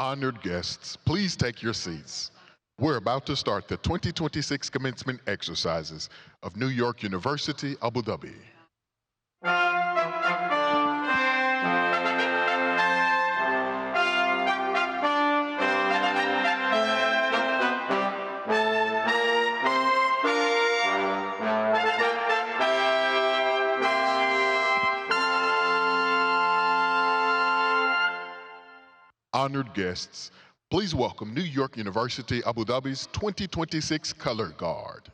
Honored guests, please take your seats. We're about to start the 2026 commencement exercises of New York University, Abu Dhabi. Honored guests, please welcome New York University Abu Dhabi's 2026 Color Guard.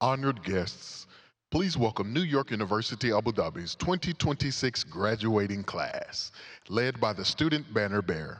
Honored guests, please welcome New York University Abu Dhabi's 2026 graduating class, led by the student banner bearer.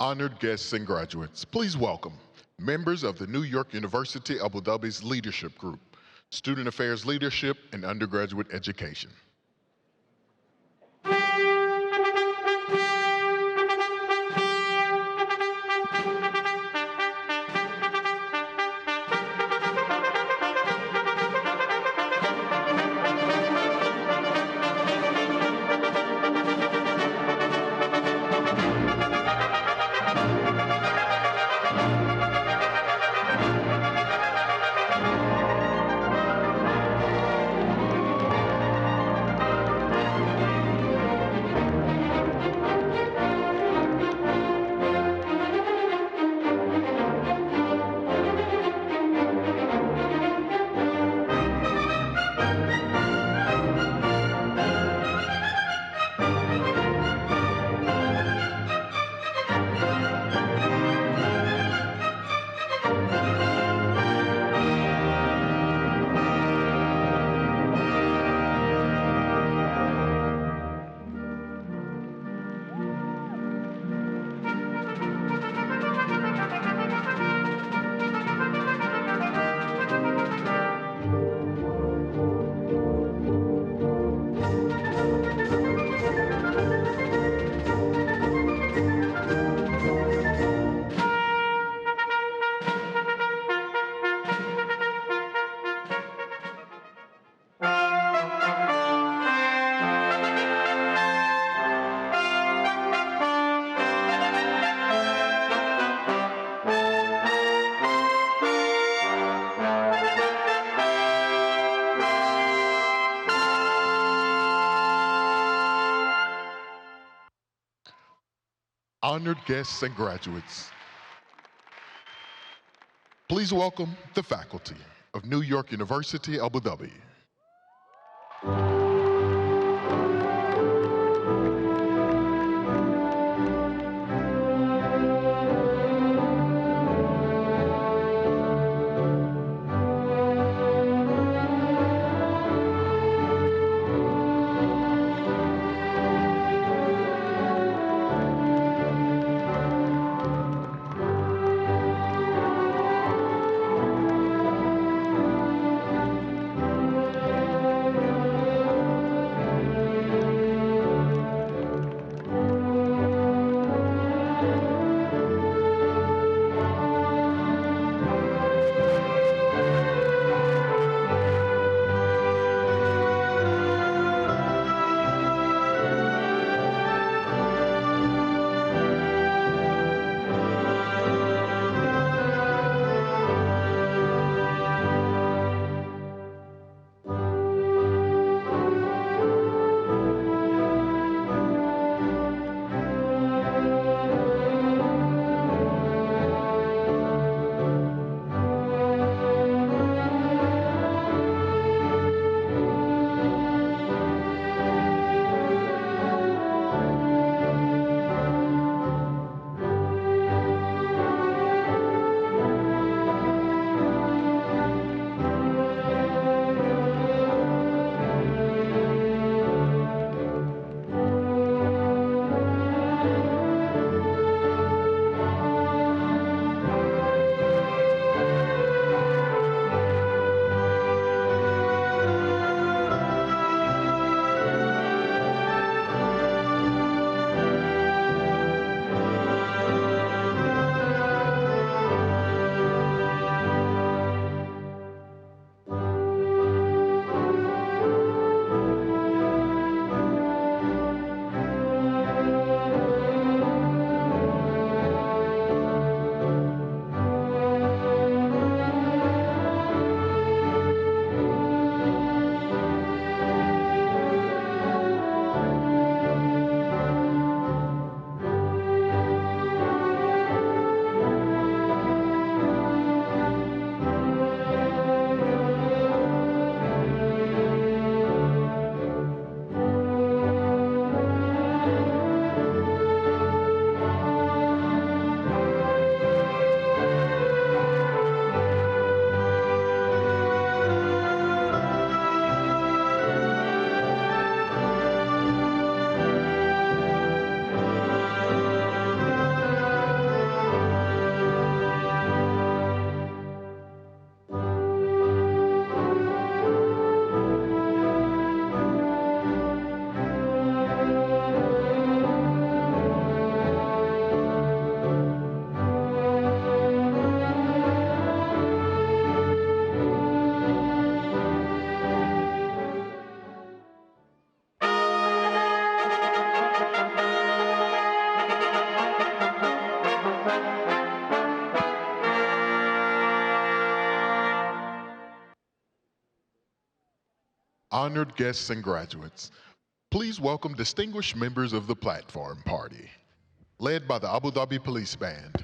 Honored guests and graduates, please welcome members of the New York University Abu Dhabi's Leadership Group, Student Affairs Leadership and Undergraduate Education. Honored guests and graduates, please welcome the faculty of New York University Abu Dhabi. honored guests and graduates, please welcome distinguished members of the Platform Party, led by the Abu Dhabi Police Band.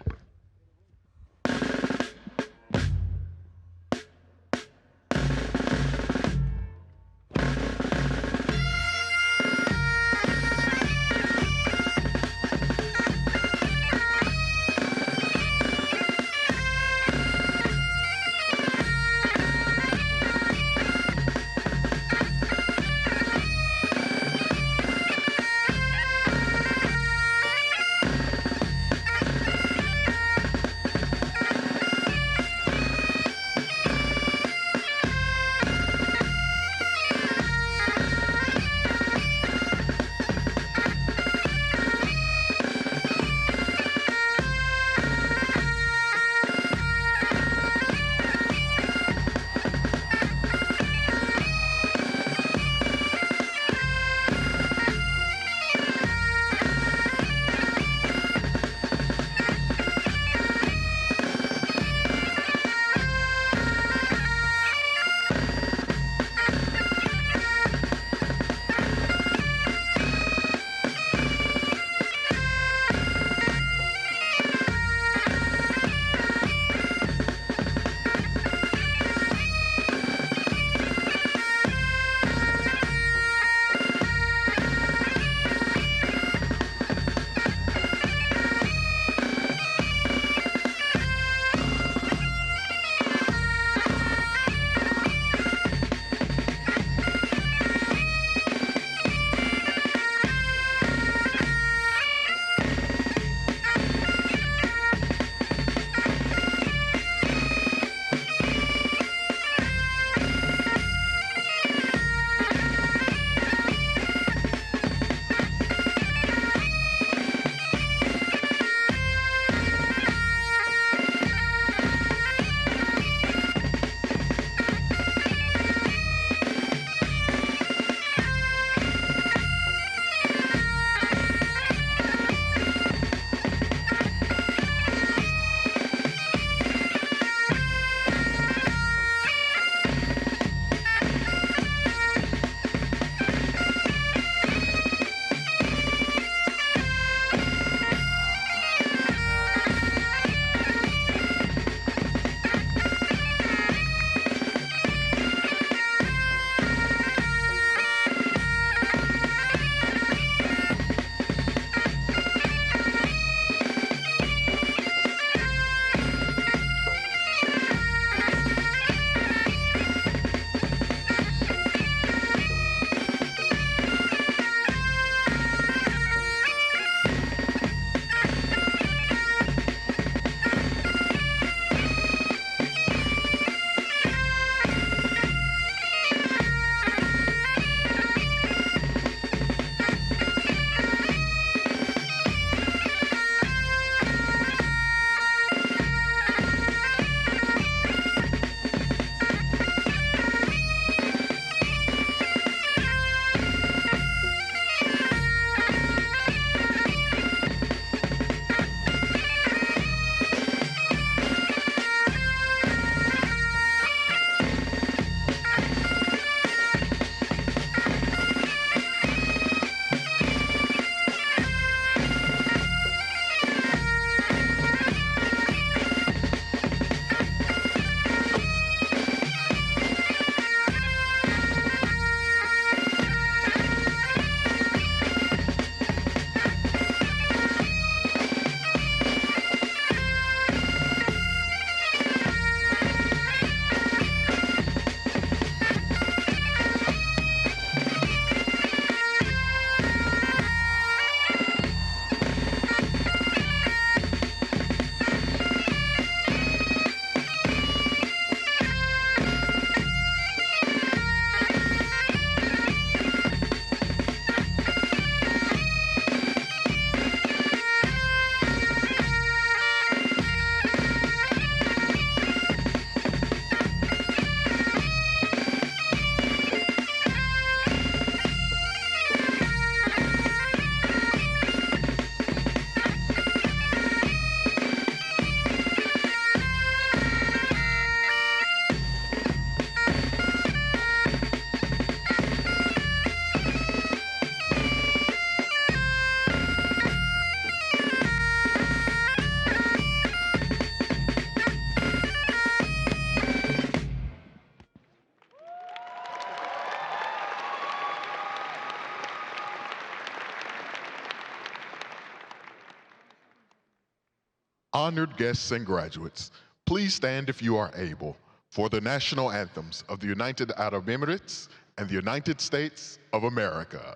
Honored guests and graduates, please stand if you are able for the national anthems of the United Arab Emirates and the United States of America.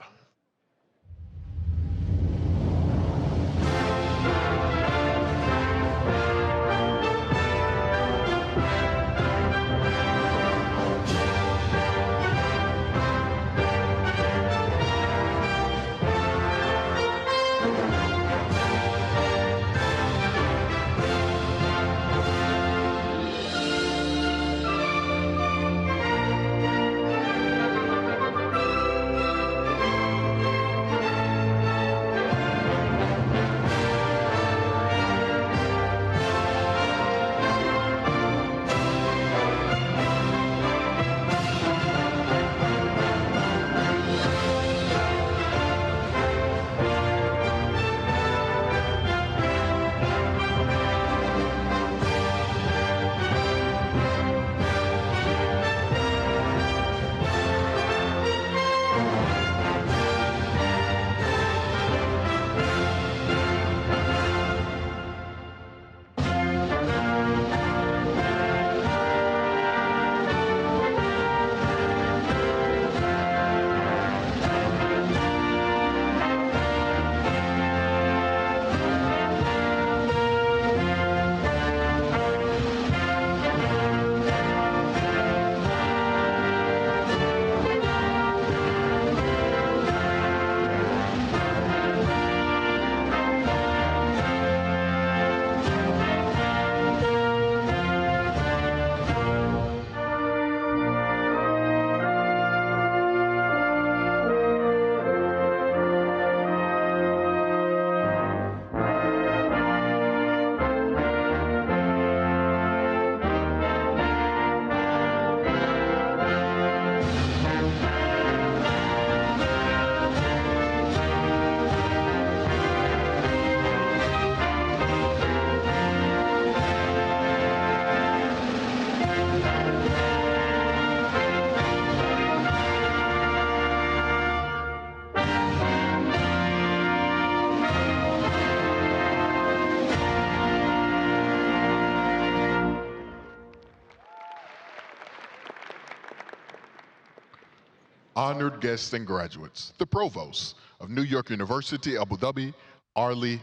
Honored guests and graduates, the Provost of New York University, Abu Dhabi, Arlie.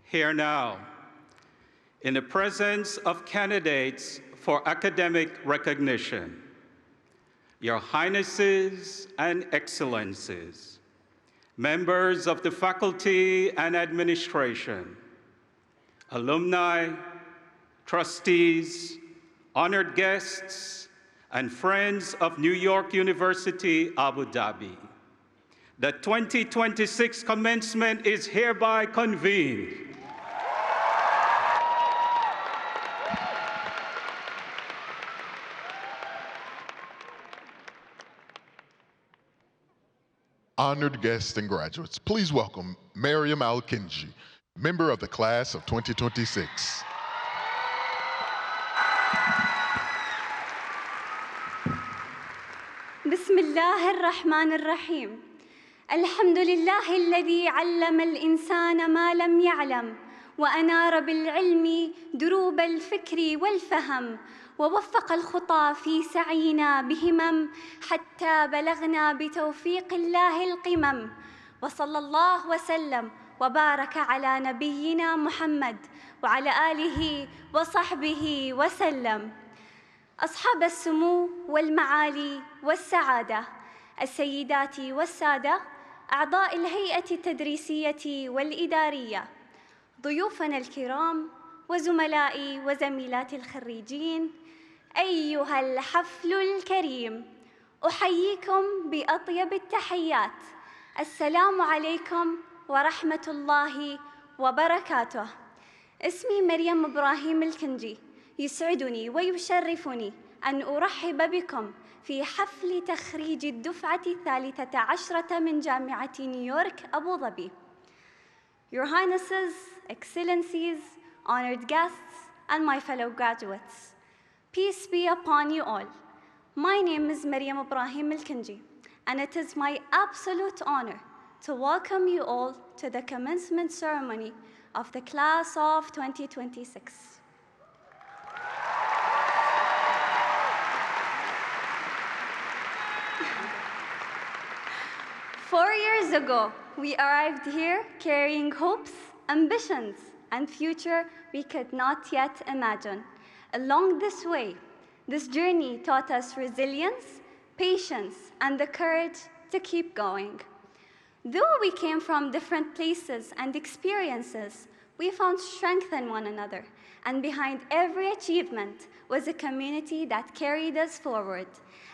Here now, in the presence of candidates for academic recognition, Your Highnesses and Excellencies, members of the faculty and administration, alumni, trustees, honored guests, and friends of New York University, Abu Dhabi. The 2026 commencement is hereby convened. Honored guests and graduates, please welcome Maryam Alkenji, member of the class of 2026. بسم الله الرحمن الرحيم. الحمد لله الذي علم الإنسان ما لم يعلم وأنار بالعلم دروب الفكر والفهم ووفق الخطى في سعينا بهمم حتى بلغنا بتوفيق الله القمم. وصلى الله وسلم وبارك على نبينا محمد وعلى آله وصحبه وسلم. أصحاب السمو والمعالي والسعادة، السيدات والسادة، أعضاء الهيئة التدريسية والإدارية، ضيوفنا الكرام وزملائي وزميلاتي الخريجين، أيها الحفل الكريم، أحييكم بأطيب التحيات. السلام عليكم ورحمة الله وبركاته. اسمي مريم إبراهيم الكنجي. يسعدني ويشرفني أن أرحب بكم في حفل تخريج الدفعة 13 من جامعة نيويورك أبو ظبي. Your Highnesses, Excellencies, honored guests, and my fellow graduates, peace be upon you all. My name is Maryam Ibrahim Al-Kinji, and it is my absolute honor to welcome you all to the commencement ceremony of the class of 2026. 4 years ago, we arrived here carrying hopes, ambitions, and future we could not yet imagine. Along this way, this journey taught us resilience, patience, and the courage to keep going. Though we came from different places and experiences, we found strength in one another, and behind every achievement was a community that carried us forward.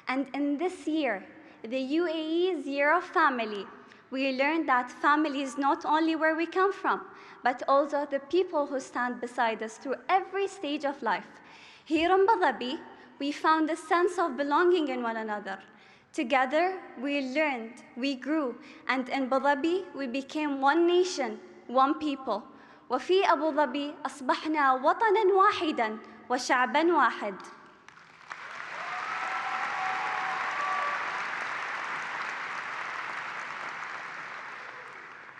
And in this year, the UAE's Year of Family, we learned that family is not only where we come from, but also the people who stand beside us through every stage of life. Here in Abu Dhabi, we found a sense of belonging in one another. Together, we learned, we grew, and in Abu Dhabi, we became one nation, one people. وفي أبو ظبي أصبحنا وطناً واحداً وشعباً واحد.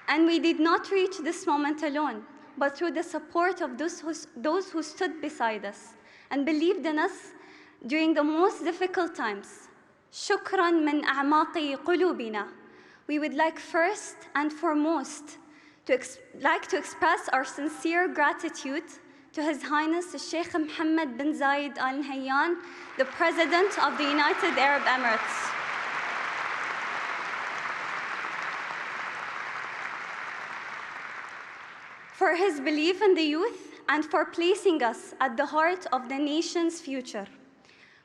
And we did not reach this moment alone, but through the support of those who stood beside us and believed in us during the most difficult times. شكراً من أعماق قلوبنا. We would like first and foremost to express our sincere gratitude to His Highness Sheikh Mohammed bin Zayed Al Nahyan, the President of the United Arab Emirates. For his belief in the youth and for placing us at the heart of the nation's future.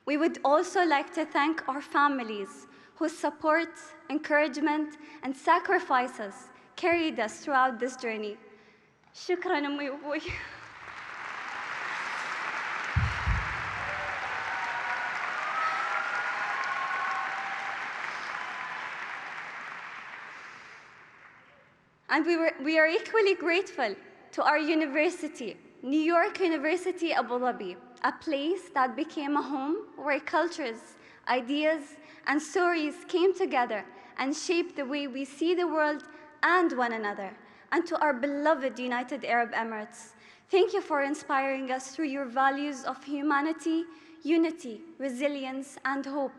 We would also like to thank our families whose support, encouragement, and sacrifices carried us throughout this journey. Shukran, Ummi Abuy. And we are equally grateful to our university, New York University Abu Dhabi, a place that became a home where cultures, ideas, and stories came together and shaped the way we see the world and one another. And to our beloved United Arab Emirates, thank you for inspiring us through your values of humanity, unity, resilience, and hope.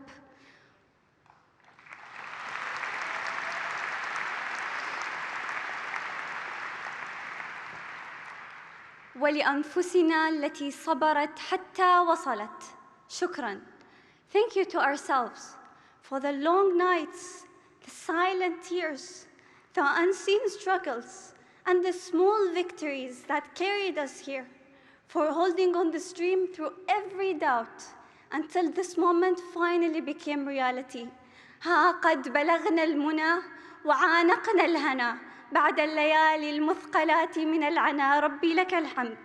ولأنفسنا التي صبرت حتى وصلت. شكراً. Thank you to ourselves for the long nights, the silent tears, the unseen struggles, and the small victories that carried us here, for holding on the stream through every doubt until this moment finally became reality. ها قد بلغنا المنى وعانقنا الهنا بعد الليالي المثقلات من العنا ربي لك الحمد.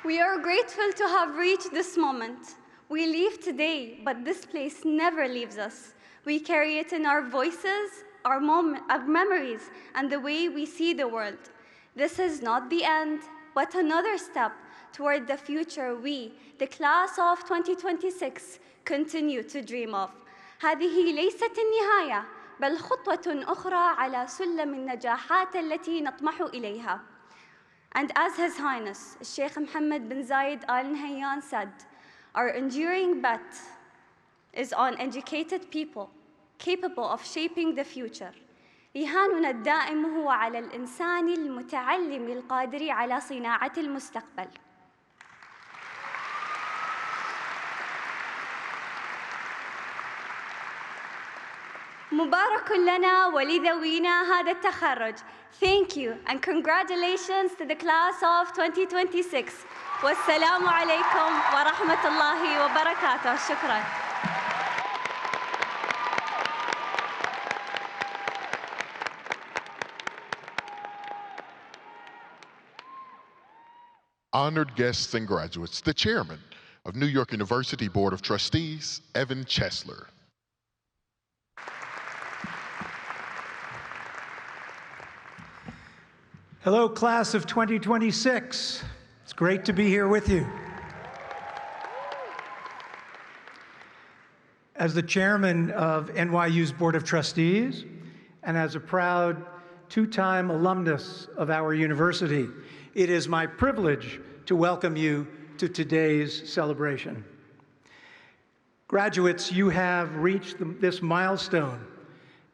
We are grateful to have reached this moment. We leave today, but this place never leaves us. We carry it in our voices, our memories, and the way we see the world. This is not the end, but another step toward the future we, the class of 2026, continue to dream of. هذه ليست النهاية، بل خطوة أخرى على سلم النجاحات التي نطمح إليها. And as His Highness, Sheikh Mohammed bin Zayed Al Nahyan said, our enduring bet is on educated people capable of shaping the future. رهاننا الدائم هو على الإنسان المتعلم القادر على صناعة المستقبل. مبارك لنا ولذوينا هذا التخرج. Thank you and congratulations to the class of 2026. والسلام عليكم ورحمة الله وبركاته. شكرا. Honored guests and graduates, the Chairman of New York University Board of Trustees, Evan Chesler. Hello, class of 2026. It's great to be here with you. As the chairman of NYU's Board of Trustees, and as a proud two-time alumnus of our university, it is my privilege to welcome you to today's celebration. Graduates, you have reached this milestone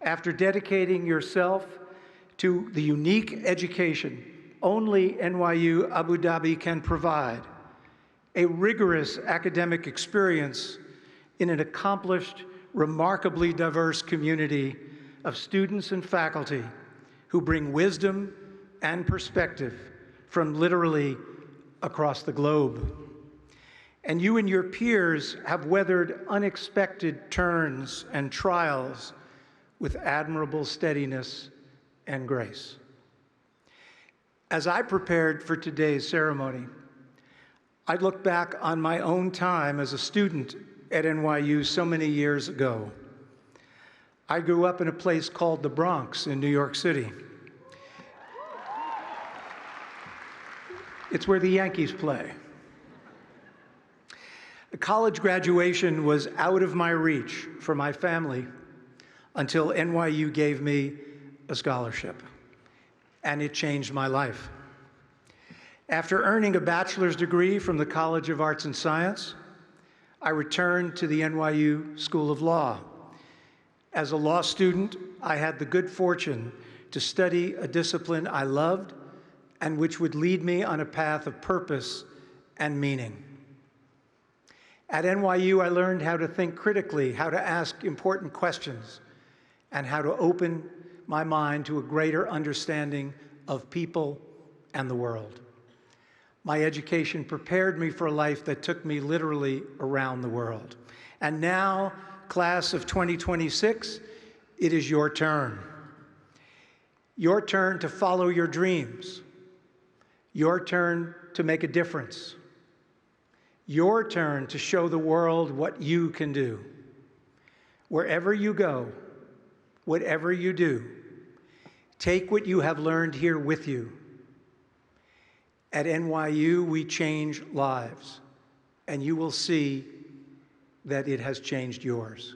after dedicating yourself to the unique education only NYU Abu Dhabi can provide, a rigorous academic experience in an accomplished, remarkably diverse community of students and faculty who bring wisdom and perspective from literally across the globe. And you and your peers have weathered unexpected turns and trials with admirable steadiness and grace. As I prepared for today's ceremony, I looked back on my own time as a student at NYU so many years ago. I grew up in a place called the Bronx in New York City. It's where the Yankees play. The college graduation was out of my reach for my family until NYU gave me a scholarship, and it changed my life. After earning a bachelor's degree from the College of Arts and Science, I returned to the NYU School of Law. As a law student, I had the good fortune to study a discipline I loved and which would lead me on a path of purpose and meaning. At NYU, I learned how to think critically, how to ask important questions, and how to open my mind to a greater understanding of people and the world. My education prepared me for a life that took me literally around the world. And now, class of 2026, it is your turn. Your turn to follow your dreams. Your turn to make a difference. Your turn to show the world what you can do. Wherever you go, whatever you do, take what you have learned here with you. At NYU, we change lives, and you will see that it has changed yours.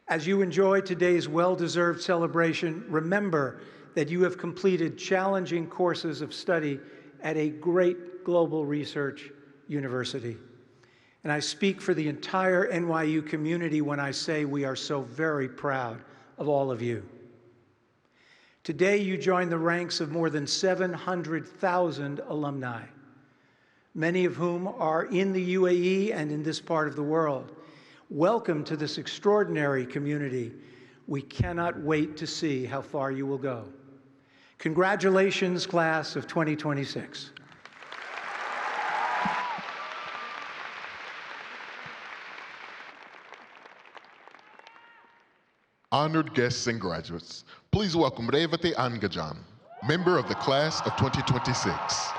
As you enjoy today's well-deserved celebration, remember that you have completed challenging courses of study at a great global research university. And I speak for the entire NYU community when I say we are so very proud of all of you. Today, you join the ranks of more than 700,000 alumni, many of whom are in the UAE and in this part of the world. Welcome to this extraordinary community. We cannot wait to see how far you will go. Congratulations, class of 2026. Honored guests and graduates, please welcome Revathi Angajan, member of the class of 2026.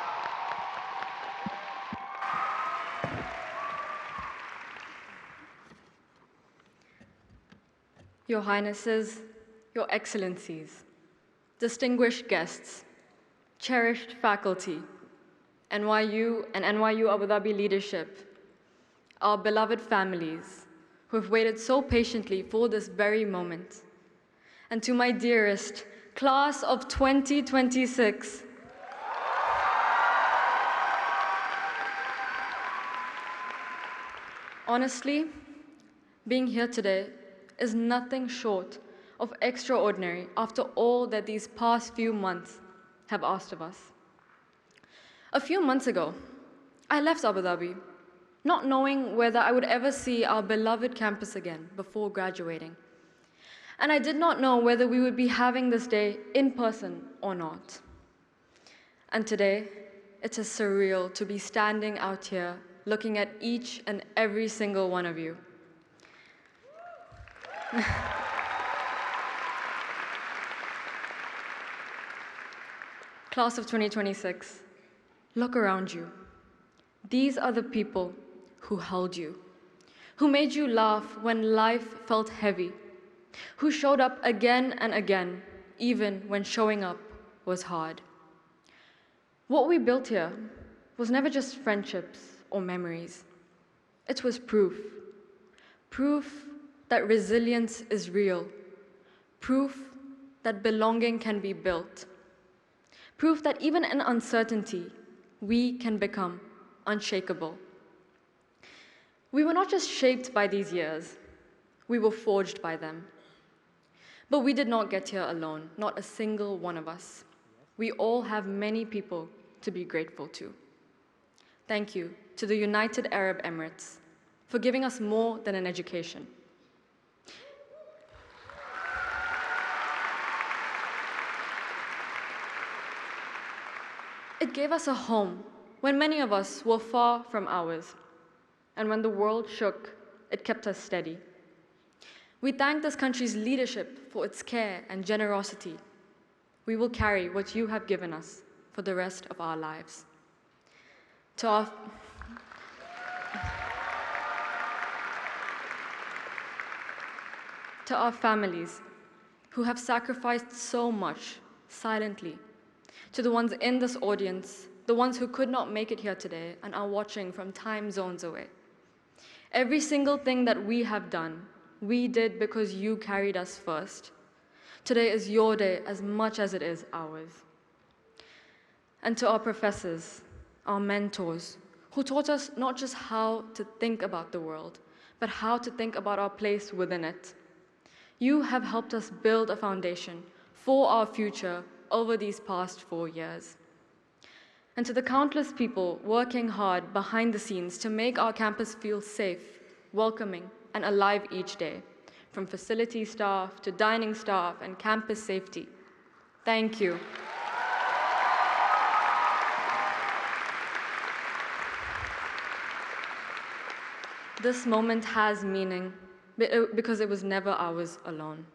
Your Highnesses, Your Excellencies, distinguished guests, cherished faculty, NYU and NYU Abu Dhabi leadership, our beloved families who have waited so patiently for this very moment, and to my dearest class of 2026, honestly, being here today is nothing short of extraordinary after all that these past few months have asked of us. A few months ago, I left Abu Dhabi, not knowing whether I would ever see our beloved campus again before graduating. And I did not know whether we would be having this day in person or not. And today, it is surreal to be standing out here looking at each and every single one of you. Class of 2026, look around you. These are the people who held you, who made you laugh when life felt heavy, who showed up again and again, even when showing up was hard. What we built here was never just friendships or memories. It was proof. Proof that resilience is real. Proof that belonging can be built. Proof that even in uncertainty, we can become unshakable. We were not just shaped by these years, we were forged by them. But we did not get here alone, not a single one of us. We all have many people to be grateful to. Thank you to the United Arab Emirates for giving us more than an education. It gave us a home when many of us were far from ours. And when the world shook, it kept us steady. We thank this country's leadership for its care and generosity. We will carry what you have given us for the rest of our lives. To our families who have sacrificed so much silently, to the ones in this audience, the ones who could not make it here today and are watching from time zones away. Every single thing that we have done, we did because you carried us first. Today is your day as much as it is ours. And to our professors, our mentors, who taught us not just how to think about the world, but how to think about our place within it. You have helped us build a foundation for our future over these past 4 years. And to the countless people working hard behind the scenes to make our campus feel safe, welcoming, and alive each day, from facility staff to dining staff and campus safety, thank you. This moment has meaning because it was never ours alone.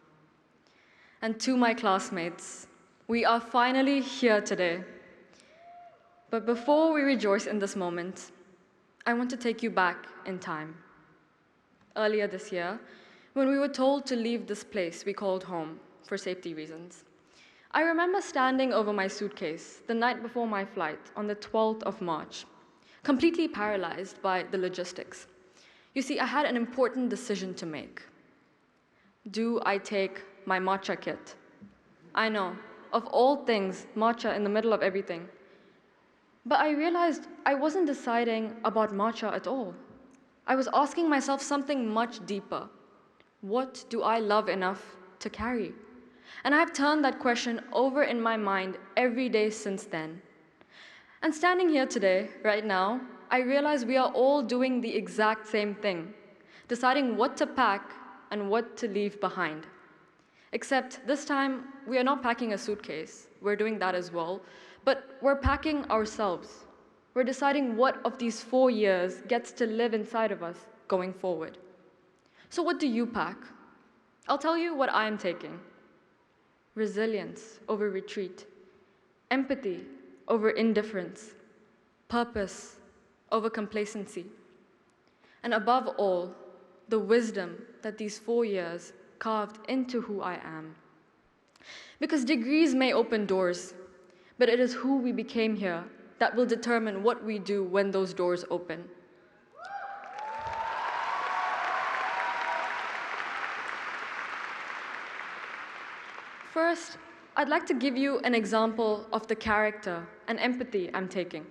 And to my classmates, we are finally here today. But before we rejoice in this moment, I want to take you back in time. Earlier this year, when we were told to leave this place we called home for safety reasons, I remember standing over my suitcase the night before my flight on the 12th of March, completely paralyzed by the logistics. You see, I had an important decision to make. Do I take my matcha kit? I know, of all things, matcha in the middle of everything. But I realized I wasn't deciding about matcha at all. I was asking myself something much deeper. What do I love enough to carry? And I've turned that question over in my mind every day since then. And standing here today, right now, I realize we are all doing the exact same thing, deciding what to pack and what to leave behind. Except this time, we are not packing a suitcase. We're doing that as well. But we're packing ourselves. We're deciding what of these 4 years gets to live inside of us going forward. So what do you pack? I'll tell you what I'm taking. Resilience over retreat. Empathy over indifference. Purpose over complacency. And above all, the wisdom that these 4 years carved into who I am. Because degrees may open doors, but it is who we became here that will determine what we do when those doors open. First, I'd like to give you an example of the character and empathy I'm taking.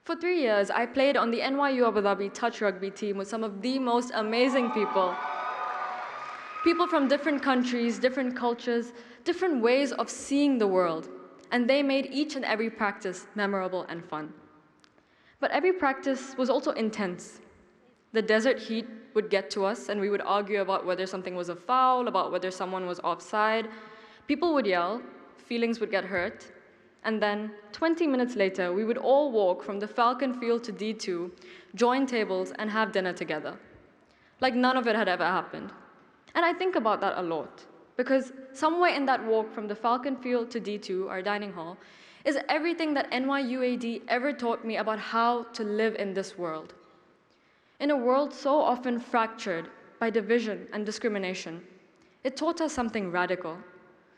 For 3 years, I played on the NYU Abu Dhabi touch rugby team with some of the most amazing people. People from different countries, different cultures, different ways of seeing the world. And they made each and every practice memorable and fun. But every practice was also intense. The desert heat would get to us, and we would argue about whether something was a foul, about whether someone was offside. People would yell, feelings would get hurt, and then 20 minutes later, we would all walk from the Falcon Field to D2, join tables, and have dinner together. Like none of it had ever happened. And I think about that a lot. Because somewhere in that walk from the Falcon Field to D2, our dining hall, is everything that NYUAD ever taught me about how to live in this world. In a world so often fractured by division and discrimination, it taught us something radical,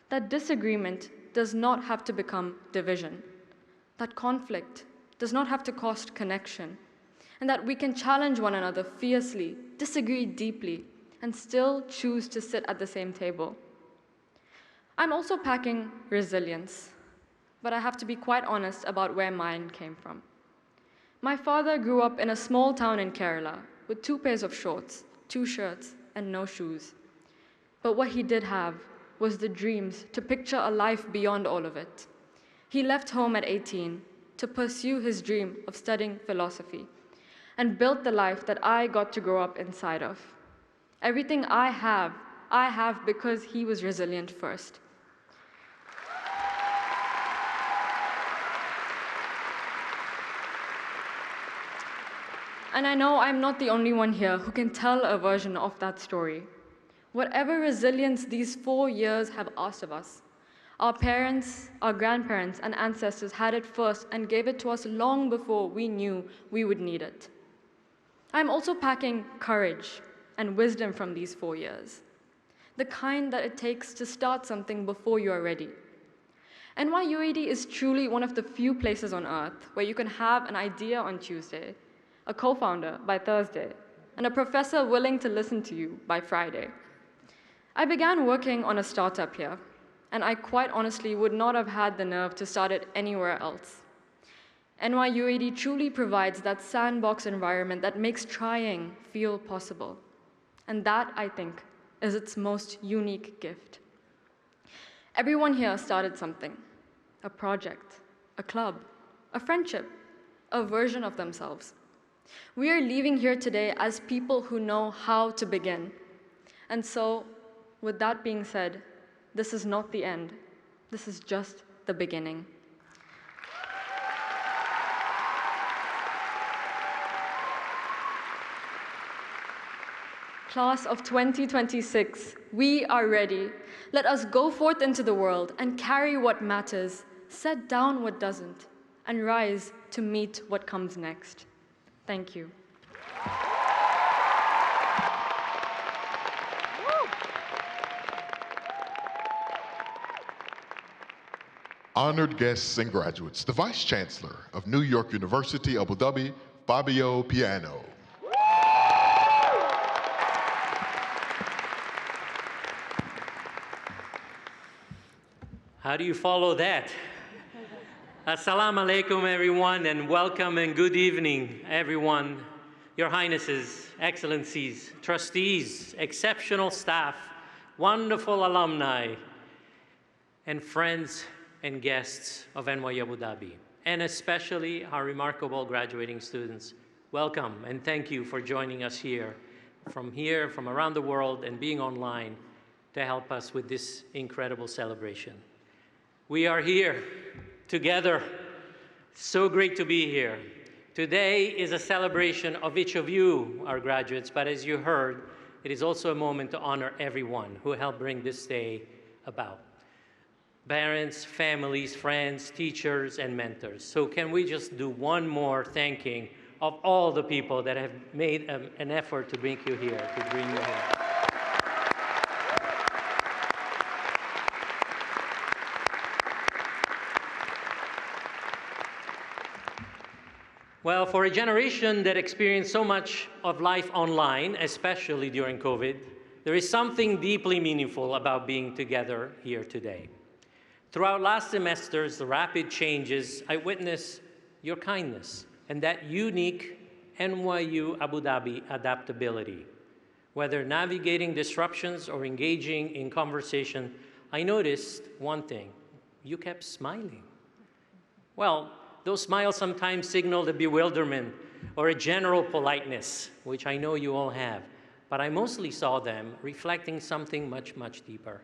that disagreement does not have to become division, that conflict does not have to cost connection, and that we can challenge one another fiercely, disagree deeply, and still choose to sit at the same table. I'm also packing resilience, but I have to be quite honest about where mine came from. My father grew up in a small town in Kerala with 2 pairs of shorts, 2 shirts, and no shoes. But what he did have was the dreams to picture a life beyond all of it. He left home at 18 to pursue his dream of studying philosophy and built the life that I got to grow up inside of. Everything I have because he was resilient first. And I know I'm not the only one here who can tell a version of that story. Whatever resilience these 4 years have asked of us, our parents, our grandparents, and ancestors had it first and gave it to us long before we knew we would need it. I'm also packing courage and wisdom from these 4 years, the kind that it takes to start something before you are ready. NYUAD is truly one of the few places on earth where you can have an idea on Tuesday, a co-founder by Thursday, and a professor willing to listen to you by Friday. I began working on a startup here, and I quite honestly would not have had the nerve to start it anywhere else. NYUAD truly provides that sandbox environment that makes trying feel possible. And that, I think, is its most unique gift. Everyone here started something, a project, a club, a friendship, a version of themselves. We are leaving here today as people who know how to begin. And so, with that being said, this is not the end. This is just the beginning. Class of 2026, we are ready. Let us go forth into the world and carry what matters, set down what doesn't, and rise to meet what comes next. Thank you. Honored guests and graduates, the Vice Chancellor of New York University, Abu Dhabi, Fabio Piano. How do you follow that? Assalamu alaikum, everyone, and welcome and good evening, everyone. Your Highnesses, Excellencies, Trustees, exceptional staff, wonderful alumni, and friends and guests of NYU Abu Dhabi, and especially our remarkable graduating students. Welcome, and thank you for joining us here, from around the world, and being online to help us with this incredible celebration. We are here together. So great to be here. Today is a celebration of each of you, our graduates, but as you heard, it is also a moment to honor everyone who helped bring this day about. Parents, families, friends, teachers, and mentors. So can we just do one more thanking of all the people that have made an effort to bring you here, Well, for a generation that experienced so much of life online, especially during COVID, there is something deeply meaningful about being together here today. Throughout last semester's rapid changes, I witnessed your kindness and that unique NYU Abu Dhabi adaptability. Whether navigating disruptions or engaging in conversation, I noticed one thing: you kept smiling. Well, those smiles sometimes signaled a bewilderment or a general politeness, which I know you all have, but I mostly saw them reflecting something much, much deeper: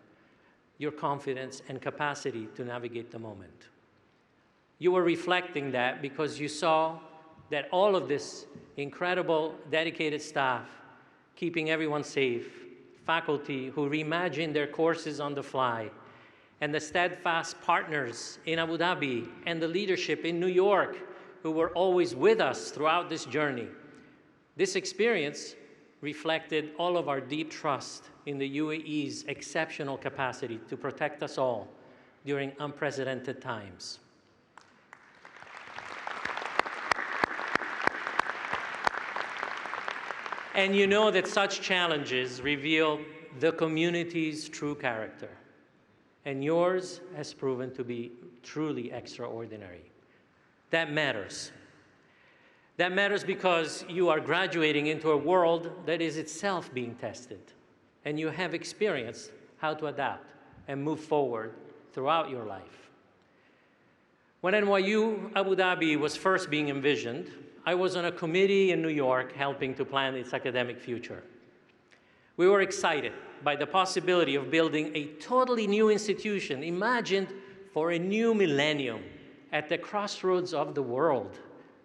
your confidence and capacity to navigate the moment. You were reflecting that because you saw that all of this incredible, dedicated staff, keeping everyone safe, faculty who reimagined their courses on the fly, and the steadfast partners in Abu Dhabi and the leadership in New York who were always with us throughout this journey. This experience reflected all of our deep trust in the UAE's exceptional capacity to protect us all, during unprecedented times. And you know that such challenges reveal the community's true character. And yours has proven to be truly extraordinary. That matters. That matters because you are graduating into a world that is itself being tested. And you have experienced how to adapt and move forward throughout your life. When NYU Abu Dhabi was first being envisioned, I was on a committee in New York helping to plan its academic future. We were excited by the possibility of building a totally new institution imagined for a new millennium at the crossroads of the world,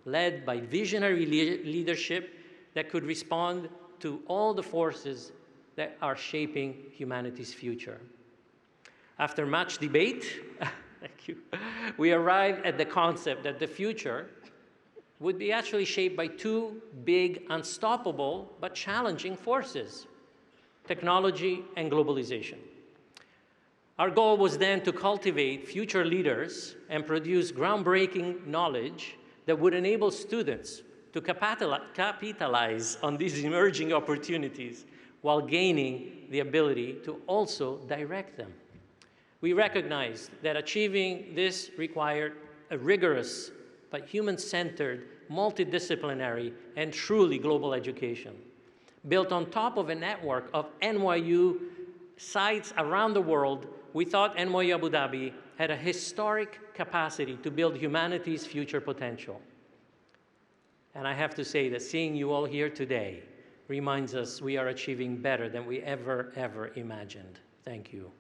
led by visionary leadership that could respond to all the forces that are shaping humanity's future. After much debate, thank you, we arrived at the concept that the future would be actually shaped by two big, unstoppable, but challenging forces: technology and globalization. Our goal was then to cultivate future leaders and produce groundbreaking knowledge that would enable students to capitalize on these emerging opportunities while gaining the ability to also direct them. We recognized that achieving this required a rigorous but human-centered, multidisciplinary, and truly global education, built on top of a network of NYU sites around the world. We thought NYU Abu Dhabi had a historic capacity to build humanity's future potential. And I have to say that seeing you all here today reminds us we are achieving better than we ever imagined. Thank you.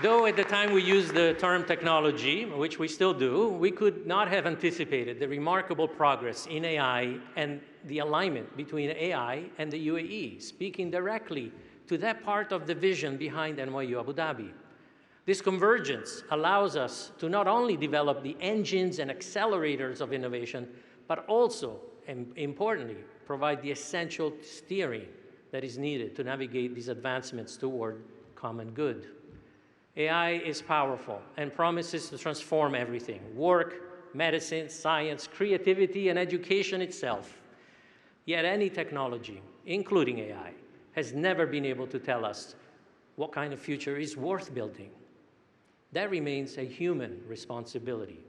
Though at the time we used the term technology, which we still do, we could not have anticipated the remarkable progress in AI and the alignment between AI and the UAE, speaking directly to that part of the vision behind NYU Abu Dhabi. This convergence allows us to not only develop the engines and accelerators of innovation, but also, and importantly, provide the essential steering that is needed to navigate these advancements toward common good. AI is powerful and promises to transform everything: work, medicine, science, creativity, and education itself. Yet any technology, including AI, has never been able to tell us what kind of future is worth building. That remains a human responsibility,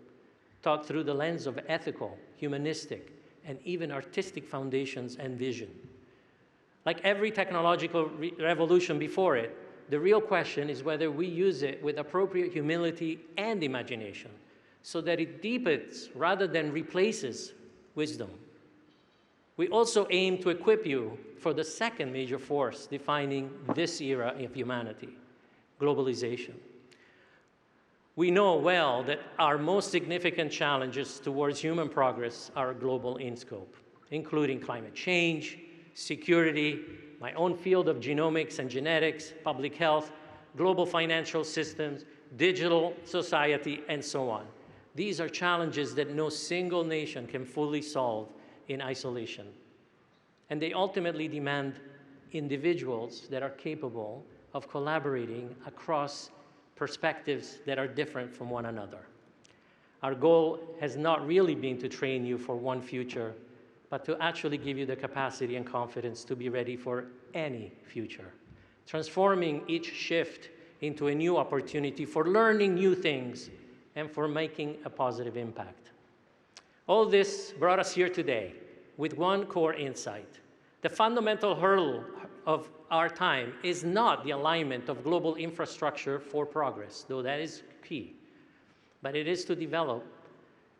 taught through the lens of ethical, humanistic, and even artistic foundations and vision. Like every technological revolution before it, the real question is whether we use it with appropriate humility and imagination so that it deepens rather than replaces wisdom. We also aim to equip you for the second major force defining this era of humanity: globalization. We know well that our most significant challenges towards human progress are global in scope, including climate change, security, my own field of genomics and genetics, public health, global financial systems, digital society, and so on. These are challenges that no single nation can fully solve in isolation. And they ultimately demand individuals that are capable of collaborating across perspectives that are different from one another. Our goal has not really been to train you for one future, but to actually give you the capacity and confidence to be ready for any future, transforming each shift into a new opportunity for learning new things and for making a positive impact. All this brought us here today with one core insight. The fundamental hurdle of our time is not the alignment of global infrastructure for progress, though that is key, but it is to develop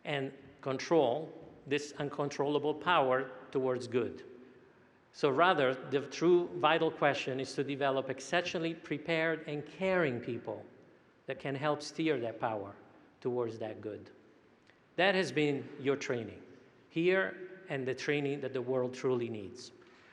and control this uncontrollable power towards good. So rather, the true vital question is to develop exceptionally prepared and caring people that can help steer that power towards that good. That has been your training here and the training that the world truly needs.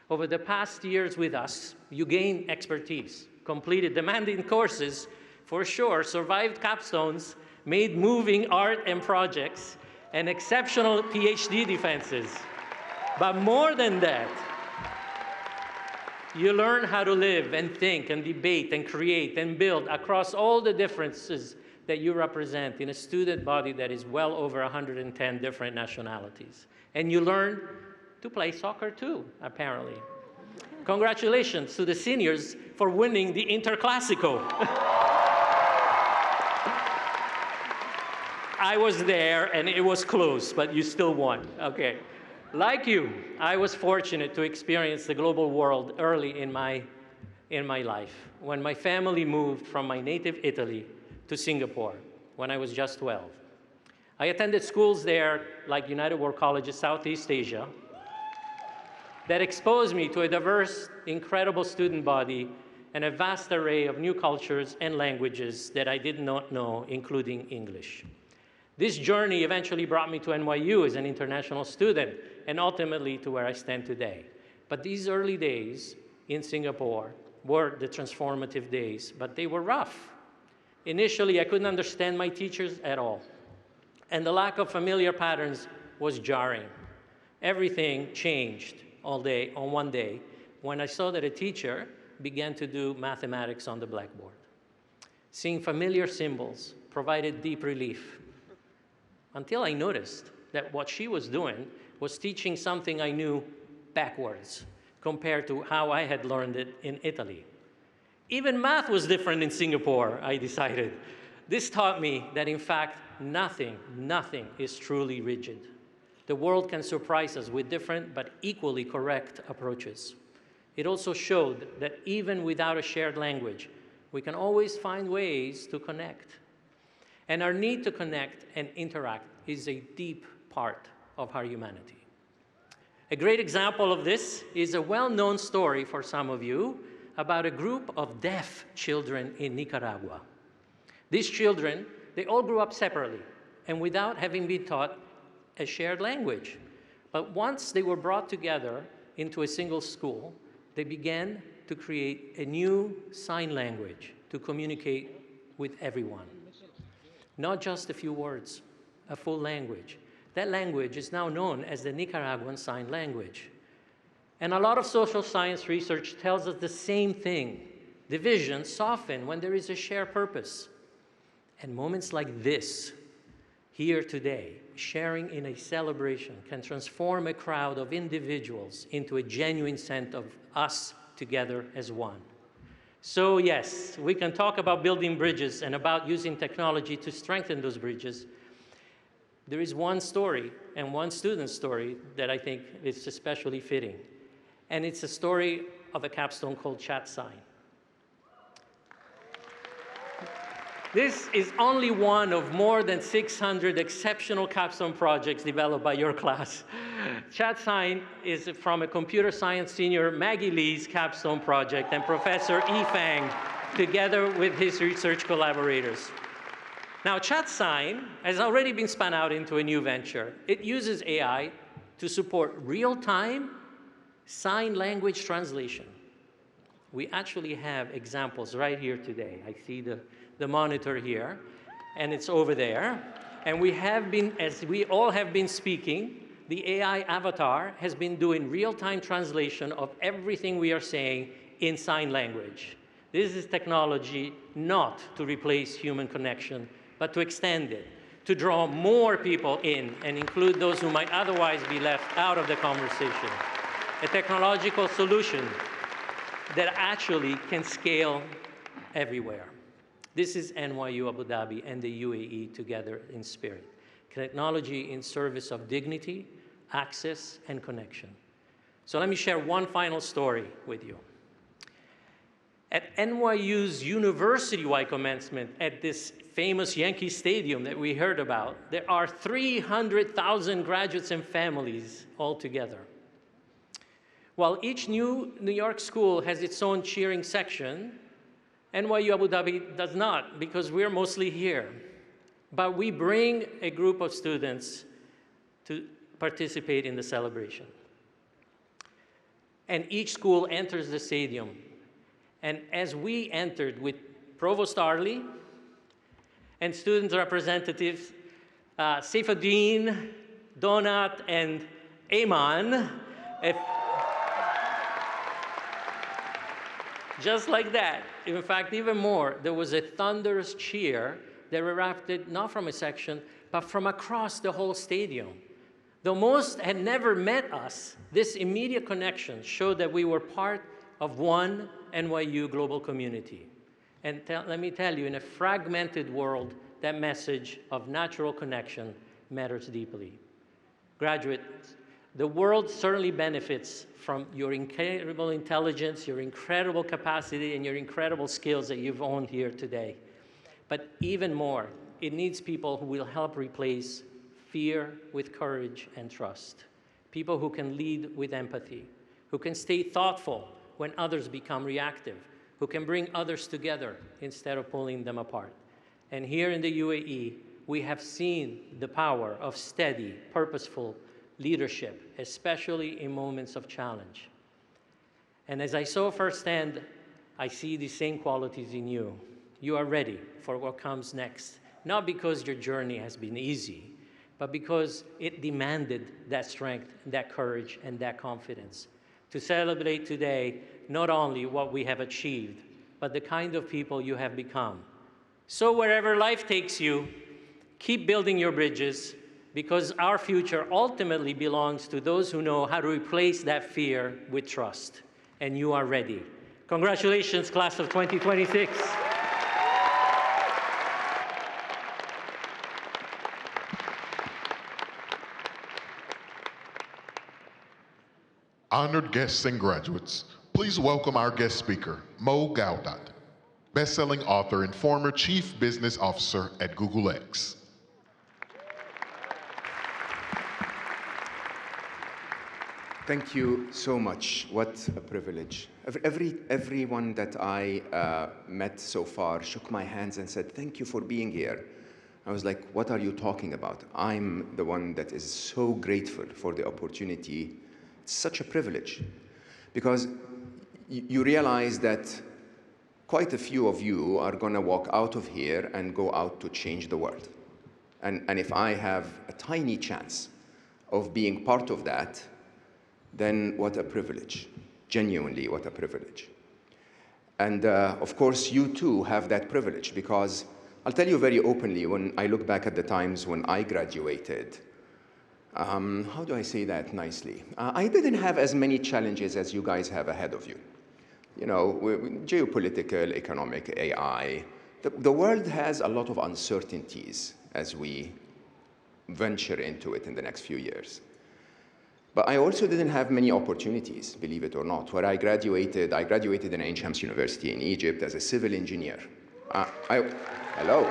Over the past years with us, you gained expertise, completed demanding courses, for sure, survived capstones, made moving art and projects, and exceptional PhD defenses. But more than that, You learn how to live and think and debate and create and build across all the differences that you represent in a student body that is well over 110 different nationalities. And you learn to play soccer too, apparently. Congratulations to the seniors for winning the Interclásico. I was there and it was close, but you still won. Okay. Like you, I was fortunate to experience the global world early in my life, when my family moved from my native Italy to Singapore when I was just 12. I attended schools there, like United World College's Southeast Asia, that exposed me to a diverse, incredible student body and a vast array of new cultures and languages that I did not know, including English. This journey eventually brought me to NYU as an international student, and ultimately to where I stand today. But these early days in Singapore were the transformative days, but they were rough. Initially, I couldn't understand my teachers at all, and the lack of familiar patterns was jarring. Everything changed on one day when I saw that a teacher began to do mathematics on the blackboard. Seeing familiar symbols provided deep relief, until I noticed that what she was doing was teaching something I knew backwards compared to how I had learned it in Italy. Even math was different in Singapore, I decided. This taught me that, in fact, nothing is truly rigid. The world can surprise us with different but equally correct approaches. It also showed that even without a shared language, we can always find ways to connect. And our need to connect and interact is a deep part of our humanity. A great example of this is a well-known story for some of you about a group of deaf children in Nicaragua. These children, they all grew up separately and without having been taught a shared language. But once they were brought together into a single school, they began to create a new sign language to communicate with everyone. Not just a few words, a full language. That language is now known as the Nicaraguan Sign Language. And a lot of social science research tells us the same thing. Divisions soften when there is a shared purpose. And moments like this, here today, sharing in a celebration, can transform a crowd of individuals into a genuine sense of us together as one. So yes, we can talk about building bridges and about using technology to strengthen those bridges. There is one story and one student story that I think is especially fitting. And it's a story of a capstone called Chat Sign. This is only one of more than 600 exceptional capstone projects developed by your class. Chat Sign is from a computer science senior Maggie Lee's capstone project and Professor Yi Fang, together with his research collaborators. Now, Chat Sign has already been spun out into a new venture. It uses AI to support real-time sign language translation. We actually have examples right here today. I see the monitor here, and it's over there. And we have been, as we all have been speaking, the AI avatar has been doing real-time translation of everything we are saying in sign language. This is technology not to replace human connection, but to extend it, to draw more people in and include those who might otherwise be left out of the conversation. A technological solution that actually can scale everywhere. This is NYU Abu Dhabi and the UAE together in spirit. Technology in service of dignity, access, and connection. So let me share one final story with you. At NYU's university-wide commencement at this famous Yankee Stadium that we heard about, there are 300,000 graduates and families all together. While each New York school has its own cheering section, NYU Abu Dhabi does not, because we're mostly here. But we bring a group of students to participate in the celebration. And each school enters the stadium. And as we entered with Provost Arlie and student representatives, Saifuddin, Donat, and Ayman, Just like that. In fact, even more, there was a thunderous cheer that erupted not from a section, but from across the whole stadium. Though most had never met us, this immediate connection showed that we were part of one NYU global community. And let me tell you, in a fragmented world, that message of natural connection matters deeply. Graduates, the world certainly benefits from your incredible intelligence, your incredible capacity, and your incredible skills that you've honed here today. But even more, it needs people who will help replace fear with courage and trust. People who can lead with empathy, who can stay thoughtful when others become reactive, who can bring others together instead of pulling them apart. And here in the UAE, we have seen the power of steady, purposeful leadership, especially in moments of challenge. And as I saw firsthand, I see the same qualities in you. You are ready for what comes next, not because your journey has been easy, but because it demanded that strength, that courage, and that confidence to celebrate today not only what we have achieved, but the kind of people you have become. So wherever life takes you, keep building your bridges, because our future ultimately belongs to those who know how to replace that fear with trust. And you are ready. Congratulations, class of 2026. Honored guests and graduates, please welcome our guest speaker, Gawdat, best-selling author and former Chief Business Officer at Google X. Thank you so much. What a privilege. Everyone that I met so far shook my hands and said, thank you for being here. I was like, what are you talking about? I'm the one that is so grateful for the opportunity. It's such a privilege because you realize that quite a few of you are going to walk out of here and go out to change the world. And if I have a tiny chance of being part of that, then what a privilege. Genuinely, what a privilege. And of course, you too have that privilege, because I'll tell you very openly, when I look back at the times when I graduated, how do I say that nicely? I didn't have as many challenges as you guys have ahead of you. You know, geopolitical, economic, AI. The world has a lot of uncertainties as we venture into it in the next few years. But I also didn't have many opportunities, believe it or not. Where I graduated in Ain Shams University in Egypt as a civil engineer. Hello,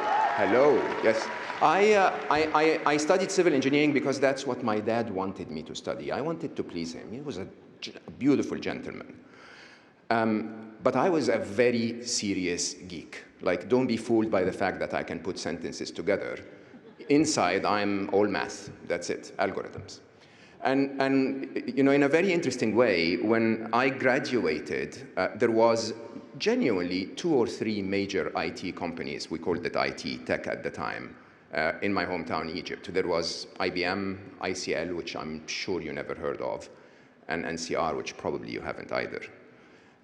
yes. I studied civil engineering because that's what my dad wanted me to study. I wanted to please him. He was a beautiful gentleman. But I was a very serious geek. Like, don't be fooled by the fact that I can put sentences together. Inside, I'm all math. That's it, algorithms. And you know, in a very interesting way, when I graduated, there was genuinely 2 or 3 major IT companies, we called it IT tech at the time, in my hometown, Egypt. There was IBM, ICL, which I'm sure you never heard of, and NCR, which probably you haven't either.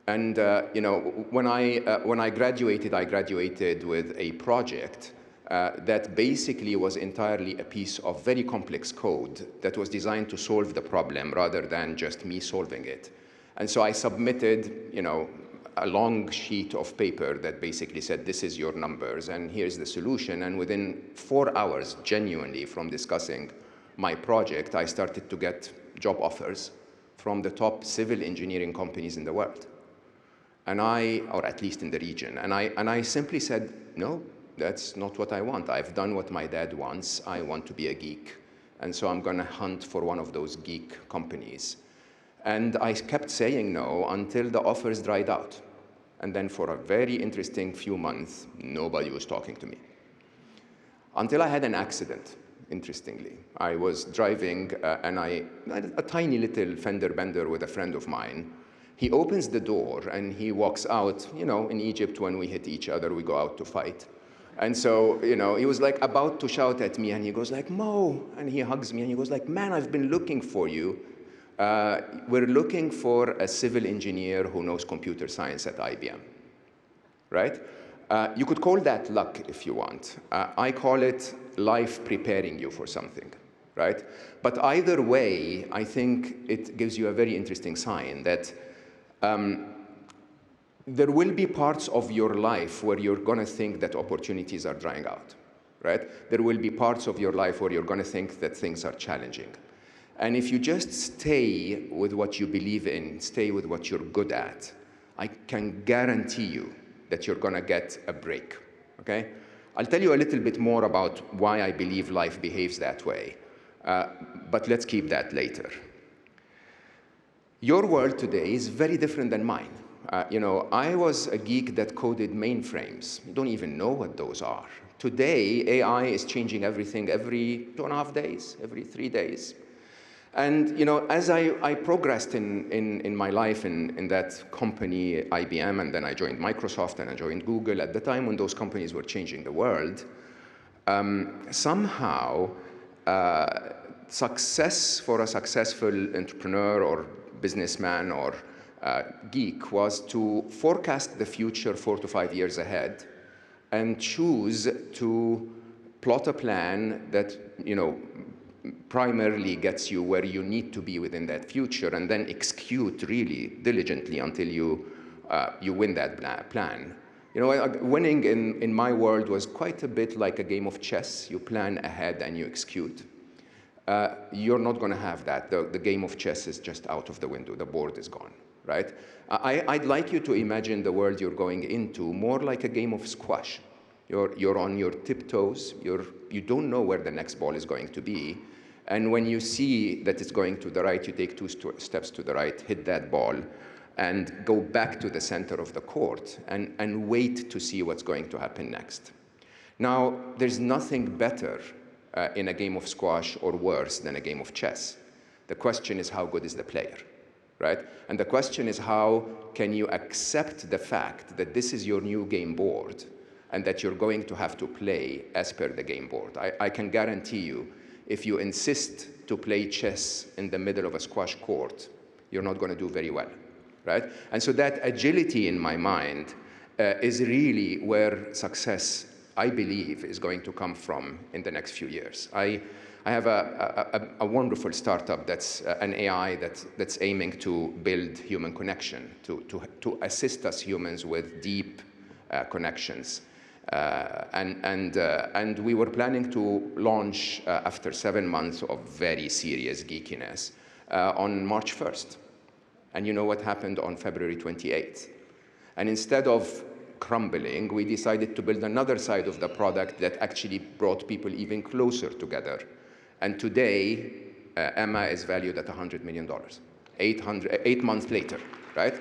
And you know, when I graduated with a project that basically was entirely a piece of very complex code that was designed to solve the problem rather than just me solving it. And so I submitted, you know, a long sheet of paper that basically said, this is your numbers and here's the solution. And within 4 hours, genuinely, from discussing my project, I started to get job offers from the top civil engineering companies in the world. And or at least in the region. And I simply said, no, that's not what I want. I've done what my dad wants. I want to be a geek. And so I'm going to hunt for one of those geek companies. And I kept saying no until the offers dried out. And then for a very interesting few months, nobody was talking to me. Until I had an accident, interestingly. I was driving, and I had a tiny little fender bender with a friend of mine. He opens the door, and he walks out. You know, in Egypt, when we hit each other, we go out to fight. And so, you know, he was like about to shout at me, and he goes like, Mo, and he hugs me, and he goes like, man, I've been looking for you. we're looking for a civil engineer who knows computer science at IBM, right? You could call that luck if you want. I call it life preparing you for something, right? But either way, I think it gives you a very interesting sign that there will be parts of your life where you're going to think that opportunities are drying out, right? There will be parts of your life where you're going to think that things are challenging. And if you just stay with what you believe in, stay with what you're good at, I can guarantee you that you're going to get a break, okay? I'll tell you a little bit more about why I believe life behaves that way, but let's keep that later. Your world today is very different than mine. You know, I was a geek that coded mainframes. You don't even know what those are. Today, AI is changing everything every 2.5 days, every 3 days. And you know, as I progressed in my life in that company, IBM, and then I joined Microsoft and I joined Google, at the time when those companies were changing the world, somehow success for a successful entrepreneur or businessman or geek was to forecast the future 4 to 5 years ahead and choose to plot a plan that, you know, primarily gets you where you need to be within that future, and then execute really diligently until you win that plan. You know, winning in my world was quite a bit like a game of chess. You plan ahead and you execute. You're not going to have that. The game of chess is just out of the window. The board is gone, right? I'd like you to imagine the world you're going into more like a game of squash. You're on your tiptoes. You don't know where the next ball is going to be. And when you see that it's going to the right, you take 2 steps to the right, hit that ball, and go back to the center of the court and wait to see what's going to happen next. Now, there's nothing better in a game of squash or worse than a game of chess. The question is, how good is the player, right? And the question is, how can you accept the fact that this is your new game board and that you're going to have to play as per the game board? I can guarantee you, if you insist to play chess in the middle of a squash court, you're not going to do very well, right? And so that agility in my mind is really where success, I believe, is going to come from in the next few years. I have a wonderful startup that's an AI that's aiming to build human connection, to assist us humans with deep connections. And we were planning to launch after 7 months of very serious geekiness on March 1st. And you know what happened on February 28th? And instead of crumbling, we decided to build another side of the product that actually brought people even closer together. And today, Emma is valued at $100 million, 8 months later, right?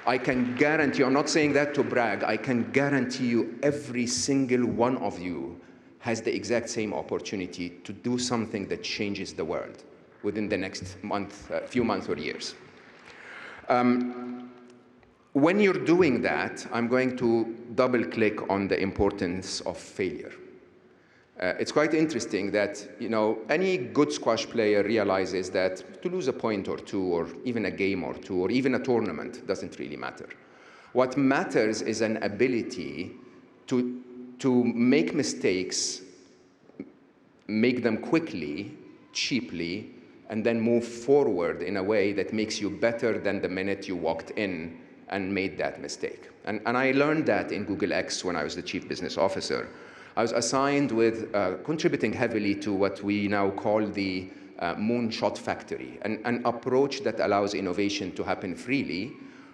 I can guarantee you, I'm not saying that to brag, I can guarantee you every single one of you has the exact same opportunity to do something that changes the world within the next month, few months or years. When you're doing that, I'm going to double click on the importance of failure. It's quite interesting that, you know, any good squash player realizes that to lose a point or two, or even a game or two, or even a tournament doesn't really matter. What matters is an ability to make mistakes, make them quickly, cheaply, and then move forward in a way that makes you better than the minute you walked in and made that mistake. And I learned that in Google X when I was the chief business officer. I was assigned with contributing heavily to what we now call the moonshot factory, an approach that allows innovation to happen freely,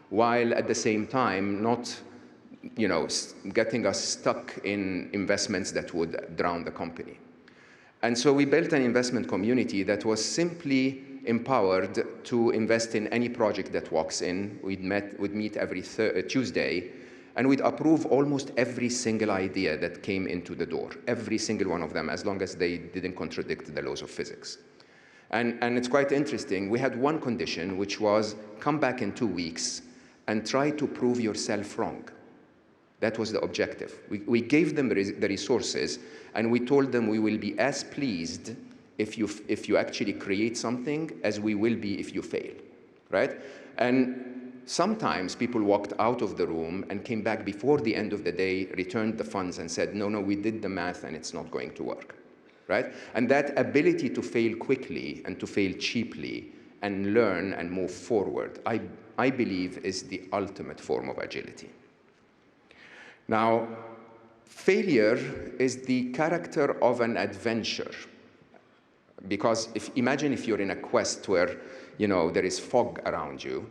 while at the same time not, you know, getting us stuck in investments that would drown the company. And so we built an investment community that was simply empowered to invest in any project that walks in. We'd meet every Tuesday, and we'd approve almost every single idea that came into the door, every single one of them, as long as they didn't contradict the laws of physics. And it's quite interesting. We had one condition, which was come back in 2 weeks and try to prove yourself wrong. That was the objective. We gave them the resources, and we told them we will be as pleased if you actually create something as we will be if you fail, right? And sometimes people walked out of the room and came back before the end of the day, returned the funds and said, no, we did the math and it's not going to work, right? And that ability to fail quickly and to fail cheaply and learn and move forward, I believe is the ultimate form of agility. Now, failure is the character of an adventure. Because imagine if you're in a quest where, there is fog around you.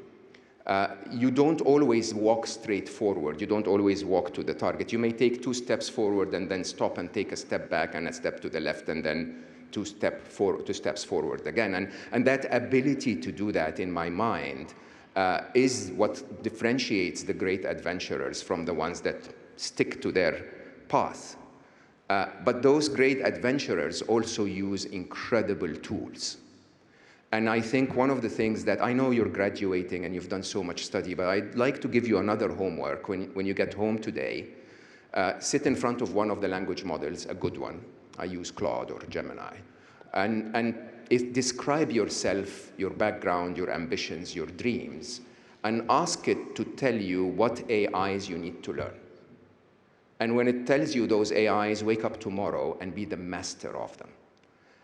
You don't always walk straight forward. You don't always walk to the target. You may take 2 steps forward and then stop and take a step back and a step to the left and then 2 steps forward again. And that ability to do that, in my mind, is what differentiates the great adventurers from the ones that stick to their path. But those great adventurers also use incredible tools. And I think one of the things that I know you're graduating and you've done so much study, but I'd like to give you another homework. When you get home today, sit in front of one of the language models, a good one. I use Claude or Gemini. And describe yourself, your background, your ambitions, your dreams, and ask it to tell you what AIs you need to learn. And when it tells you those AIs, wake up tomorrow and be the master of them.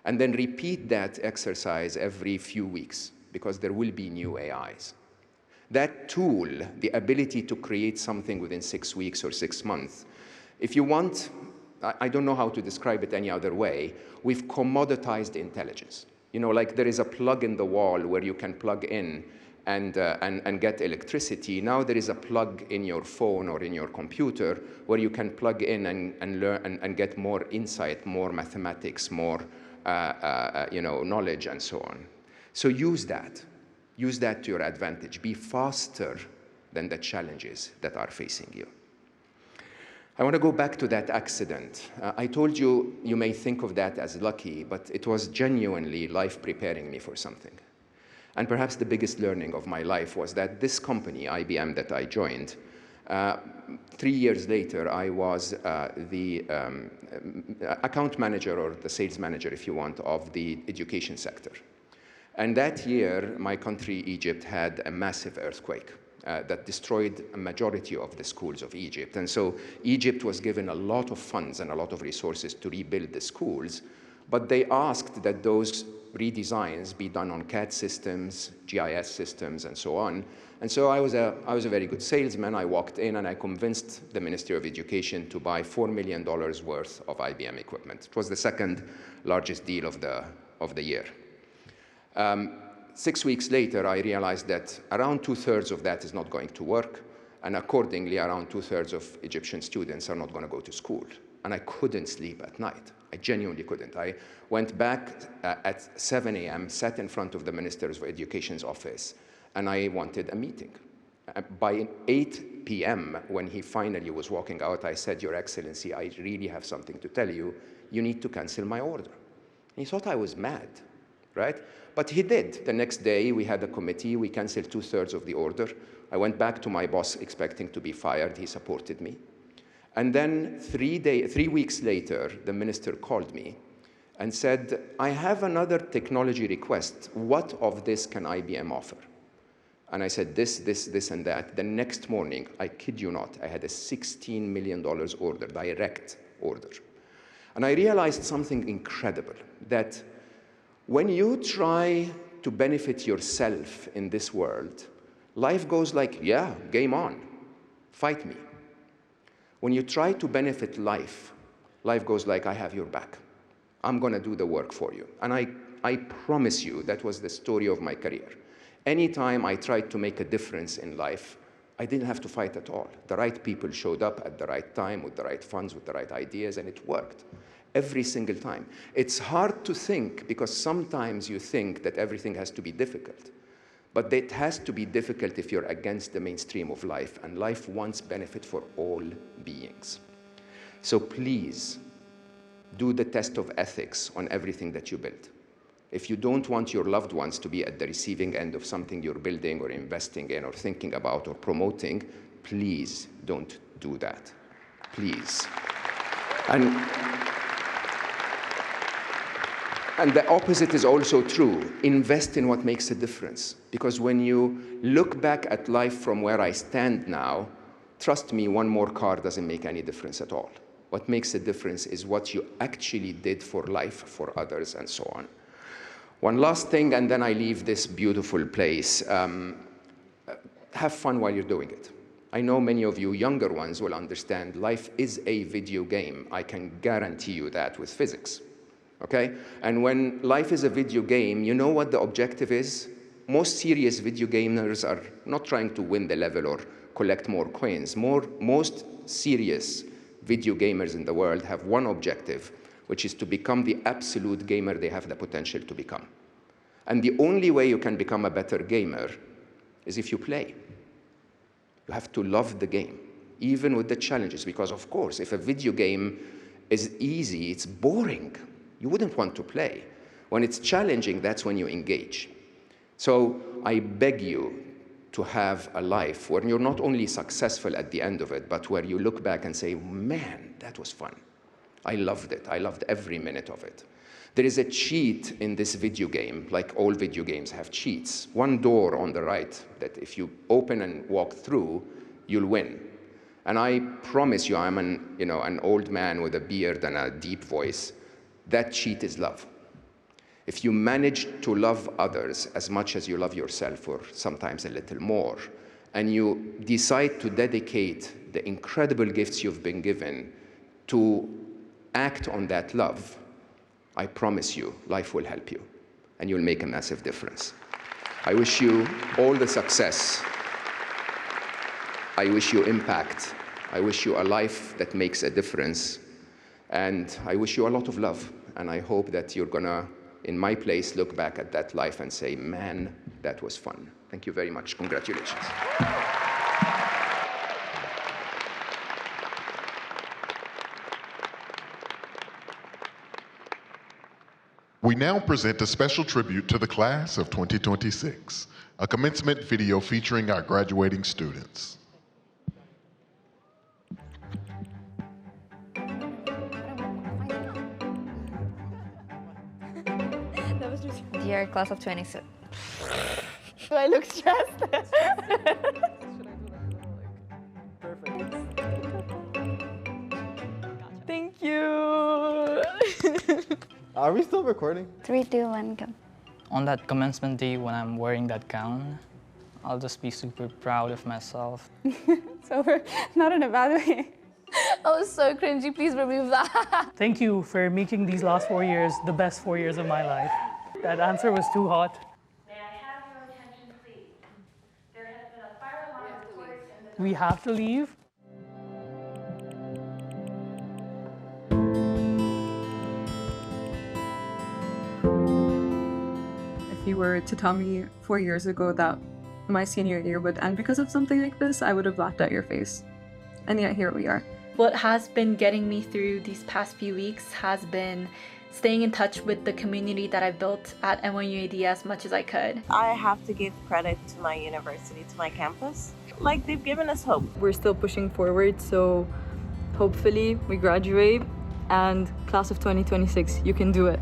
And then repeat that exercise every few weeks, because there will be new AIs. That tool, the ability to create something within 6 weeks or 6 months, if you want, I don't know how to describe it any other way, we've commoditized intelligence. Like there is a plug in the wall where you can plug in and get electricity. Now there is a plug in your phone or in your computer where you can plug in and learn and get more insight, more mathematics, more knowledge, and so on. So use that to your advantage. Be faster than the challenges that are facing you. I want to go back to that accident. I told you, you may think of that as lucky, but it was genuinely life preparing me for something. And perhaps the biggest learning of my life was that this company, IBM, that I joined, 3 years later, I was the account manager, or the sales manager, if you want, of the education sector. And that year, my country, Egypt, had a massive earthquake that destroyed a majority of the schools of Egypt. And so Egypt was given a lot of funds and a lot of resources to rebuild the schools, but they asked that those redesigns be done on CAD systems, GIS systems, and so on. And so I was a very good salesman. I walked in and I convinced the Ministry of Education to buy $4 million worth of IBM equipment. It was the second largest deal of the year. 6 weeks later, I realized that around 2/3 of that is not going to work, and accordingly, around 2/3 of Egyptian students are not going to go to school. And I couldn't sleep at night. I genuinely couldn't. I went back at 7 a.m., sat in front of the Minister of Education's office, and I wanted a meeting. By 8 p.m., when he finally was walking out, I said, "Your Excellency, I really have something to tell you. You need to cancel my order." He thought I was mad, right? But he did. The next day, we had a committee. We canceled 2/3 of the order. I went back to my boss expecting to be fired. He supported me. And then 3 weeks later, the minister called me and said, "I have another technology request. What of this can IBM offer?" And I said, this, and that. The next morning, I kid you not, I had a $16 million order, direct order. And I realized something incredible, that when you try to benefit yourself in this world, life goes like, yeah, game on, fight me. When you try to benefit life, life goes like, I have your back. I'm going to do the work for you. And I promise you, that was the story of my career. Anytime I tried to make a difference in life, I didn't have to fight at all. The right people showed up at the right time, with the right funds, with the right ideas, and it worked. Every single time. It's hard to think, because sometimes you think that everything has to be difficult. But it has to be difficult if you're against the mainstream of life, and life wants benefit for all beings. So please, do the test of ethics on everything that you build. If you don't want your loved ones to be at the receiving end of something you're building or investing in or thinking about or promoting, please don't do that. Please. And the opposite is also true. Invest in what makes a difference. Because when you look back at life from where I stand now, trust me, one more car doesn't make any difference at all. What makes a difference is what you actually did for life, for others, and so on. One last thing, and then I leave this beautiful place. Have fun while you're doing it. I know many of you younger ones will understand life is a video game. I can guarantee you that with physics. Okay? And when life is a video game, you know what the objective is? Most serious video gamers are not trying to win the level or collect more coins. Most serious video gamers in the world have one objective, which is to become the absolute gamer they have the potential to become. And the only way you can become a better gamer is if you play. You have to love the game, even with the challenges, because of course, if a video game is easy, it's boring. You wouldn't want to play. When it's challenging, that's when you engage. So I beg you to have a life where you're not only successful at the end of it, but where you look back and say, man, that was fun. I loved it. I loved every minute of it. There is a cheat in this video game, like all video games have cheats. One door on the right that if you open and walk through, you'll win. And I promise you, I'm an old man with a beard and a deep voice. That cheat is love. If you manage to love others as much as you love yourself, or sometimes a little more, and you decide to dedicate the incredible gifts you've been given to act on that love, I promise you, life will help you, and you'll make a massive difference. I wish you all the success. I wish you impact. I wish you a life that makes a difference. And I wish you a lot of love. And I hope that you're gonna, in my place, look back at that life and say, man, that was fun. Thank you very much. Congratulations. We now present a special tribute to the class of 2026, a commencement video featuring our graduating students. Dear class of 26. Do I look stressed? Thank you. Are we still recording? 3, 2, 1, go. On that commencement day when I'm wearing that gown, I'll just be super proud of myself. It's over. Not in a bad way. I was so cringy. Please remove that. Thank you for making these last 4 years the best 4 years of my life. That answer was too hot. May I have your attention, please? There has been a fire alarm reported in the... We have to leave. If you were to tell me 4 years ago that my senior year would end because of something like this, I would have laughed at your face. And yet here we are. What has been getting me through these past few weeks has been staying in touch with the community that I built at NYUAD as much as I could. I have to give credit to my university, to my campus. Like, they've given us hope. We're still pushing forward, so hopefully we graduate, and class of 2026, you can do it.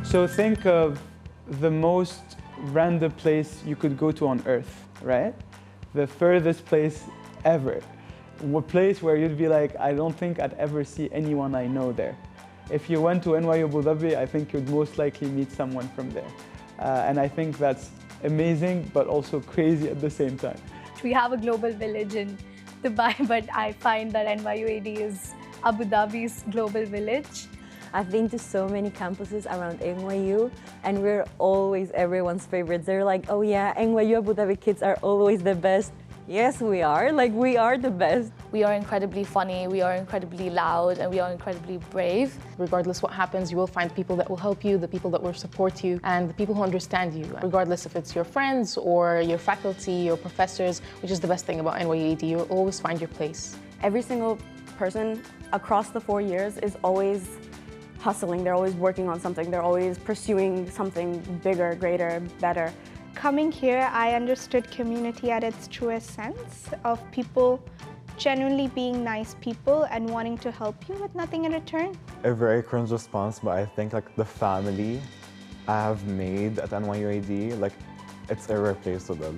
So think of the most random place you could go to on Earth, right? The furthest place ever. A place where you'd be like, I don't think I'd ever see anyone I know there. If you went to NYU Abu Dhabi, I think you'd most likely meet someone from there. And I think that's amazing, but also crazy at the same time. We have a global village in Dubai, but I find that NYUAD is Abu Dhabi's global village. I've been to so many campuses around NYU, and we're always everyone's favorites. They're like, oh yeah, NYU Abu Dhabi kids are always the best. Yes, we are. Like, we are the best. We are incredibly funny, we are incredibly loud, and we are incredibly brave. Regardless what happens, you will find people that will help you, the people that will support you, and the people who understand you. Regardless if it's your friends or your faculty, your professors, which is the best thing about NYUAD, you'll always find your place. Every single person across the 4 years is always hustling. They're always working on something. They're always pursuing something bigger, greater, better. Coming here, I understood community at its truest sense of people genuinely being nice people and wanting to help you with nothing in return. A very cringe response, but I think like the family I have made at NYUAD, like it's irreplaceable,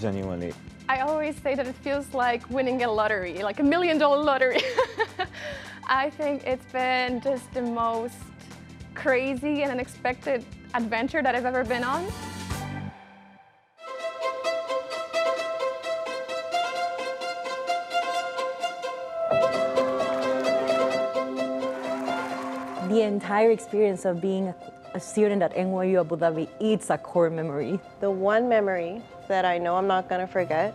genuinely. I always say that it feels like winning a lottery, like $1 million lottery. I think it's been just the most crazy and unexpected adventure that I've ever been on. The entire experience of being a student at NYU Abu Dhabi, it's a core memory. The one memory that I know I'm not gonna forget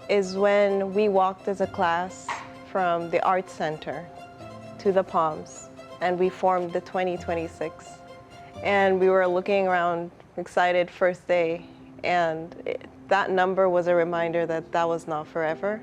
is when we walked as a class from the Art Center to the Palms, and we formed the 2026. And we were looking around, excited, first day, and that number was a reminder that that was not forever,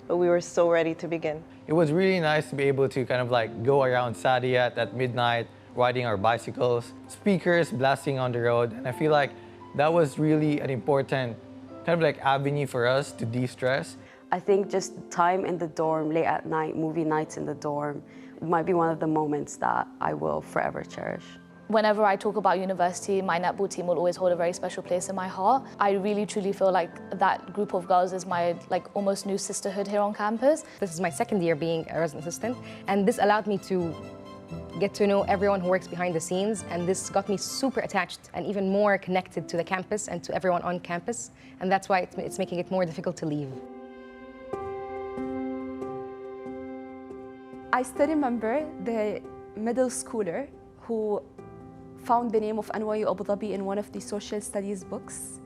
but we were so ready to begin. It was really nice to be able to kind of like go around Saadiyat at midnight, riding our bicycles, speakers blasting on the road, and I feel like that was really an important kind of like avenue for us to de-stress. I think just time in the dorm, late at night, movie nights in the dorm, might be one of the moments that I will forever cherish. Whenever I talk about university, my netball team will always hold a very special place in my heart. I really truly feel like that group of girls is my almost new sisterhood here on campus. This is my second year being a resident assistant, and this allowed me to get to know everyone who works behind the scenes, and this got me super attached and even more connected to the campus and to everyone on campus, and that's why it's making it more difficult to leave. I still remember the middle schooler who found the name of NYU Abu Dhabi in one of the social studies books.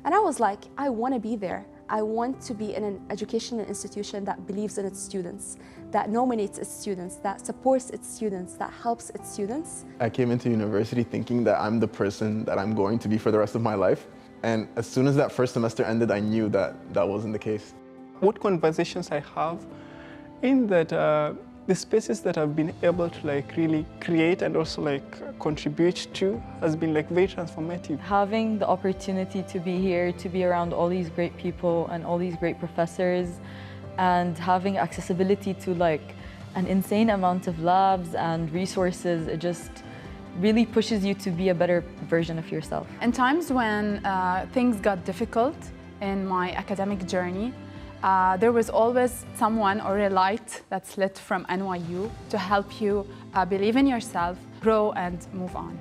And I was like, I want to be there. I want to be in an educational institution that believes in its students, that nominates its students, that supports its students, that helps its students. I came into university thinking that I'm the person that I'm going to be for the rest of my life. And as soon as that first semester ended, I knew that that wasn't the case. What conversations I have in that the spaces that I've been able to really create and also contribute to has been very transformative. Having the opportunity to be here, to be around all these great people and all these great professors, and having accessibility to an insane amount of labs and resources, it just really pushes you to be a better version of yourself. In times when things got difficult in my academic journey, there was always someone or a light that's lit from NYU to help you believe in yourself, grow, and move on.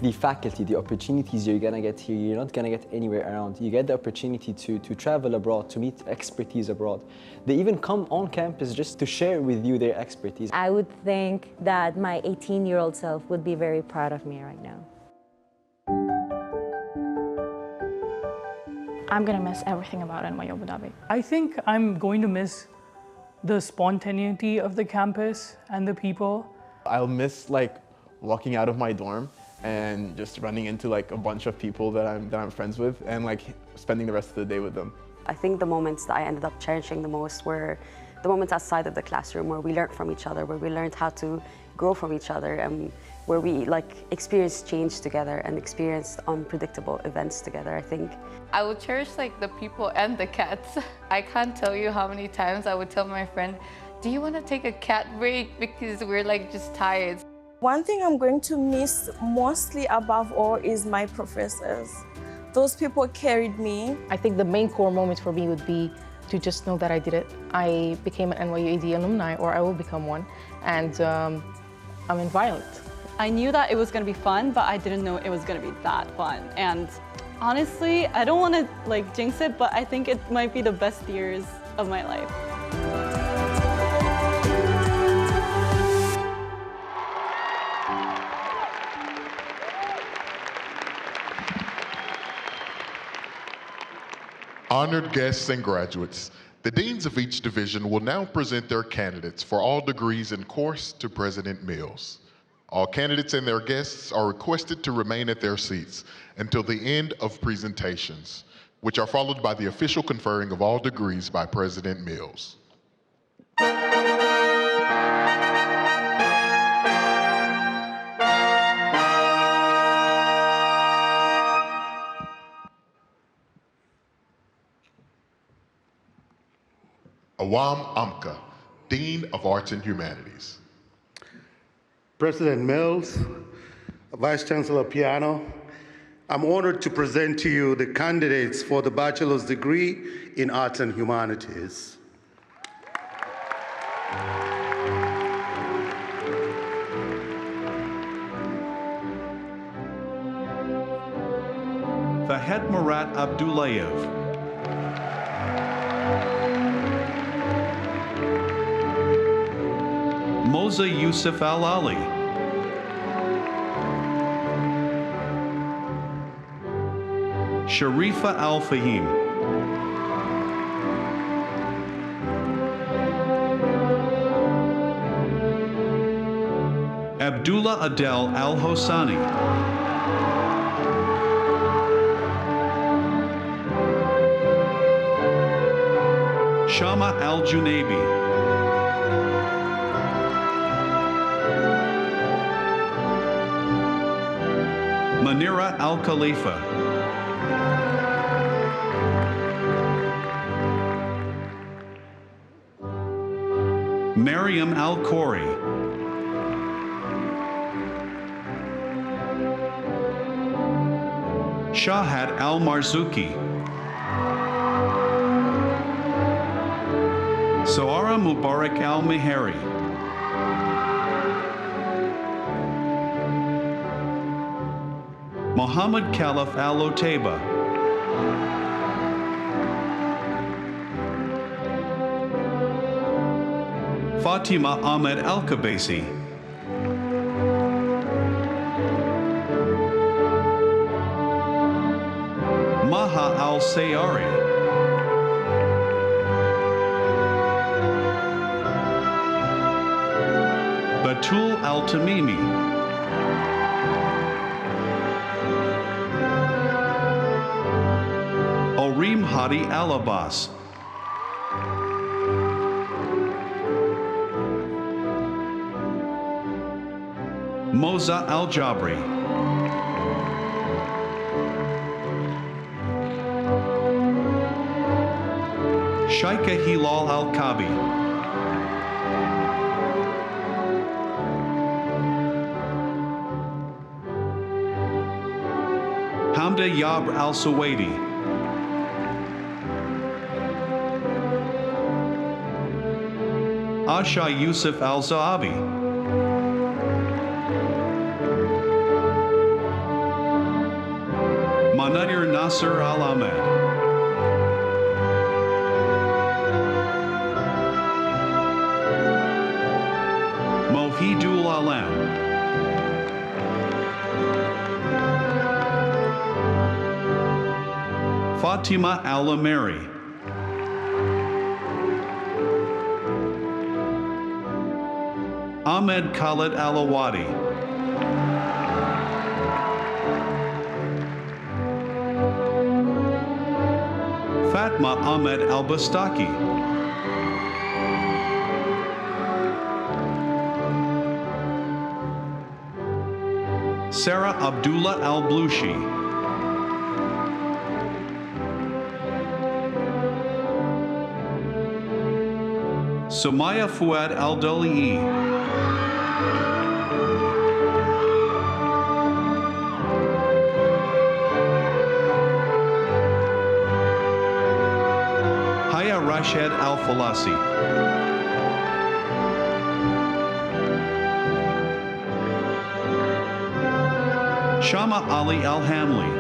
The faculty, the opportunities you're gonna get here, you're not gonna get anywhere around. You get the opportunity to travel abroad, to meet expertise abroad. They even come on campus just to share with you their expertise. I would think that my 18-year-old self would be very proud of me right now. I'm gonna miss everything about NYU Abu Dhabi. I think I'm going to miss the spontaneity of the campus and the people. I'll miss walking out of my dorm and just running into a bunch of people that I'm friends with and spending the rest of the day with them. I think the moments that I ended up cherishing the most were the moments outside of the classroom where we learned from each other, where we learned how to grow from each other, and where we experienced change together and experienced unpredictable events together, I think. I would cherish the people and the cats. I can't tell you how many times I would tell my friend, do you want to take a cat break because we're just tired. One thing I'm going to miss mostly above all is my professors. Those people carried me. I think the main core moment for me would be to just know that I did it. I became an NYUAD alumni, or I will become one, and I'm in Violet. I knew that it was going to be fun, but I didn't know it was going to be that fun. And honestly, I don't want to jinx it, but I think it might be the best years of my life. Honored guests and graduates, the deans of each division will now present their candidates for all degrees in course to President Mills. All candidates and their guests are requested to remain at their seats until the end of presentations, which are followed by the official conferring of all degrees by President Mills. Awam Amka, Dean of Arts and Humanities. President Mills, Vice Chancellor Piano, I'm honored to present to you the candidates for the bachelor's degree in Arts and Humanities. Fahed Murat Abdullayev. Moza Yusuf Al-Ali. Sharifa Al-Fahim. Abdullah Adel Al-Hosani. Shama Al-Junaibi. Manira Al-Khalifa. Maryam Al-Khoury. Shahad Al-Marzuki. Sawara Mubarak Al-Mehari. Muhammad Khalif Al-Otaiba. Fatima Ahmed Al-Kabasi. Maha Al-Sayari. Batul Al-Tamimi. Orim Hadi Al-Abbas. Moza Al-Jabri. Shaika Hilal Al-Kabi. Hamda Yabr Al-Suwaidi. Asha Yusuf Al-Zaabi. Manadir Nasser Al-Ahmed. Mohidul Alam. Fatima Al-Ameri. Ahmed Khalid Al-Awadi. Fatma Ahmed Al-Bastaki. Sarah Abdullah Al-Blushi. Sumaya Fuad Al-Dali'i. Rashid Al-Falasi. Shama Ali Al-Hamli.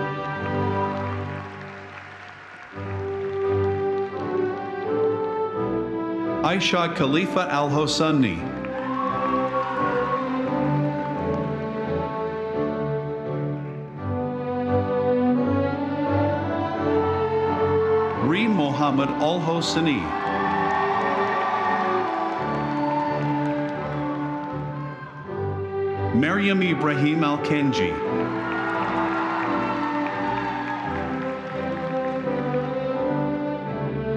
Aisha Khalifa Al-Hosani. Reem Mohammed Al-Hosani. Maryam Ibrahim Alkenji.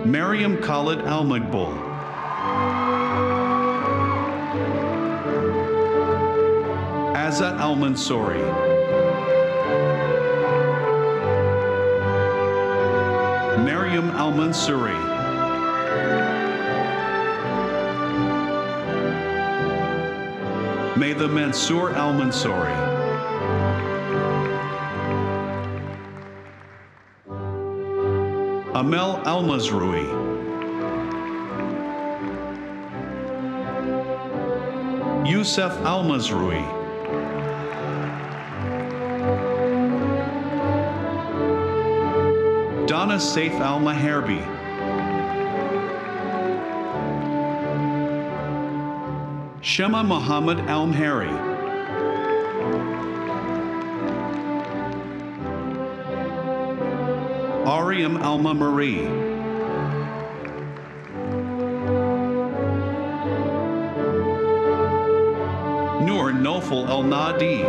Maryam Khalid Al-Magbul. Azza Al-Mansouri. Maryam Al-Mansouri. May the Mansour Al-Mansouri. Amel Al-Mazrui. Youssef Al-Mazrui. Donna Saif Al-Maherbi. Shema Muhammad Al-Mhari. Ariam Al-Mamari. Noor Nofal Al-Nadi.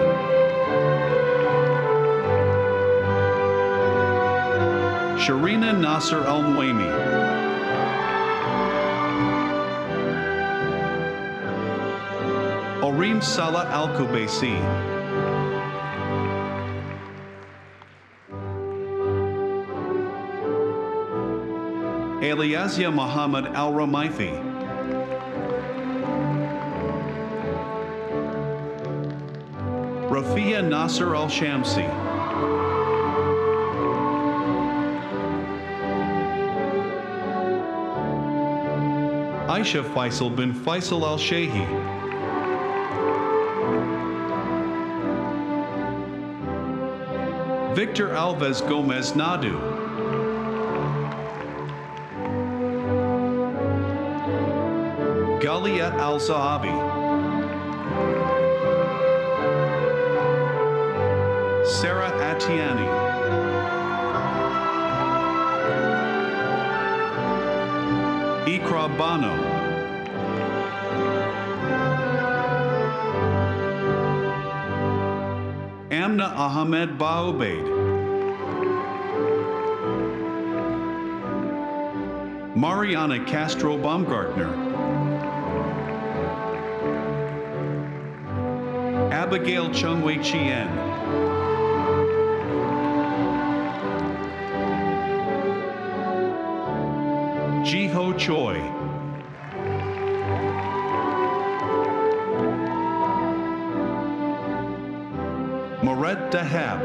Sharina Nasser Al-Muemi. Orim Salah Al-Kubaisi. Eliazia Muhammad Al-Ramaifi. Rafia Nasser Al-Shamsi. Aisha Faisal bin Faisal Al-Shehi. Victor Alves Gomez Nadu. Galia Al-Zahabi. Sarah Atiani. Ikra Bano. Amna Ahmed Baobaid. Mariana Castro Baumgartner. Abigail Chungwei Chien. Jiho Choi. Moret Dahab.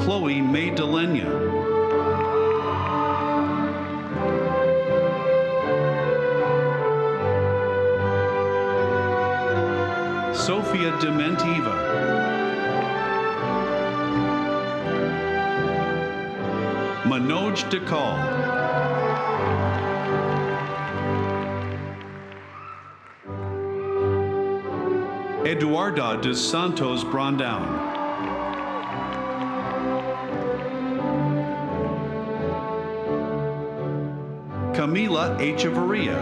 Chloe May Delenya. Sophia Dementiva. Manoj Dekal. Eduarda dos Santos Brandão. Camila Echeverria.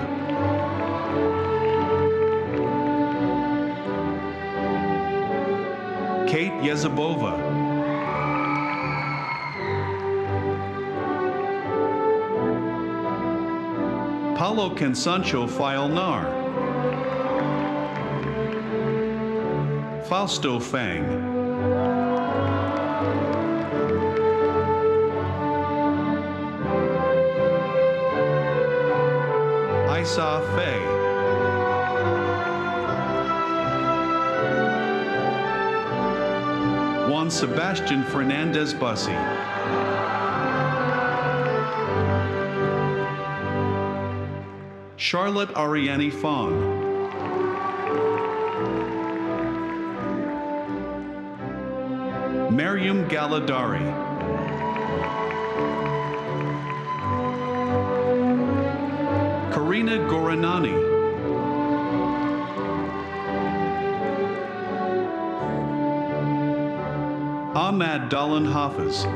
Kate Yezabova. Paulo Cansancho Failnar. Fausto Fang. Isa Fei. Juan Sebastian Fernandez Bussy. Charlotte Ariane Fong. Maryam Galadari. Karina Goranani. Ahmad Dalan Hafiz.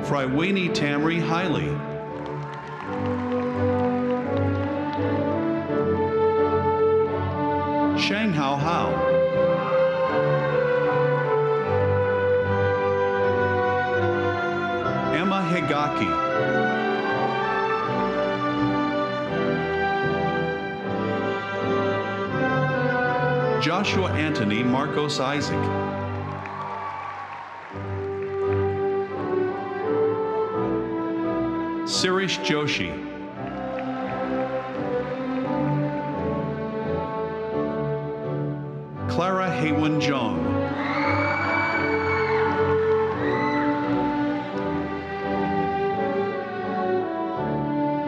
Fraiweni Tamri Hailey. Shang Hao Hao. Emma Higaki. Joshua Anthony Marcos Isaac. Sirish Joshi. Clara Haywan Jong.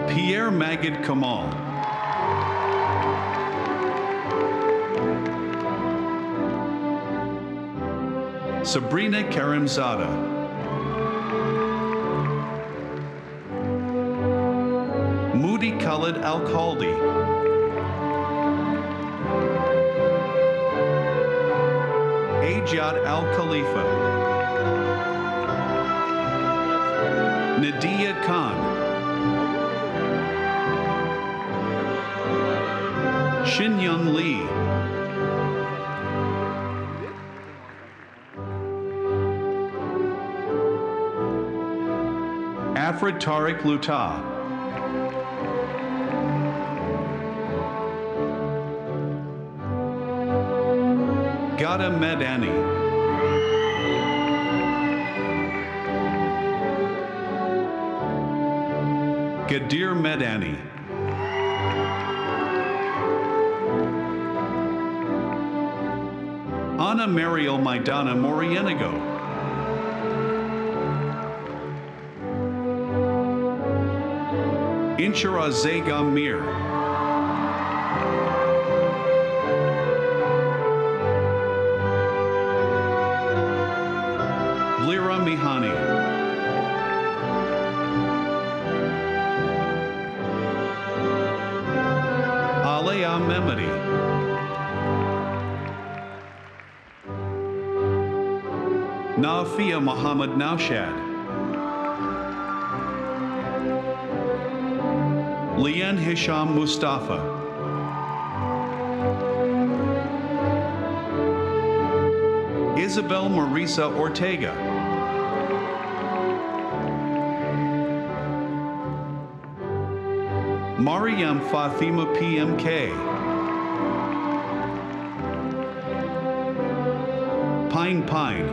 Pierre Magid Kamal. Sabrina Karimzada. Moody Khalid Al-Khaldi. Ajad Al-Khalifa. Nadia Khan. Shin-Young Lee. Afrid Tariq Luta. Gada Medani. Gadir Medani. Ana Mariel Maidana Morienigo. Inshara Zegam Mir. Lira Mihani. Alea Memedi. Nafia Muhammad Naushad. Lian Hisham Mustafa. Isabel Marisa Ortega. Maryam Fatima PMK. Pine Pine.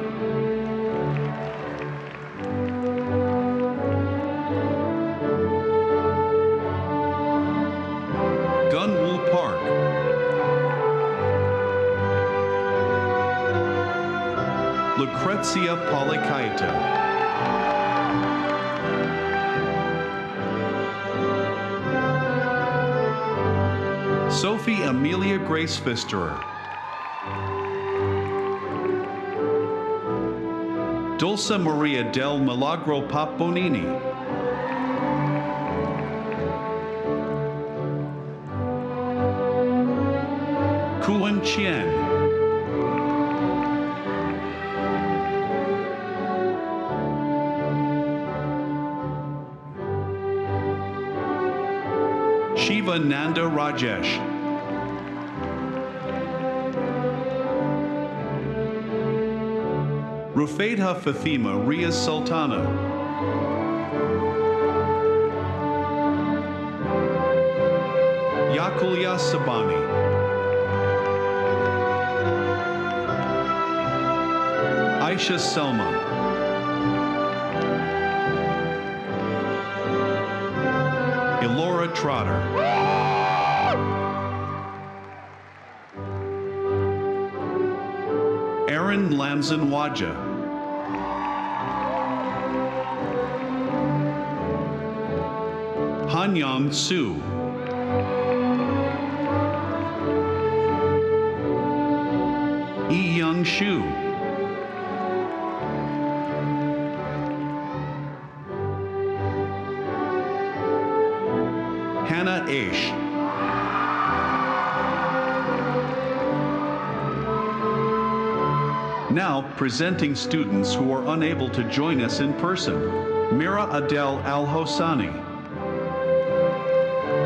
Gunwoo Park. Lucrezia Polikaita. Sophie Amelia Grace Pfisterer. Dulce Maria del Milagro Papbonini. Kuan Chien. Shiva Nanda Rajesh. Rufaidha Fatima Riaz Sultana. Yakulia Sabani. Aisha Selma. Elora Trotter. Aaron Lamzan Waja. Hanyang Su. Yi Young Shu. Hannah Aish. Now, presenting students who are unable to join us in person. Mira Adel Al-Hosani.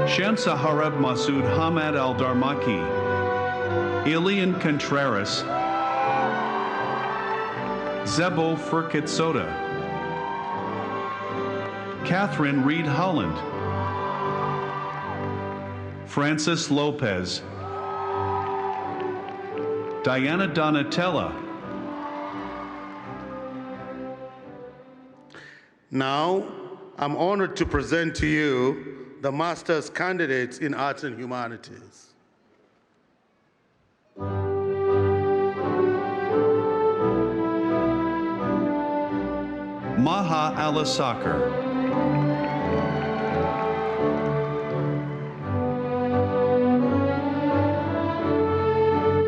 Shamsa Harab Masood Hamad Al-Darmaki. Elian Contreras. Zebo Furkit Soda. Catherine Reed Holland. Francis Lopez. Diana Donatella. Now, I'm honored to present to you the master's candidates in Arts and Humanities. Maha Alasakar.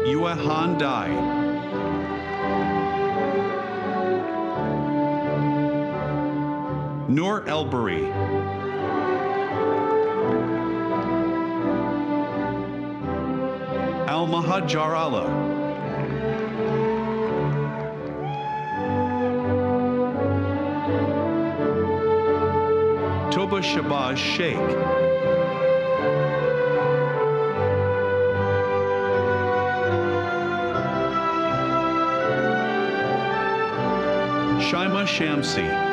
Yuehan Dai. Noor Elbari. Al-Mahajar Allah. Toba Shabazz Sheikh. Shaima Shamsi.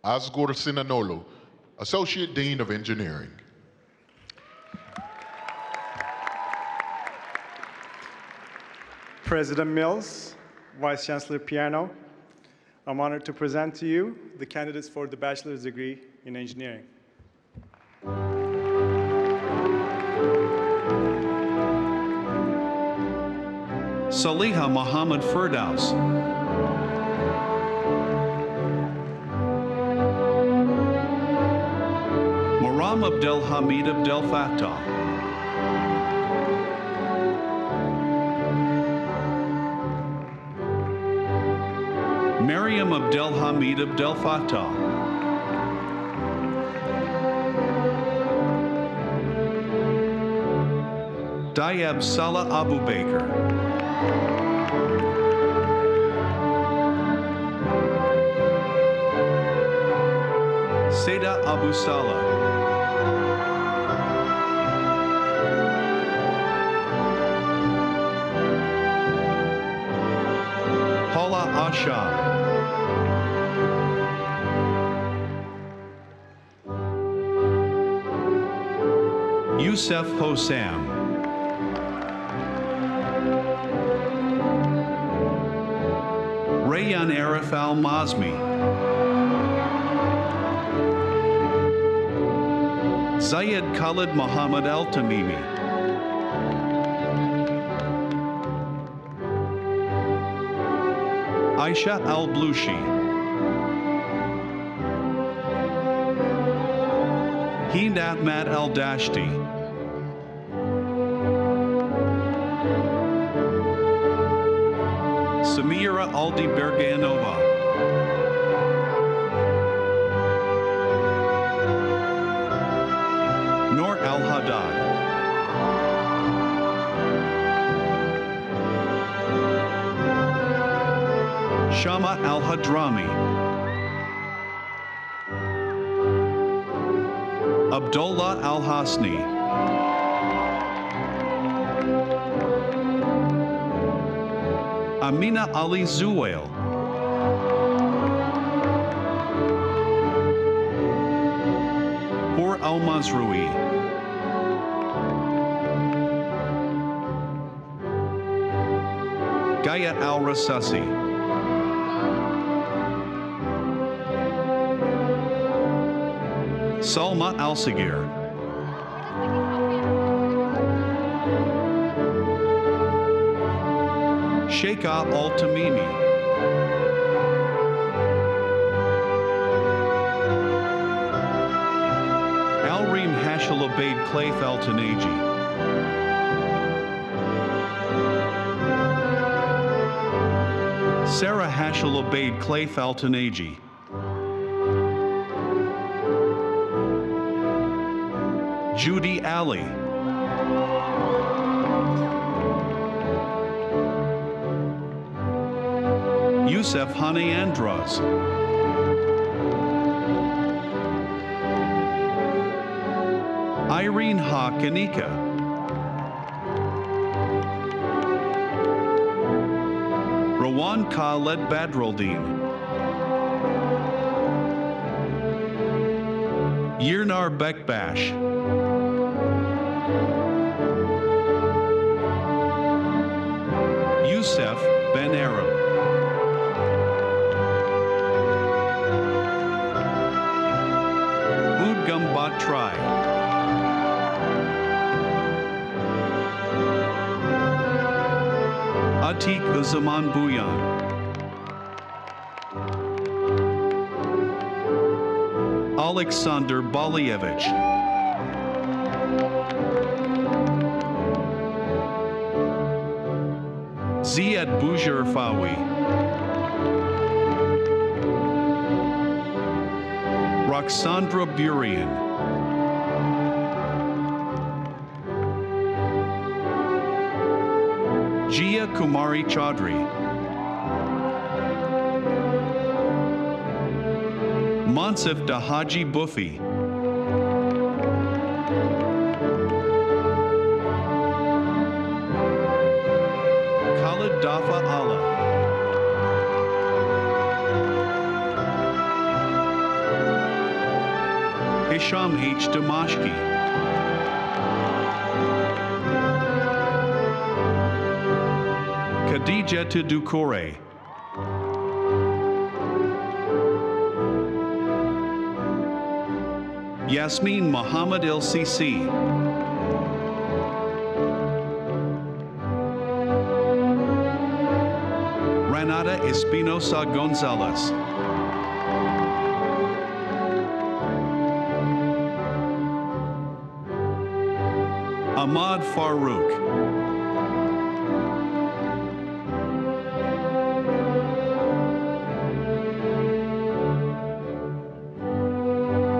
Asghar Sinanolu, Associate Dean of Engineering. President Mills, Vice Chancellor Piano, I'm honored to present to you the candidates for the bachelor's degree in engineering. Saliha Muhammad Firdaus. Maram Abdel Hamid Abdel Fattah. Maryam Abdel Hamid Abdel Fattah. Dayab Salah Abu Bakr. Seda Abu Salah. Hala Ashab. Yusuf Hossam. Rayyan Arif Al-Mazmi. Zayed Khalid Muhammad Al-Tamimi. Aisha Al-Blushi. Hind Ahmad Al-Dashti. Samira Aldi Berganova. Noor Al-Haddad. Shama Al-Hadrami. Abdullah Al-Hasni. Amina Ali Zuwail. Hor Al-Mazrui. Gaya Al-Rasasi. Salma Al-Sagir. Sheikha Al-Tamimi. Al-Reem Hashel Abaid Clayth Al-Tanaji. Sarah Hashel Abaid Clayth Al-Tanaji. Judy Ali. Yusuf Hani Andraz. Irene Ha Kanika. Rawan Khaled Badroldin. Yirnar Bekbash. Youssef Ben Arab. Udgambat Trai. Atik Uzaman Buyan. Alexander Balievich. Ziad Boujarfawi. Roxandra Burian. Jia Kumari Chaudhry. Mansif Dahaji Bufi. Khalid Dafa Allah. Hisham H. Damashki. Khadija Dukore. Yasmin Muhammad LCC. Renata Espinosa Gonzalez. Ahmad Farouk.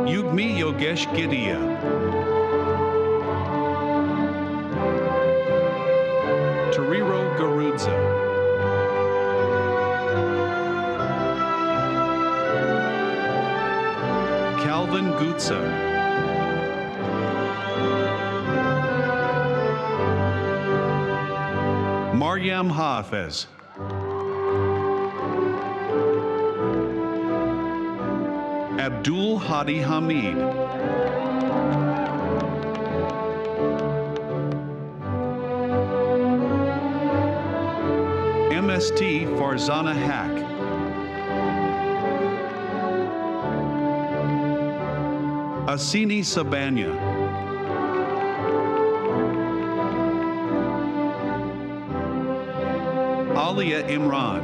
Yugmi Yogesh Gidia. Tariro Garudza. Calvin Gutsa. Maryam Hafez. Abdul Hadi Hamid. MST Farzana Haq. Asini Sabanya. Alia Imran.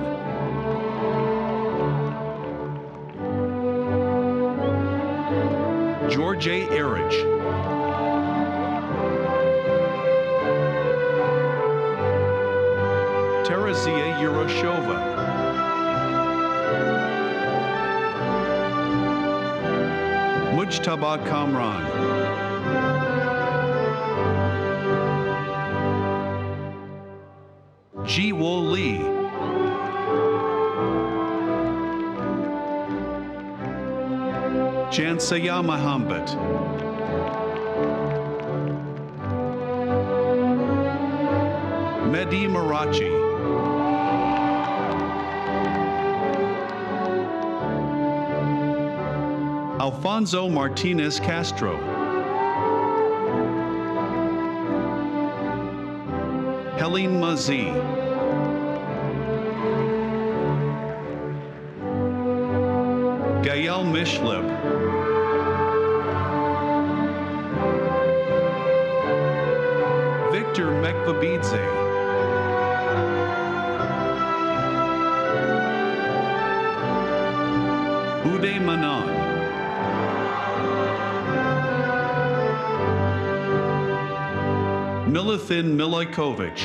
George A. Erich. Teresia Yuroshova. Mujtaba Kamran. Ji Wo Lee. Jansaya Mahambat. Mehdi Marachi. Alfonso Martinez Castro. Helene Mazi. Gael Mishlib. Victor Mekvabidze. Uday Manan. Milithin Milojkovic.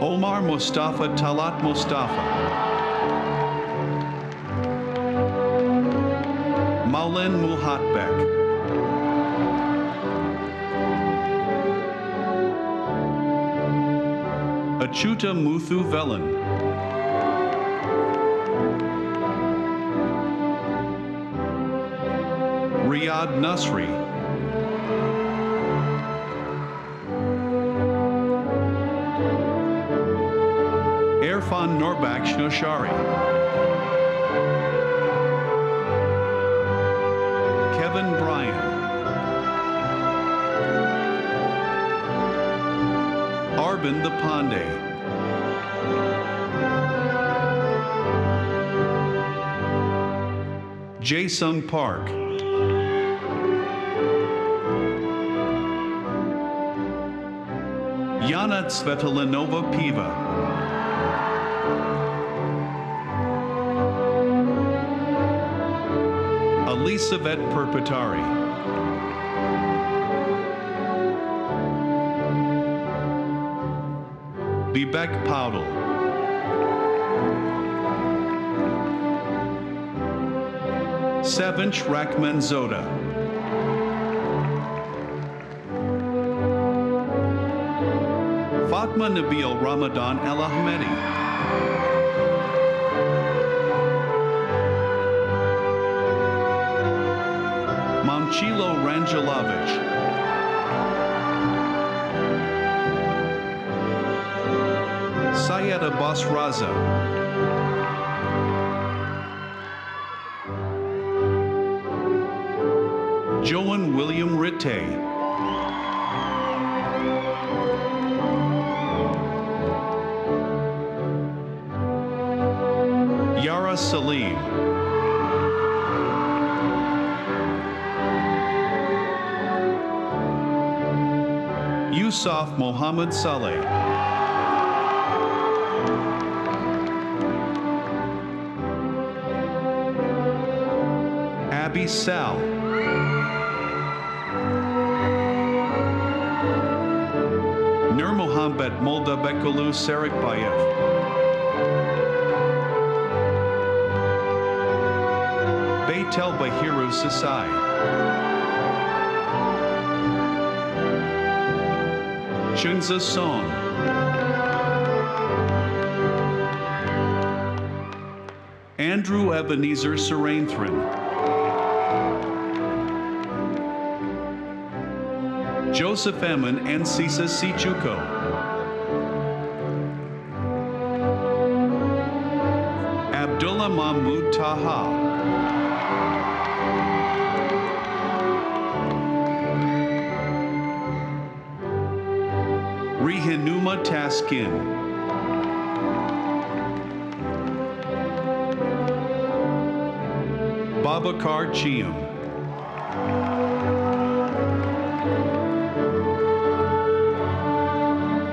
Omar Mustafa Talat Mustafa. Maulen Mulhatbek. Achuta Muthu Velen. Riyad Nasri, Irfan Norbaksh Noshari, Kevin Bryan, Arvind Pandey, Jae-Sung Park, Yana Svetalinova Piva, Elisavet Perpetari, Vivek Paudel, Sevinch Rakman Zoda, Fatma Nabil Ramadan El Ahmedi, Momchilo Rangelovich, Syed Abbas Raza, Joan William Ritte, Yara Salim, Yusuf Mohammed Saleh, Abby Sal, Nur Mohammed Molda Bekulu Sarikbayev, Beitel Bahiru Sasai, Chunza Song, Andrew Ebenezer Sarainthran, Joseph Emin and Sisa Sichuko, Abdullah Mahmoud Taha, Rihanuma Taskin, Babakar Chiam,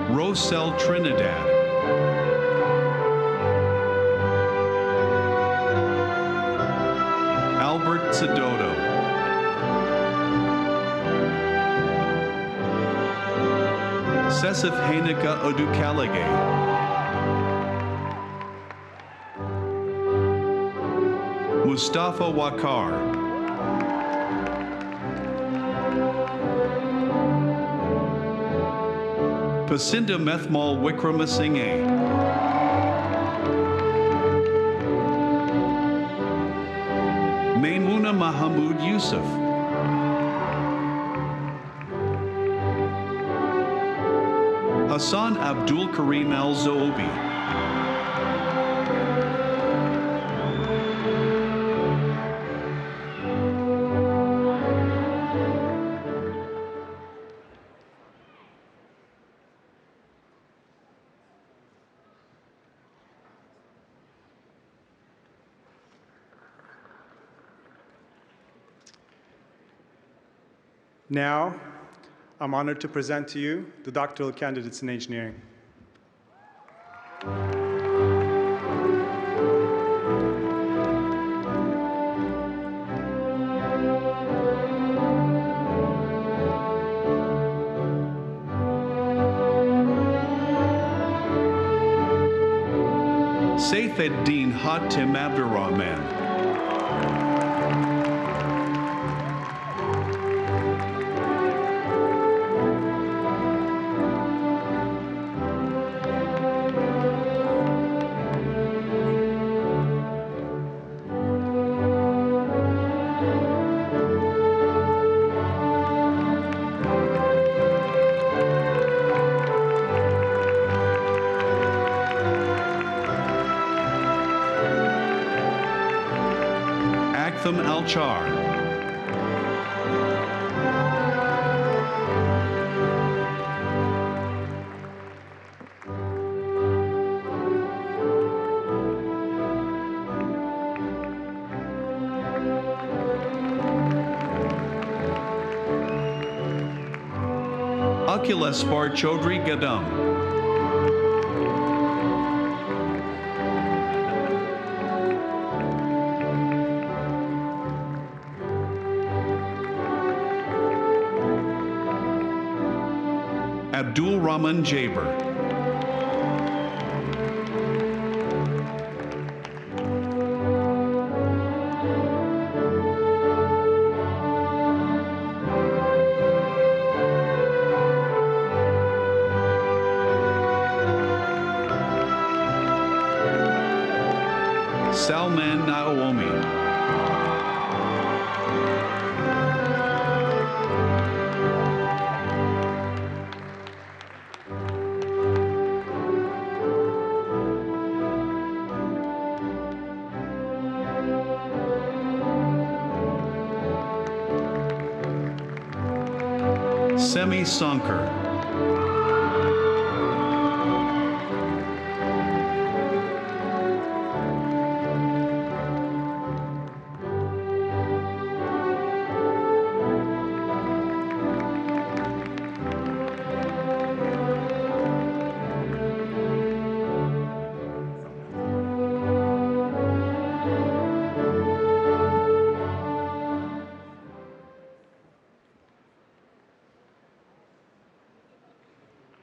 Rosel Trinidad, Albert Sidodo, Sesif Hainika Odukalige, Mustafa Wakar, Pasinda Methmal Wickramasinghe, Maimuna Mahamud Yusuf, Hassan Abdul Karim Al Zoobi, Now, I'm honored to present to you the doctoral candidates in engineering. Saifeddin Hatim Abdurrahman, Hatham Al-Char. Akil Asfar Chaudhry Gadam. Abdul Rahman Jaber. Salman Naomi. Semi Sankar.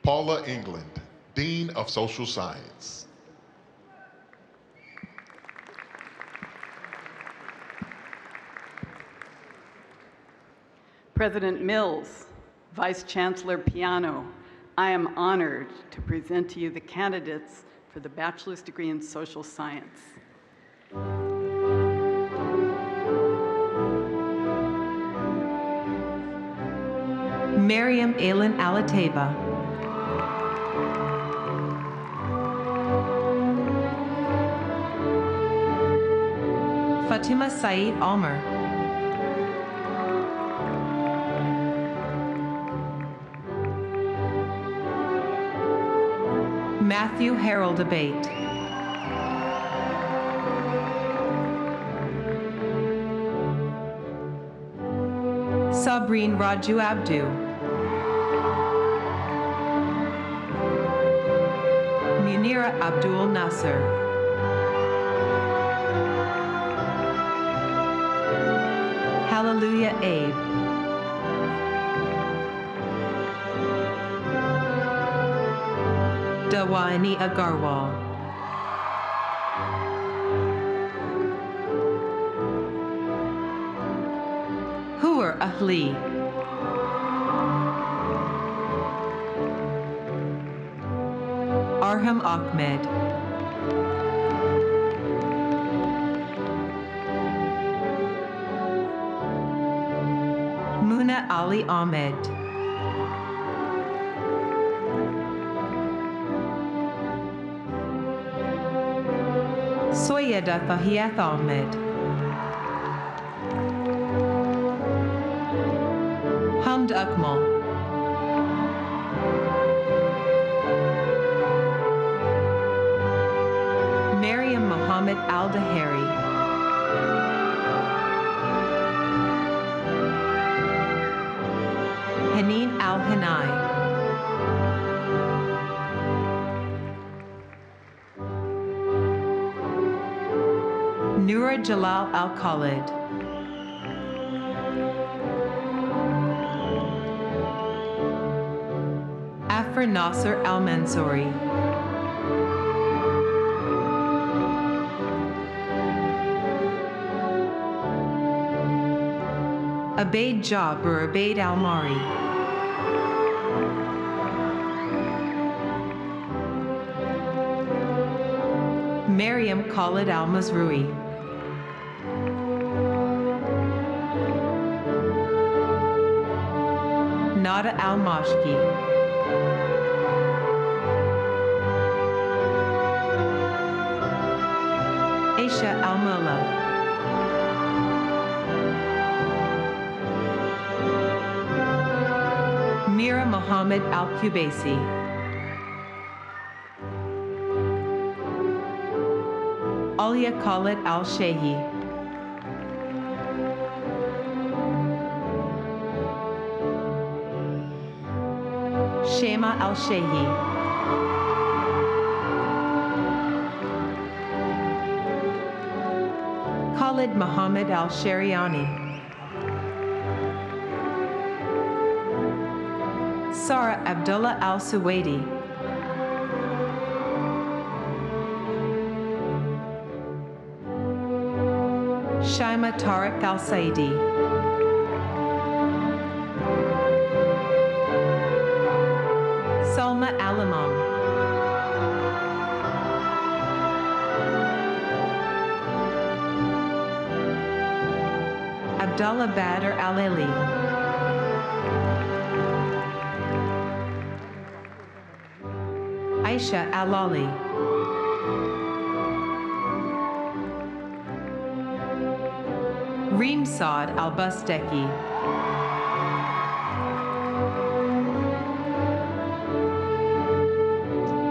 Paula England, Dean of Social Science. President Mills, Vice Chancellor Piano, I am honored to present to you the candidates for the bachelor's degree in social science. Maryam Aylin Alateva. Fatima Saeed Almer. Matthew Harold Abate. Sabreen Raju Abdu. Munira Abdul Nasser. Hallelujah Abe. Dawani Agarwal. Hur Ahli. Arham Ahmed. Muna Ali Ahmed. Soyeda Fahiyat Ahmed. Hamd Akmal. Maryam Mohammed Al-Dahari. Haneen Al-Hanai. Nura Jalal Al-Khalid. Afra Nasser Al-Mansouri. Abaid Jabr Abaid Al-Mari. Maryam Khalid Al-Mazrui. Nada Al-Mashki. Aisha Al-Mullah. Mohammed Al-Kubaisi. Alia Khalid Al-Shehi. Shema Al-Shehi. Khalid Mohammed Al-Shariani. Sarah Abdullah Al-Suwaidi. Shaima Tariq Al-Saidi. Salma Al-Imam. Abdullah Badr Al-Ali. Aisha Al-Ali. Reem Saad Al-Busteki.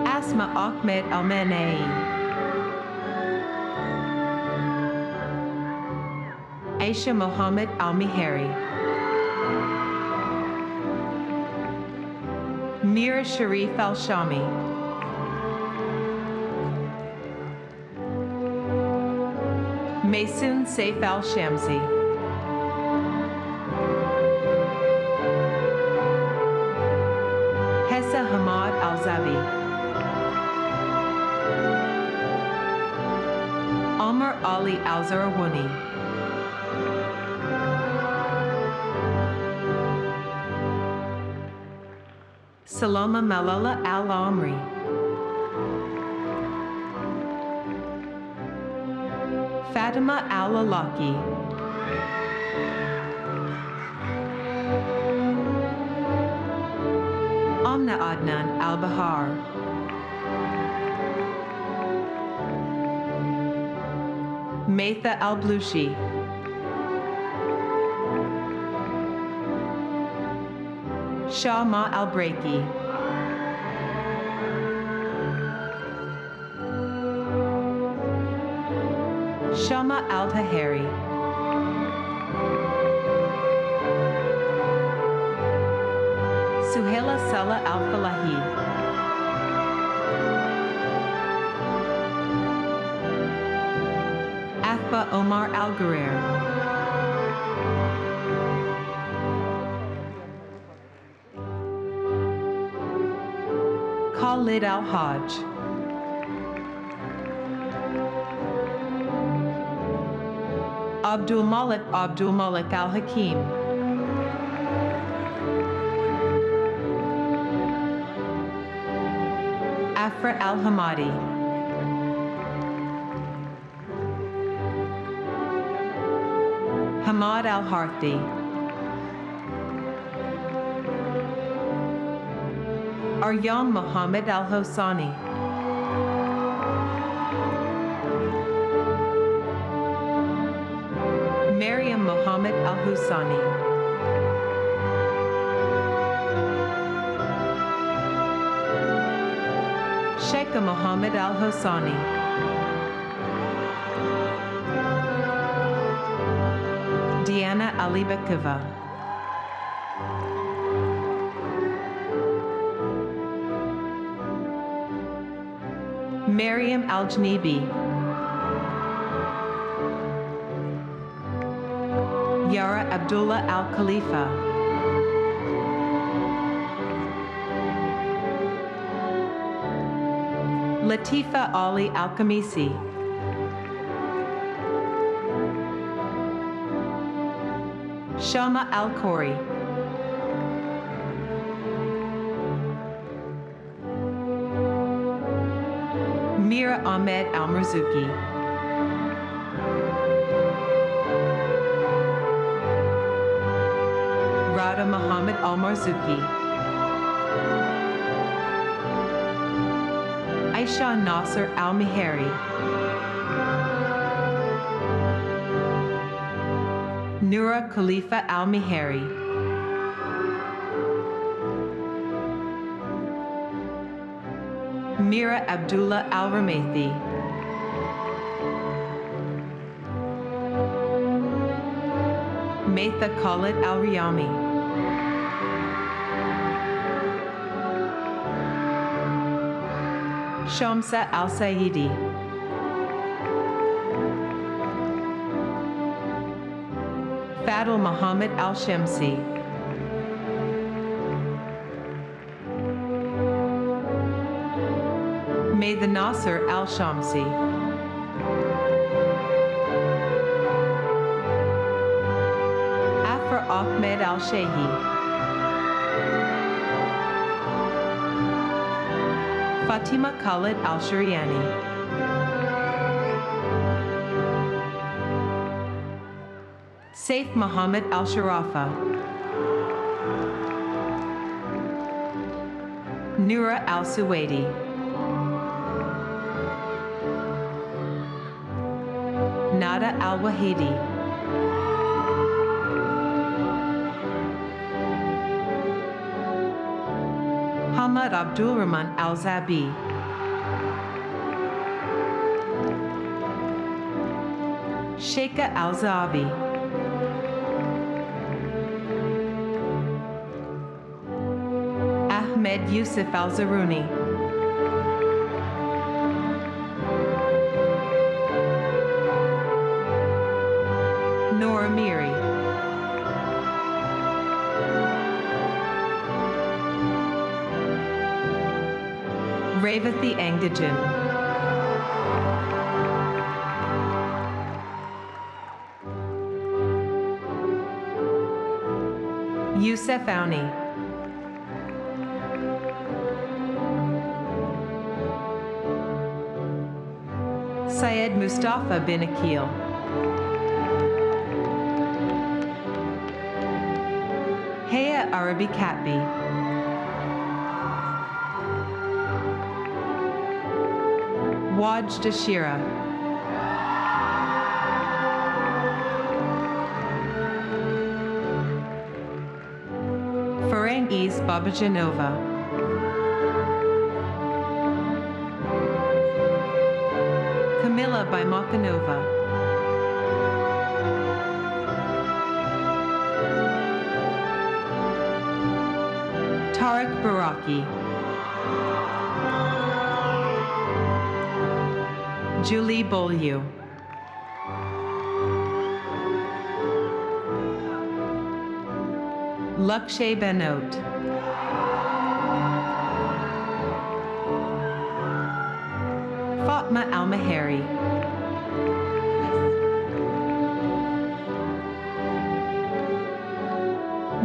Asma Ahmed Al-Manei. Aisha Mohammed Al-Mihari. Mira Sharif Al-Shami. Maysoon Saif Al-Shamsi. Hessa Hamad Al-Zabi. Omar Ali Al-Zarawani. Saloma Malala Al-Amri. Fatima Al-Alaki. Amna Adnan Al-Bahar. Maitha Al-Blushi. Shama Al-Breaki. Shama Al-Taheri. Suhaila Salah Al-Falahi. Athba Omar Al-Gurer. Khalid Al-Hajj. Abdul Malik Al-Hakim. Afra Al-Hamadi. Hamad Al-Harthi. Aryam Mohammed Al-Hosani. Maryam Mohammed Al-Husani. Sheikha Mohammed Al-Hosani. Diana Alibekova. Maryam Al-Janibi. Yara Abdullah Al-Khalifa. Latifa Ali Al-Khamisi. Shama Al-Khori. Mira Ahmed Al-Marzuki. Rada Muhammad Al-Marzuki. Aisha Nasser Al-Mihari. Nura Khalifa Al-Mihari. Mira Abdullah Al-Ramathi. Maitha Khalid Al-Riyami. Shamsa Al-Saidi. Fadil Muhammad Al-Shamsi. Maitha Nasser Al-Shamsi. Afra Ahmed Al-Shehi. Fatima Khalid Al-Shariani. Saif Muhammad Al-Sharafa. Nura Al-Suwaidi. Nada Al-Wahidi. Hamad Abdulrahman Al-Zabi. Sheikha Al-Zabi. Ahmed Yusuf Al-Zaruni. Noor Miri. Revathi Angajan. Yusuf Auni. Syed Mustafa bin Akil. Haya Arabi Katbi. Waj Dashira. Ferengiz Babajanova. Camilla Baimakanova. Tariq Baraki. Julie Beaulieu. Lakshay Banot. Fatma Al-Mahari.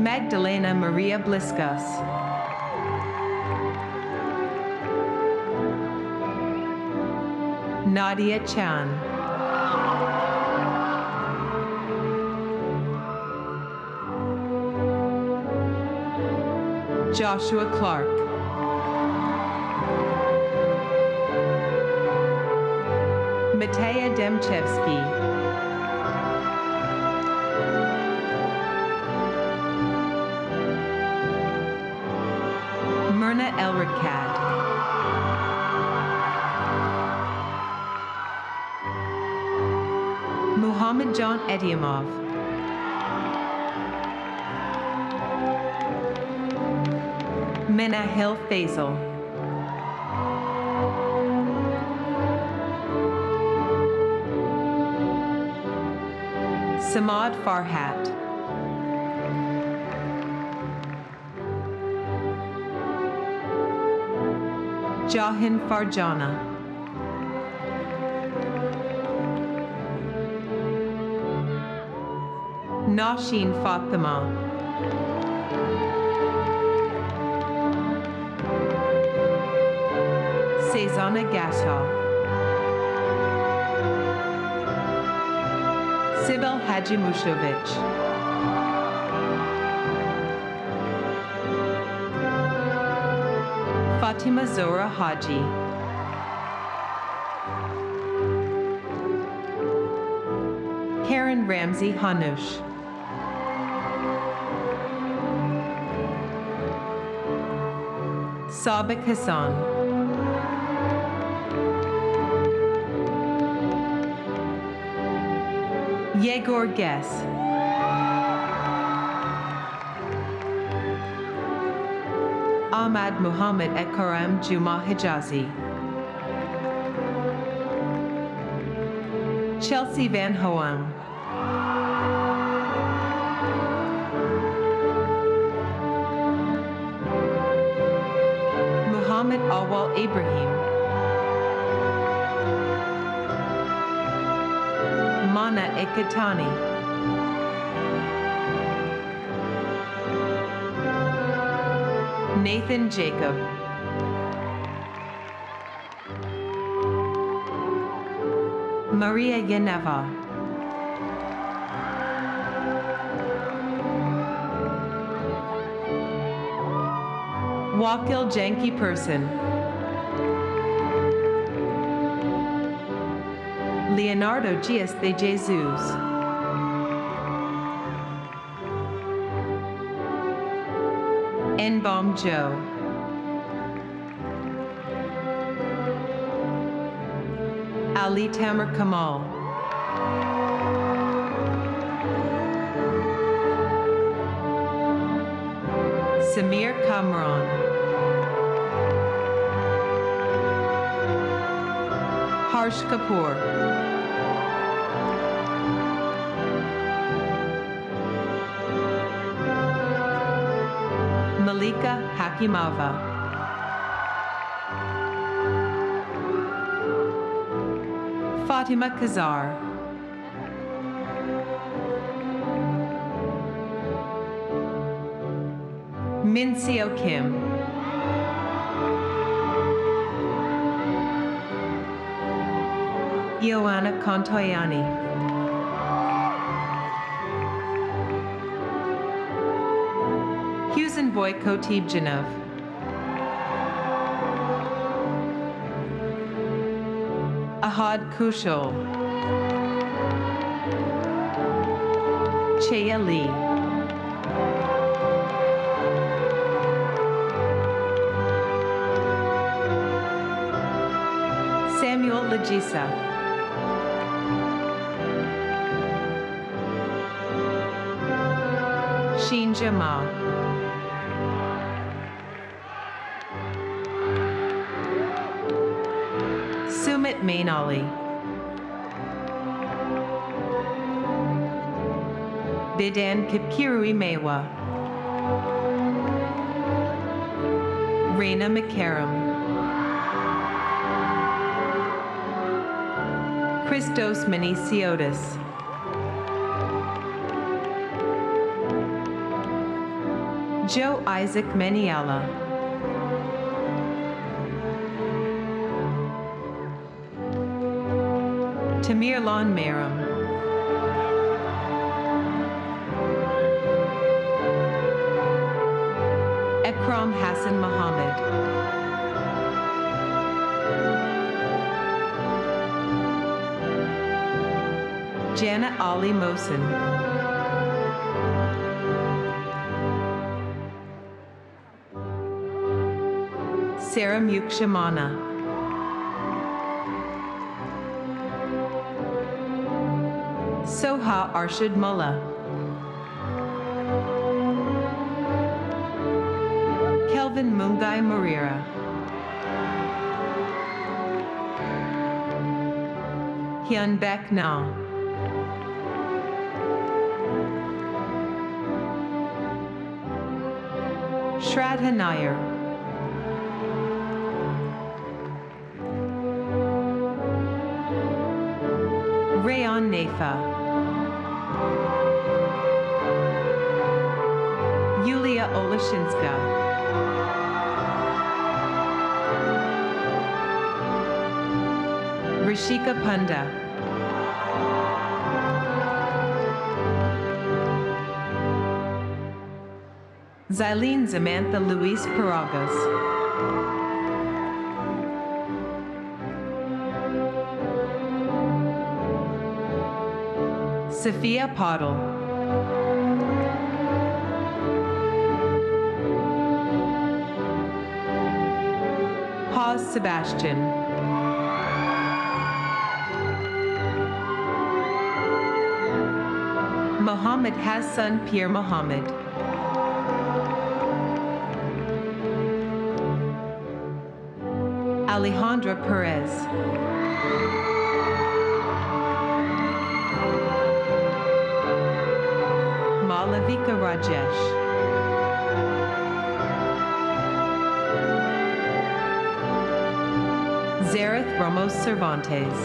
Magdalena Maria Bliskas. Nadia Chan. Joshua Clark. Mateja Demchevsky. Myrna Elrikad. Muhammad John Ediamov. Menahil Faisal. Samad Farhat. Jahin Farjana. Nashin Fatima. Sezana Gashal. Sibel Hajimushovich. Fatima Zora Haji. Karen Ramsey Hanush. Sabik Hassan. Yegor Guess. Ahmad Muhammad Ekram Juma Hijazi. Chelsea Van Hoang. Muhammad Awal Ibrahim. Mana Ekatani. Nathan Jacob. Maria Yaneva. Wakil Janki Person. Leonardo Gias de Jesus. Enbom Joe. Ali Tamer Kamal. Samir Kamran. Harsh Kapoor. Malika Hakimova. Fatima Kazar. Minseo Kim. Ioana Kontoyani. Husenboy Kotib Janov. Ahad Kushal. Chea Lee. Samuel Lagisa. Sheen Jamal. Sumit Mainali. Bidan Kipkirui Mewa. Reina McCarram. Christos Minisiotis. Joe Isaac Meniala. Tamir Lon Maryam. Ekram Hassan Mohammed. Jana Ali Mohsen. Sarah Mukshamana. Soha Arshad Mullah. Kelvin Mungai Marira. Hyun Bek Na. Shraddha Nair. Rayon Nefa. Yulia Olashinska. Rishika Panda. Zylene Samantha Luis Paragas. Sophia Pottle. Paz Sebastian. Mohammed Hassan Pierre Mohammed. Alejandra Perez. Malavika Rajesh. Zareth Ramos Cervantes.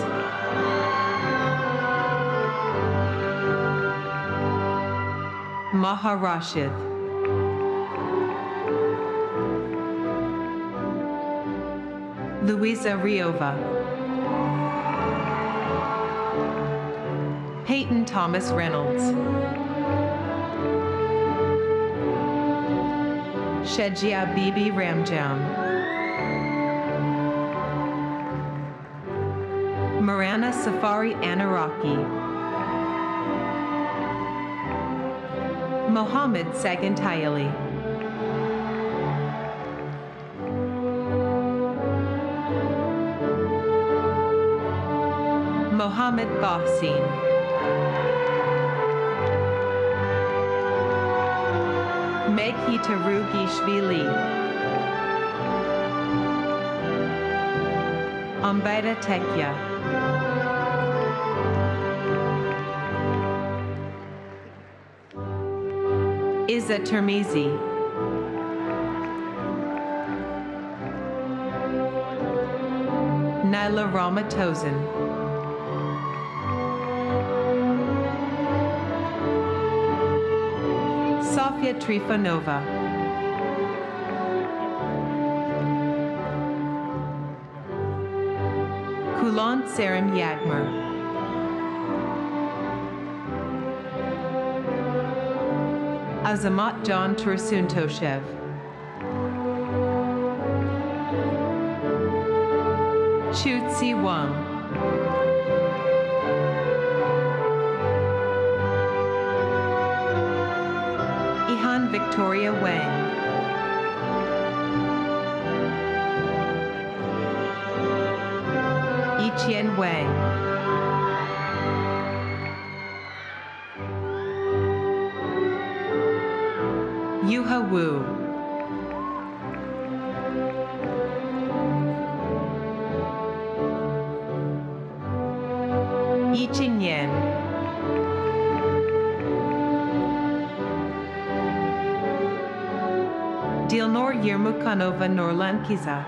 Maha Rashid. Luisa Riova. Peyton Thomas Reynolds. Shejia Bibi Ramjam. Marana Safari Anaraki. Mohammed Sagantayali. Mohammed Bahsin. Meghita Rugishvili. Ambaida Tekya. Iza Termizi. Naila Ramatozen. Sofia Trifonova. Kulan Serim Yagmer. Azamat John Tursun Toshev. Chutsi Wang. Ihan Victoria Wang. Ichien Wang. Yuha Wu. Yiching Yan. Dilnor Yermukanova Norlankiza.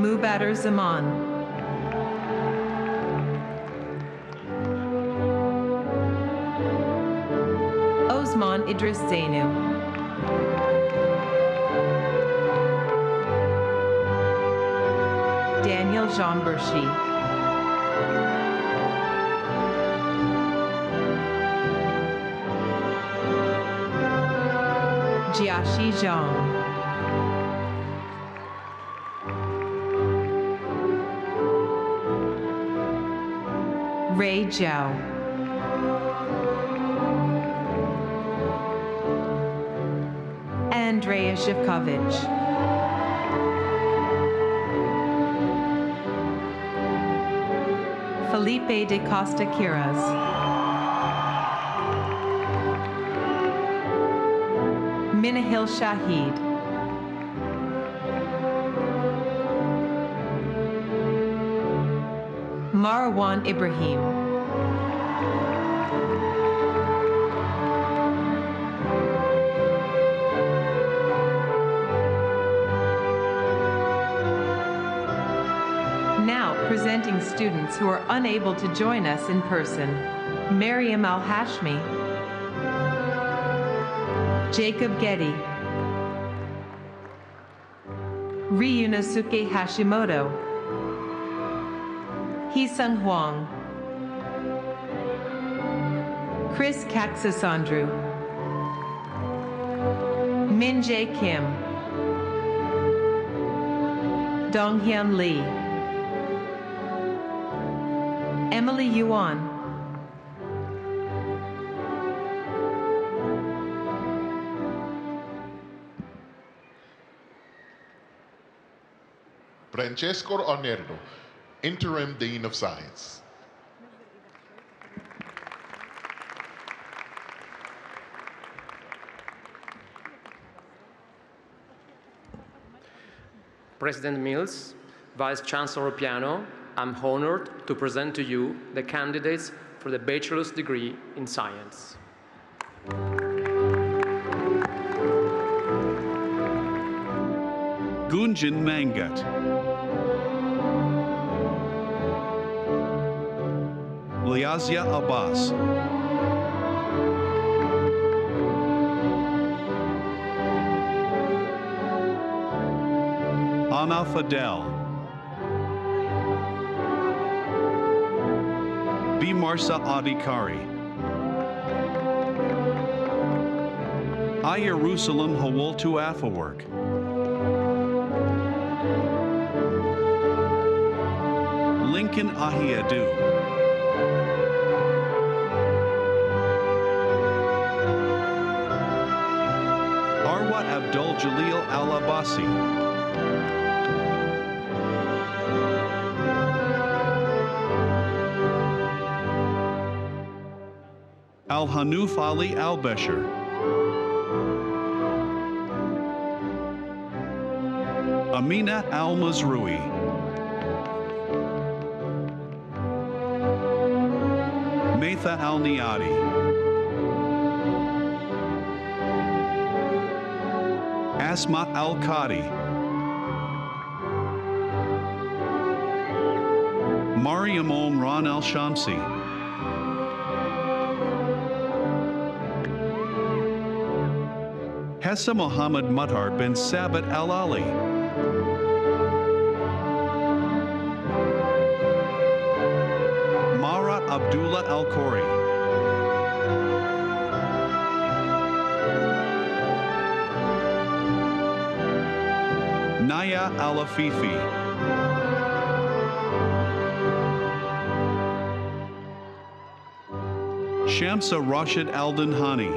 Mubatter Zaman. Osman Idris Zainu. Daniel Jean Bershi. Jiaxi Zhang. Ray Zhao. Andrea Zhivkovich. Felipe de Costa Quiras. Minahil Shahid. Marwan Ibrahim. Now presenting students who are unable to join us in person. Maryam Al-Hashmi. Jacob Getty. Ryunosuke Hashimoto. Hee-Sung Huang. Chris Kaksasandru. Min Jae Kim. Donghyun Lee. Emily Yuan. Francesco Arnerdo, Interim Dean of Science. President Mills, Vice Chancellor Piano, I'm honored to present to you the candidates for the bachelor's degree in science. Gunjan Mangat, Liazia Abbas, Ana Fadel, B. Marsa Adikari, I. Jerusalem Hawaltu Afawork, Lincoln Ahiadu, Arwat Abdul Jalil Al-Abbasi, Al-Hanuf Ali Al-Besher, Amina Al-Mazrui, Maitha Al-Niadi, Asma Al-Qadi, Maryam Omran Al-Shamsi, Hessa Muhammad Muttar bin Sabat Al-Ali, Marat Abdullah Al-Khori, Naya Al-Afifi, Shamsa Rashid Al-Danhani,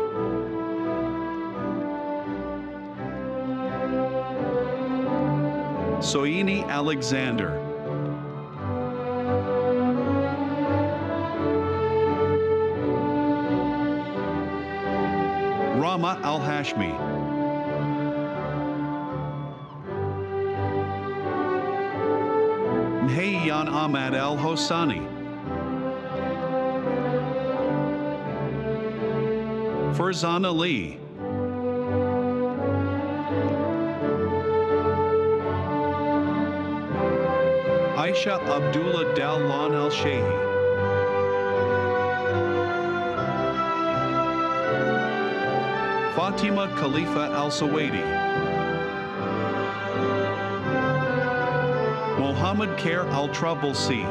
Soyini Alexander, Rama Al-Hashmi, Nhayyan Ahmad Al-Hosani, Farzan Ali, Aisha Abdullah Dallon Al-Shehi, Fatima Khalifa Al-Sawaidi, Mohammed Khair Al-Trablsi,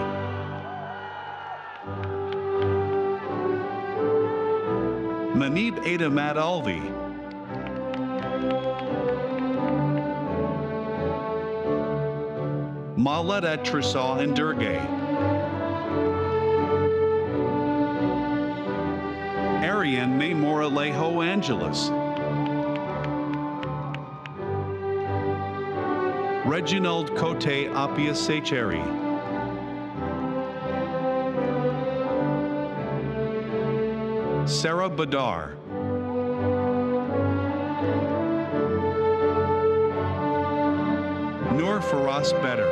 Manib Adamad Alvi, Malada Trisal and Durgay, Ariane May Moralejo Angeles, Reginald Cote Apia Secheri, Sarah Badar, Noor Faras Better,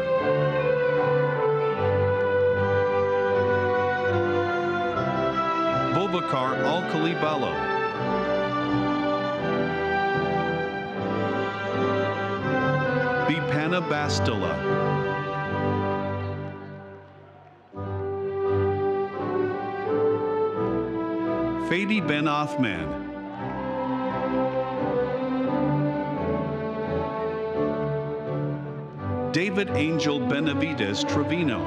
Bobakar Al-Khalibalo, Bipana Bastila, Fadi Ben Othman, David Angel Benavides Trevino,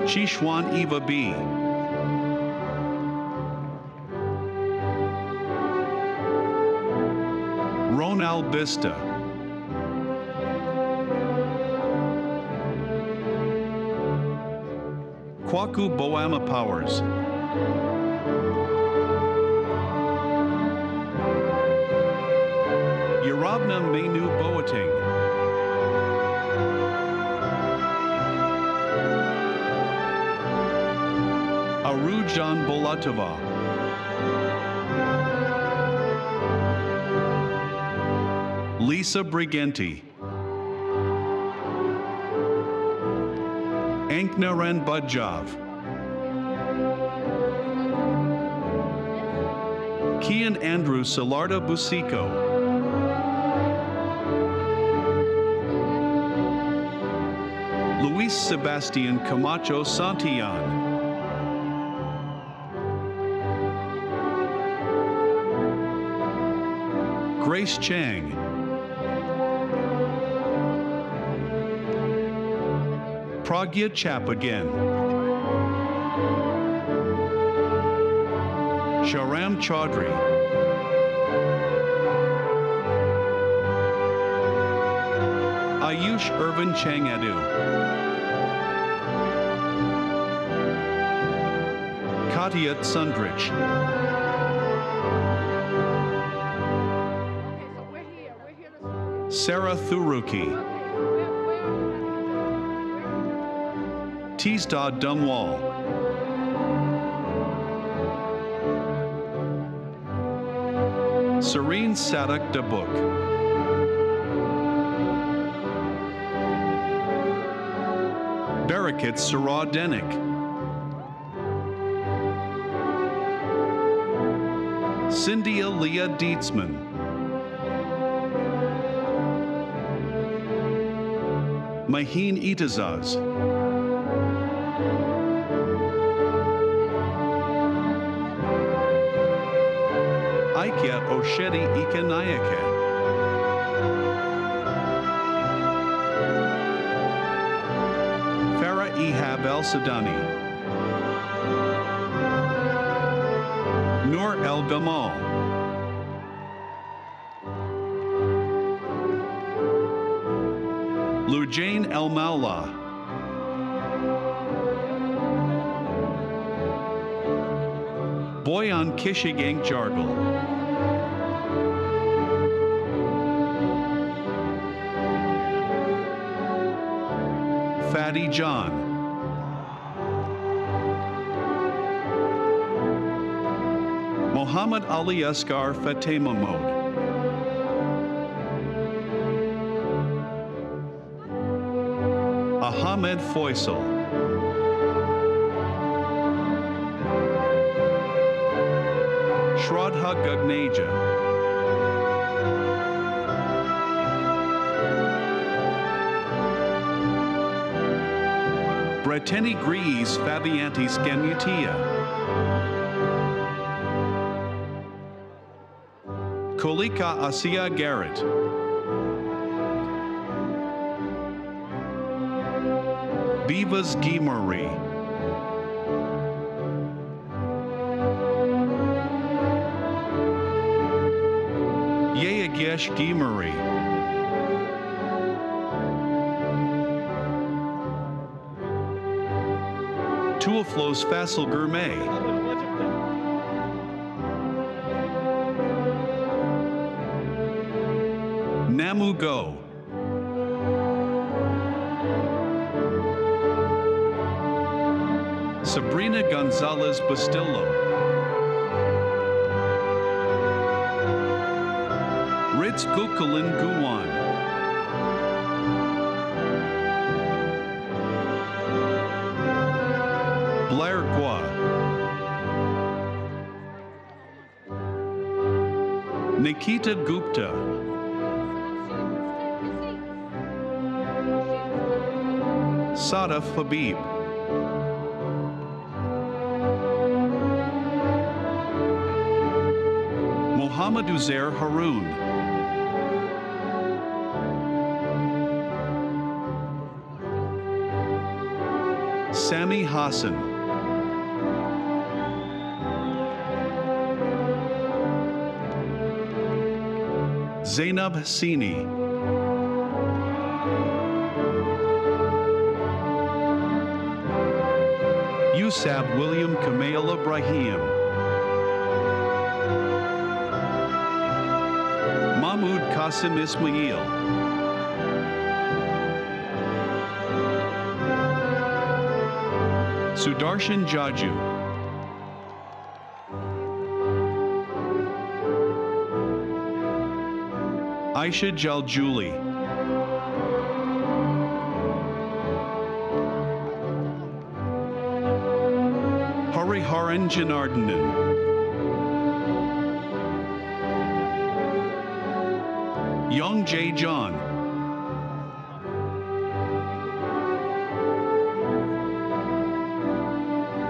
Shishwan Eva B, Ronald Bista, Kwaku Boama Powers, Yaravna Menu Boating. Arujan Bolatova. Lisa Briganti. Anknaran Budjov. Kian Andrew Salarda Busico. Luis Sebastian Camacho Santillan. Grace Chang. Pragya Chapagan. Sharam Chaudhry. Ayush Irvin Changadu. Katya Sundrich. Sarah Thuruki. Teesta Dumwall. Serene Sadak Dabuk. Barakat Sarah Denik. Cynthia Leah Dietzman. Maheen Itazaz. Aikya Oshedi Ikanayake. Farah Ehab El Sadani. Noor El Gamal. Lujane El Maula. Boyan Kishigang Jargal. Fatty John. Muhammad Ali Asghar Fatema Mode. Ahmed Faisal. Shraddha Gagneja. Breteni Grees Fabianti Scamutia. Kolika Asia Garrett. Bivas Gimari. Yeagesh Gimari. Tuaflos Fasil Gourmet. Namu Go. Sabrina Gonzalez Bustillo. Ritz Gukulin Guwan. Blair Gua. Nikita Gupta. Sadaf Habib. Muhammad Uzair Haroun. Sami Hassan. Zainab Hassini. Yusab William Kamail Ibrahim. Mahmoud Qasim Ismail. Sudarshan Jaju. Aisha Jaljuli. Hariharan Janardanan. Young J. John.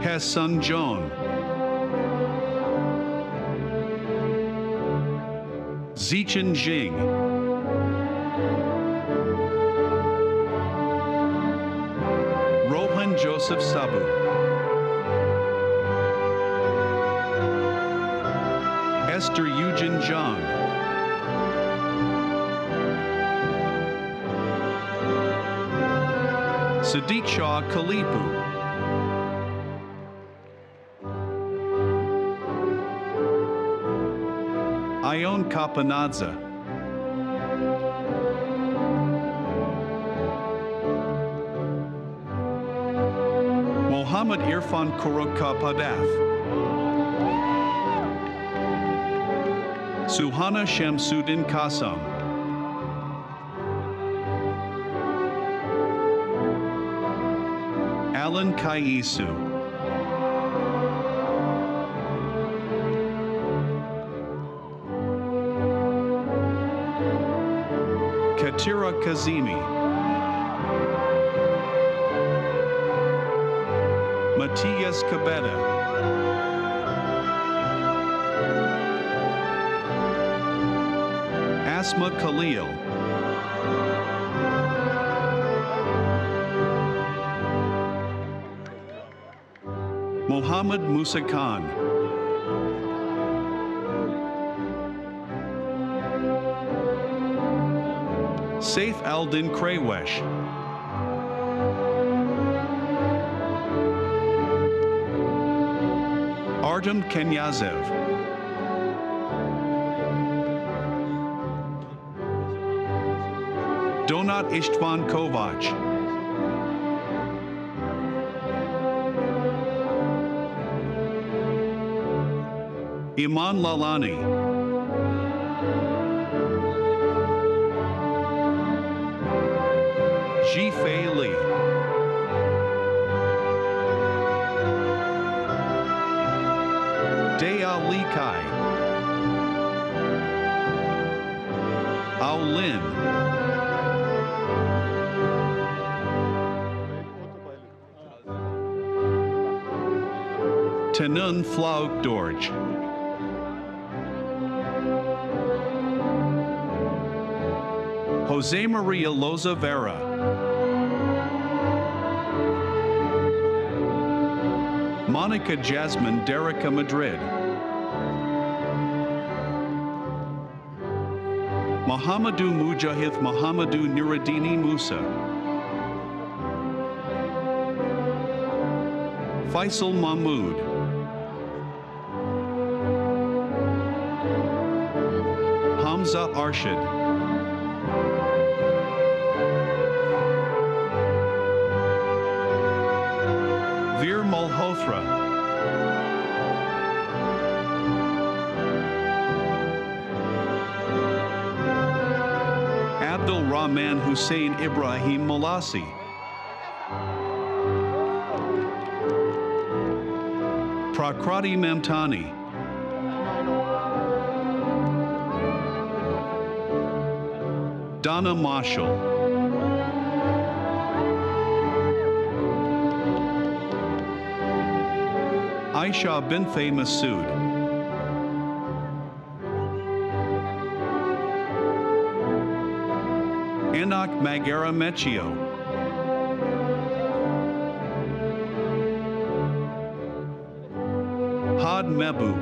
Hassan Jong. Zichen Jing. Rohan Joseph Sabu. Esther Eugen Zhang. Sadiq Shah Kalipu. Ion Kapanadze. Mohammed Irfan Kurukapadath. Suhana Shamsuddin Kasam. Alan Kaisu. Katira Kazimi. Matias Cabeda. Asma Khalil. Mohammed Musa Khan. Saif Aldin Kraywesh. Artem Kenyazev. Donat Istvan Kovac. Iman Lalani. Ji-Fei Li. Dea Li Kai. Ao Lin. Tenun Flauk Dorj. Jose Maria Loza Vera. Monica Jasmine Derica Madrid. Mohamedou Mujahid Mohamedou Nuruddini Musa. Faisal Mahmoud. Hamza Arshid. Veer Malhotra. Abdul Rahman Hussein Ibrahim Malasi. Prakrati Mamtani. Donna Marshall. Aisha Binthe Masood. Enoch Magara Mechio. Had Mebu.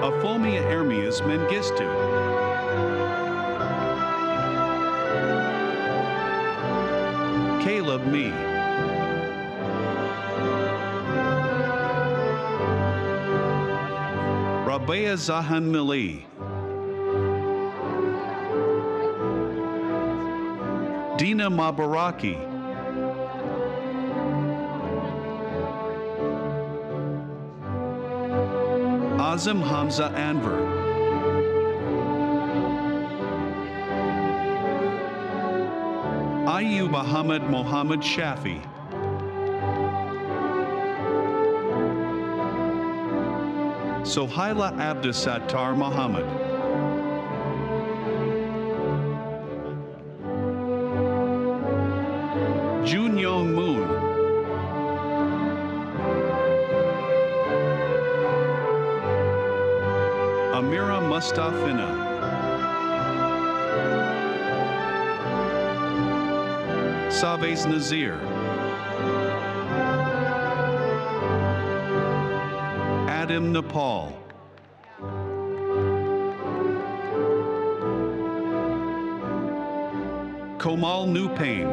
Afomia Ermias Mengistu. Caleb Me. Rabea Zahan Mili, Dina Mabaraki, Azam Hamza Anver, Ayub Ahmed Mohammed Shafi, Sohaila Abdusattar Mohammed, Jun Yong Moon, Amira Mustafina, Savez Nazir, Adam Nepal, Komal Nupain,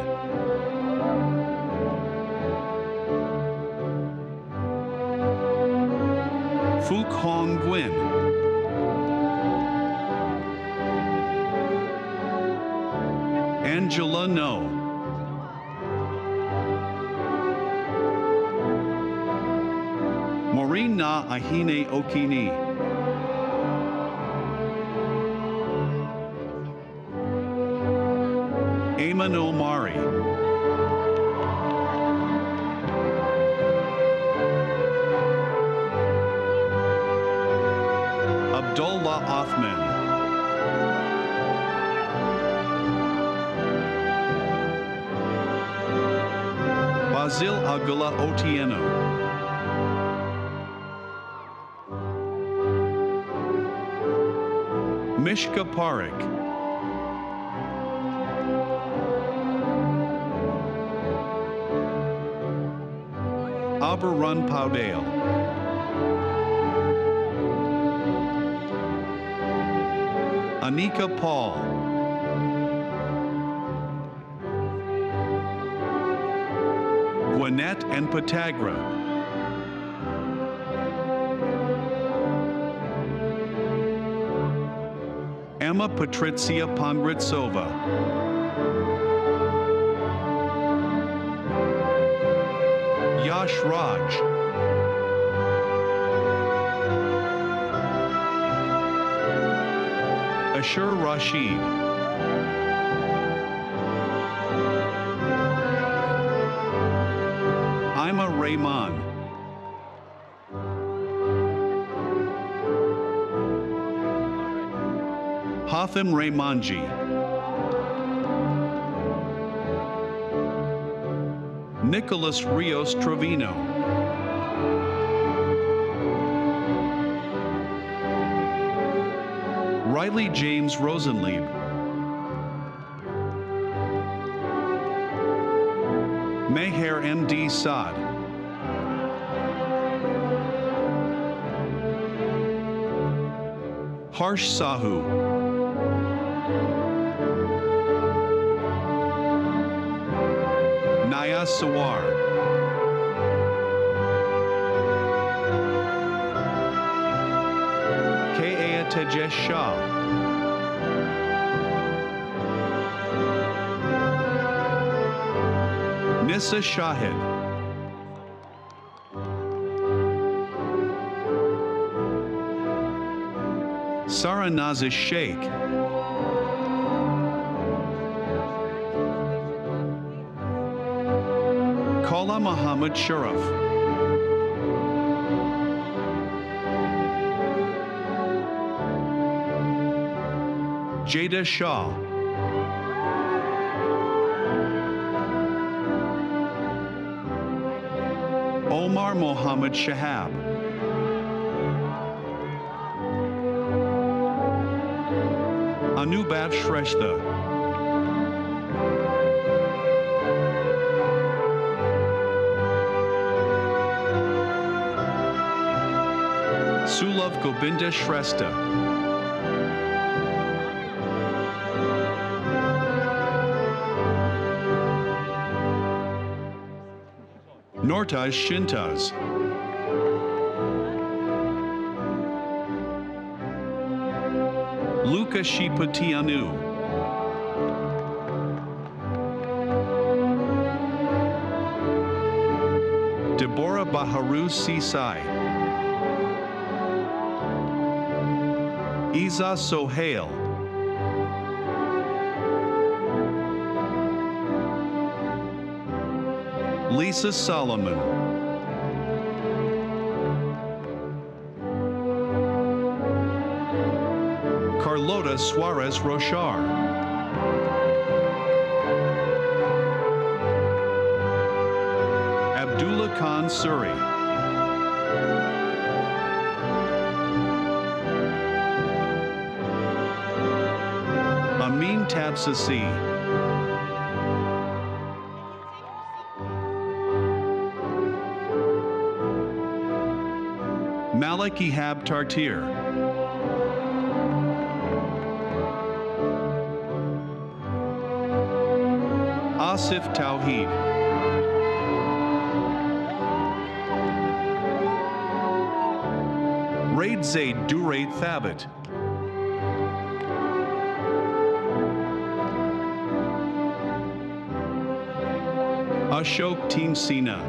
Phuc Hong Nguyen, Angela No, Maureen Na Ahine Okini, Ayman Omari, Abdullah Othman, Basil Aguila Otieno, Mishka Parekh, Aberrun Paudale, Anika Paul, Gwinnett and Patagra, Emma Patricia Pongritsova, Yash Raj, Ashur Rashid, Ima Rahman, Hatham Rahmanji, Nicholas Rios Trevino, Riley James Rosenlieb, Meher M.D. Saad, Harsh Sahu, Naya Sawar, K.A. Tejesh Shah, Nissa Shahid, Saranazish Sheikh, Kala Muhammad Sharaf, Jada Shah, Omar Mohammed Shahab, Anubhav Shrestha, Sulav Gobinda Shrestha, Nortaj Shintaz, Luca Shiputianu, Deborah Baharu Sisai, Isa Sohail, Lisa Solomon, Carlota Suarez Rochar, Abdullah Khan Suri, Amin Tabsasi, Malik Ihab Tartir, Asif Tawheed, Raid Zaid Duraid Thabit, Ashok Team Sina,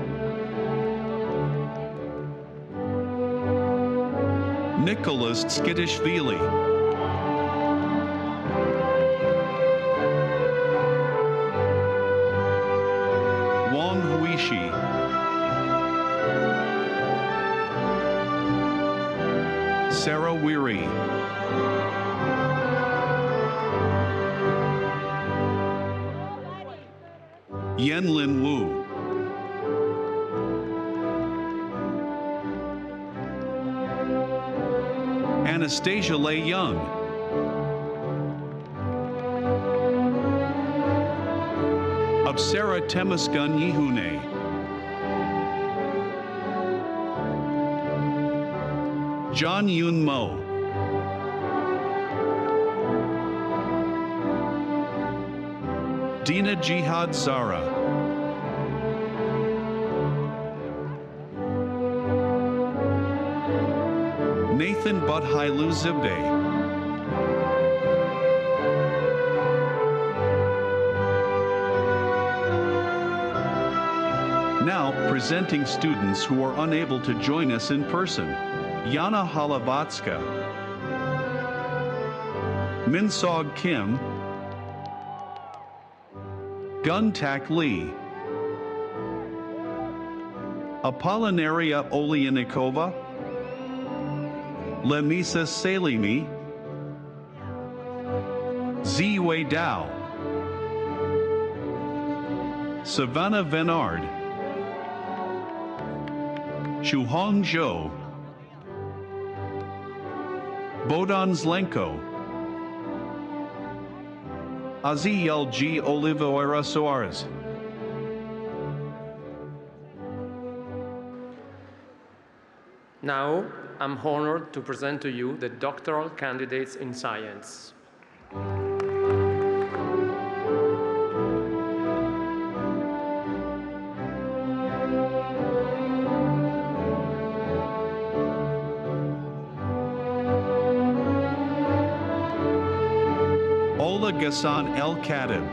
Nicholas Skitishvili, Wong Huishi, Sarah Weary, Yenlin Wu, Anastasia Lei Young, Absara Temasgun Yihune, John Yun Mo, Dina Jihad Zara, Nathan Budhailu Zibde, now presenting students who are unable to join us in person. Yana Halavatska, Minsog Kim, Guntak Lee, Apollinaria Olyanikova, Lemisa Salimi, Ziwei Dao, Savannah Venard, Shuhong Zhou, Bodan Zlenko, Aziel G. Oliveira Soares, Now, I'm honored to present to you the doctoral candidates in science. Ola Ghassan El Khatib,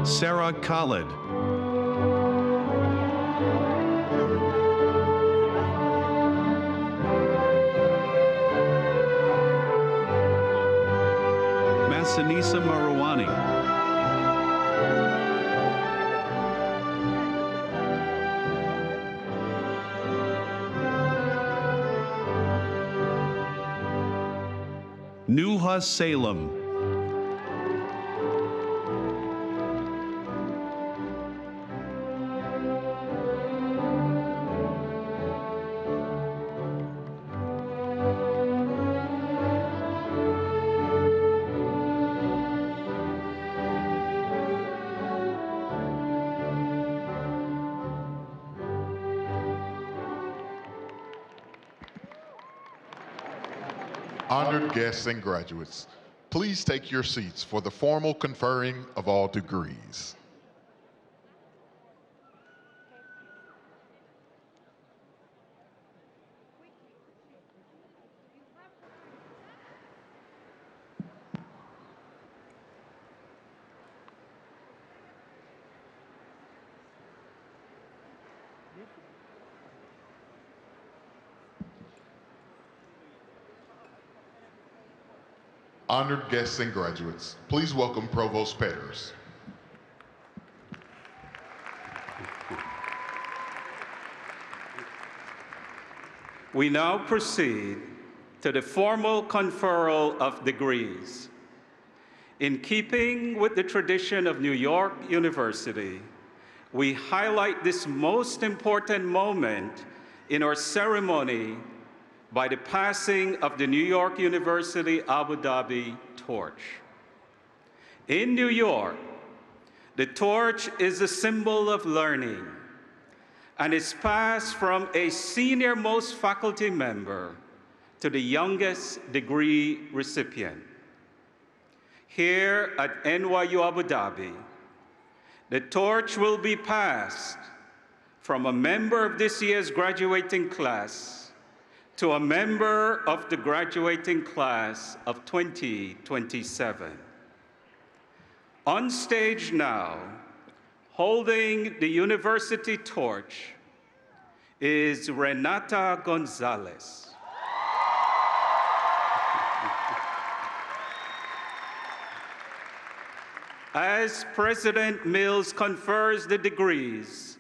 Sarah Khalid, Masanisa Marawani, Nuha Salem, Honored guests and graduates, please take your seats for the formal conferring of all degrees. Honored guests and graduates, please welcome Provost Petters. We now proceed to the formal conferral of degrees. In keeping with the tradition of New York University, we highlight this most important moment in our ceremony by the passing of the New York University Abu Dhabi torch. In New York, the torch is a symbol of learning and is passed from a senior-most faculty member to the youngest degree recipient. Here at NYU Abu Dhabi, the torch will be passed from a member of this year's graduating class to a member of the graduating class of 2027. On stage now, holding the university torch, is Renata Gonzalez. As President Mills confers the degrees,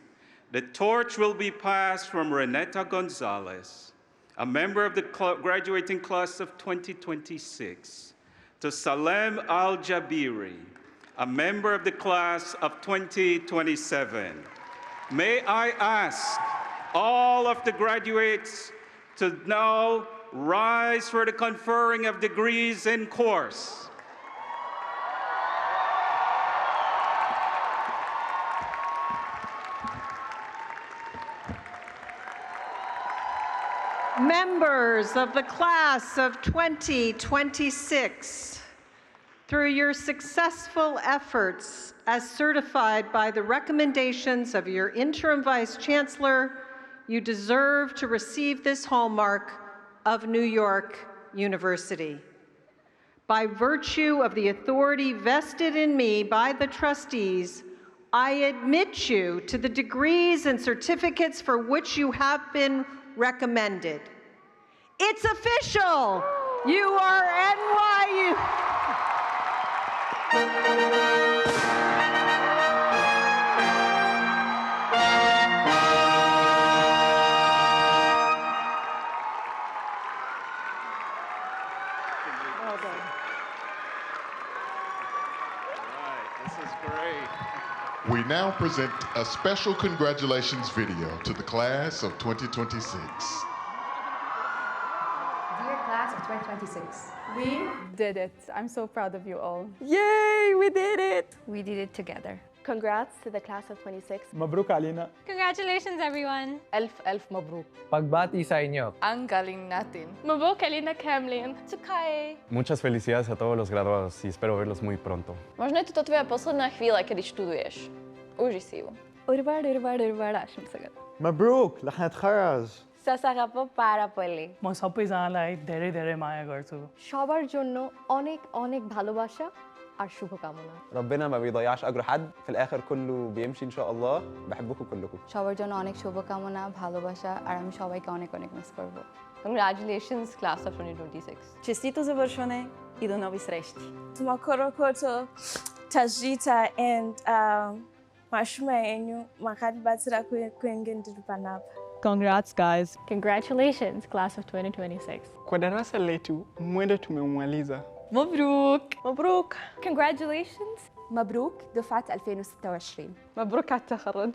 the torch will be passed from Renata Gonzalez, a member of the graduating class of 2026, to Salem Al-Jabiri, a member of the class of 2027. May I ask all of the graduates to now rise for the conferring of degrees in course. Members of the class of 2026, through your successful efforts as certified by the recommendations of your Interim Vice Chancellor, you deserve to receive this hallmark of New York University. By virtue of the authority vested in me by the trustees, I admit you to the degrees and certificates for which you have been recommended. It's official! You are NYU. Well done. All right, this is great. We now present a special congratulations video to the class of 2026. Dear class of 2026. We did it. I'm so proud of you all. Yay, we did it! We did it together. Congrats to the class of 26. Mabruk Alina. Congratulations, everyone. Elf mabruk. Pagbati sa inyo. Ang galing natin. Mabruk Alina Kamlin. Чекай. Muchas felicidades a todos los graduados y espero verlos muy pronto. Možno je to tvoja posledná chvíľa, kedy študuješ. Uži si ju. Urbar, ášimsagat. Mabruk, lahat kharaz. Sa sarap po para poli. म सबैजनालाई धेरै धेरै माया गर्छु সবার জন্য অনেক অনেক ভালোবাসা আর শুভকামনা। ربنا ما بيضيعش أجر حد في الآخر كله بيمشي إن شاء الله بحبكم كلكم সবার জন্য অনেক শুভকামনা ভালোবাসা আর আমি সবাইকে অনেক অনেক মিস করব। Congratulations class of 2026. Честито завършване и до нови срещи. Tumakorokoto, Tajita, and Mashuma Enyu, Makati Batira Kwengendipanapa. Congrats, guys. Congratulations, class of 2026. Kwa darasa letu, mwendo tumemaliza. مبروك. مبروك. Congratulations. مبروك دفعة 2026. مبروك على التخرج.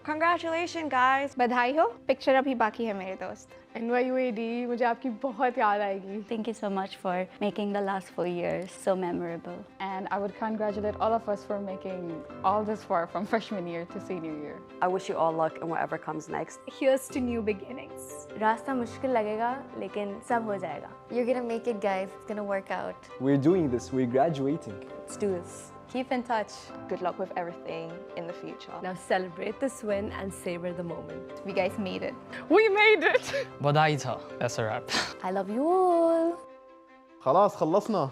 Congratulations, guys. बधाई हो. Picture अभी बाकी है मेरे दोस्त. NYUAD, मुझे आपकी बहुत याद आएगी. Thank you so much for making the last 4 years so memorable. And I would congratulate all of us for making all this far from freshman year to senior year. I wish you all luck in whatever comes next. Here's to new beginnings. रास्ता मुश्किल लगेगा, लेकिन सब हो जाएगा. You're gonna make it, guys. It's gonna work out. We're doing this. We're graduating. Let's do this. Keep in touch. Good luck with everything in the future. Now celebrate this win and savor the moment. We guys made it. We made it! बधाई था. That's a wrap. I love you all. خلاص خلصنا.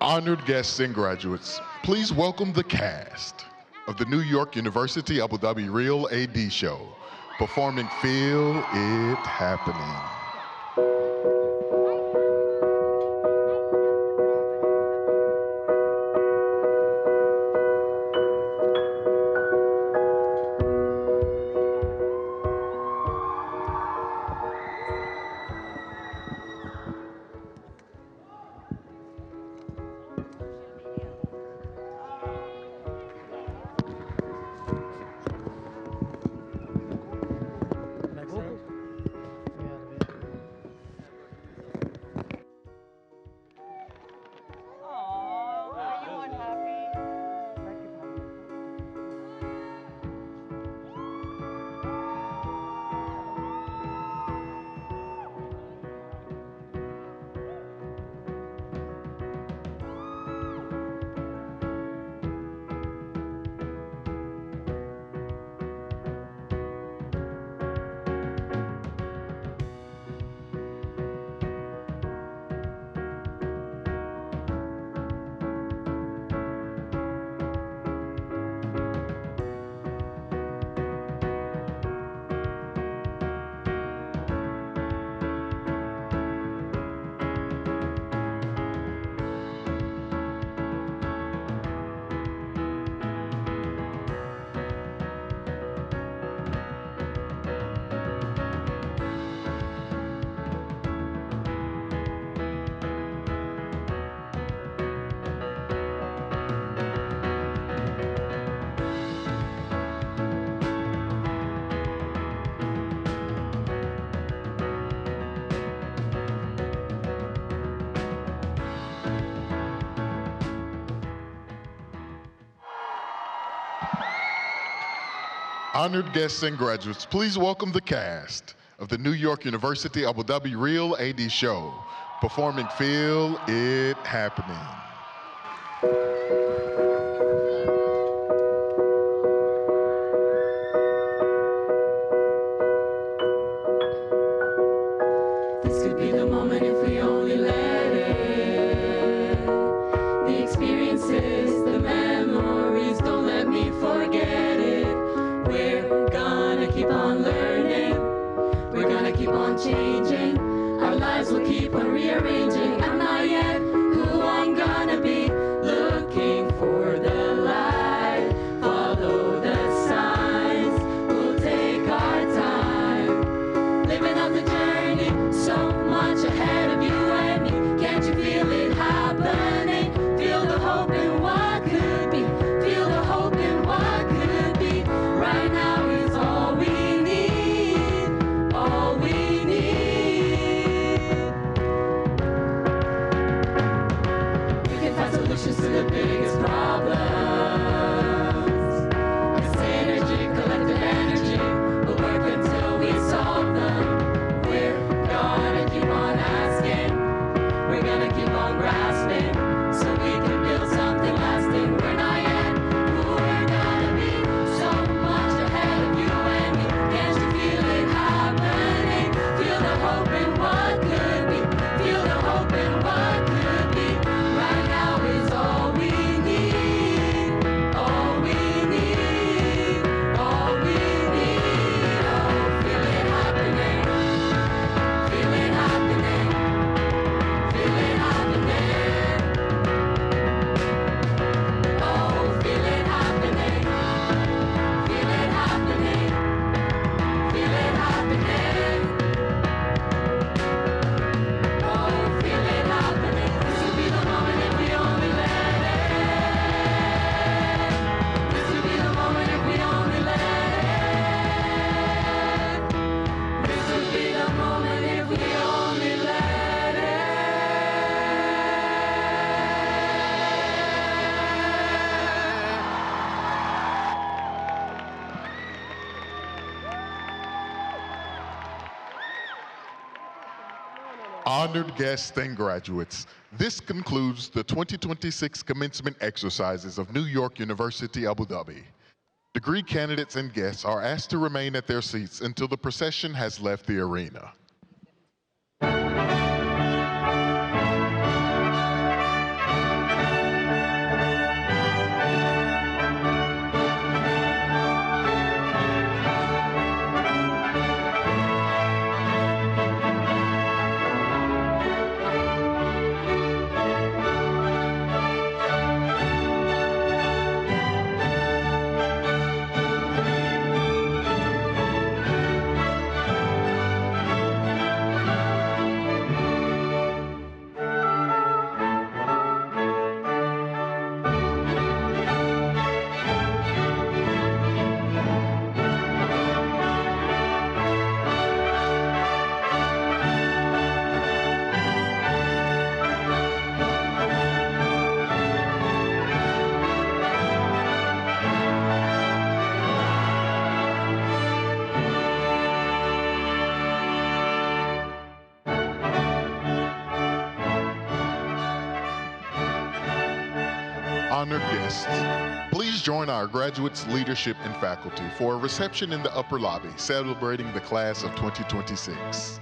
Honored guests and graduates, please welcome the cast of the New York University Abu Dhabi RealAD show, performing Feel It Happening. Honored guests and graduates, please welcome the cast of the New York University Abu Dhabi RealAD show, performing Feel It Happening. This could be the moment if we only let it. The experiences, the memories, don't let me forget it. We're gonna keep on learning. We're gonna keep on changing. Our lives will keep on rearranging. I'm not yet who I'm gonna be. Looking for the light. Follow the signs. We'll take our time. Living up the journey. So much ahead of you and me. Can't you feel it happening? Feel the hope in what could be. Feel the hope in what could be. Right now is all we need. All we need. Honored guests and graduates, this concludes the 2026 commencement exercises of New York University Abu Dhabi. Degree candidates and guests are asked to remain at their seats until the procession has left the arena. Honored guests, please join our graduates, leadership, and faculty for a reception in the upper lobby celebrating the class of 2026.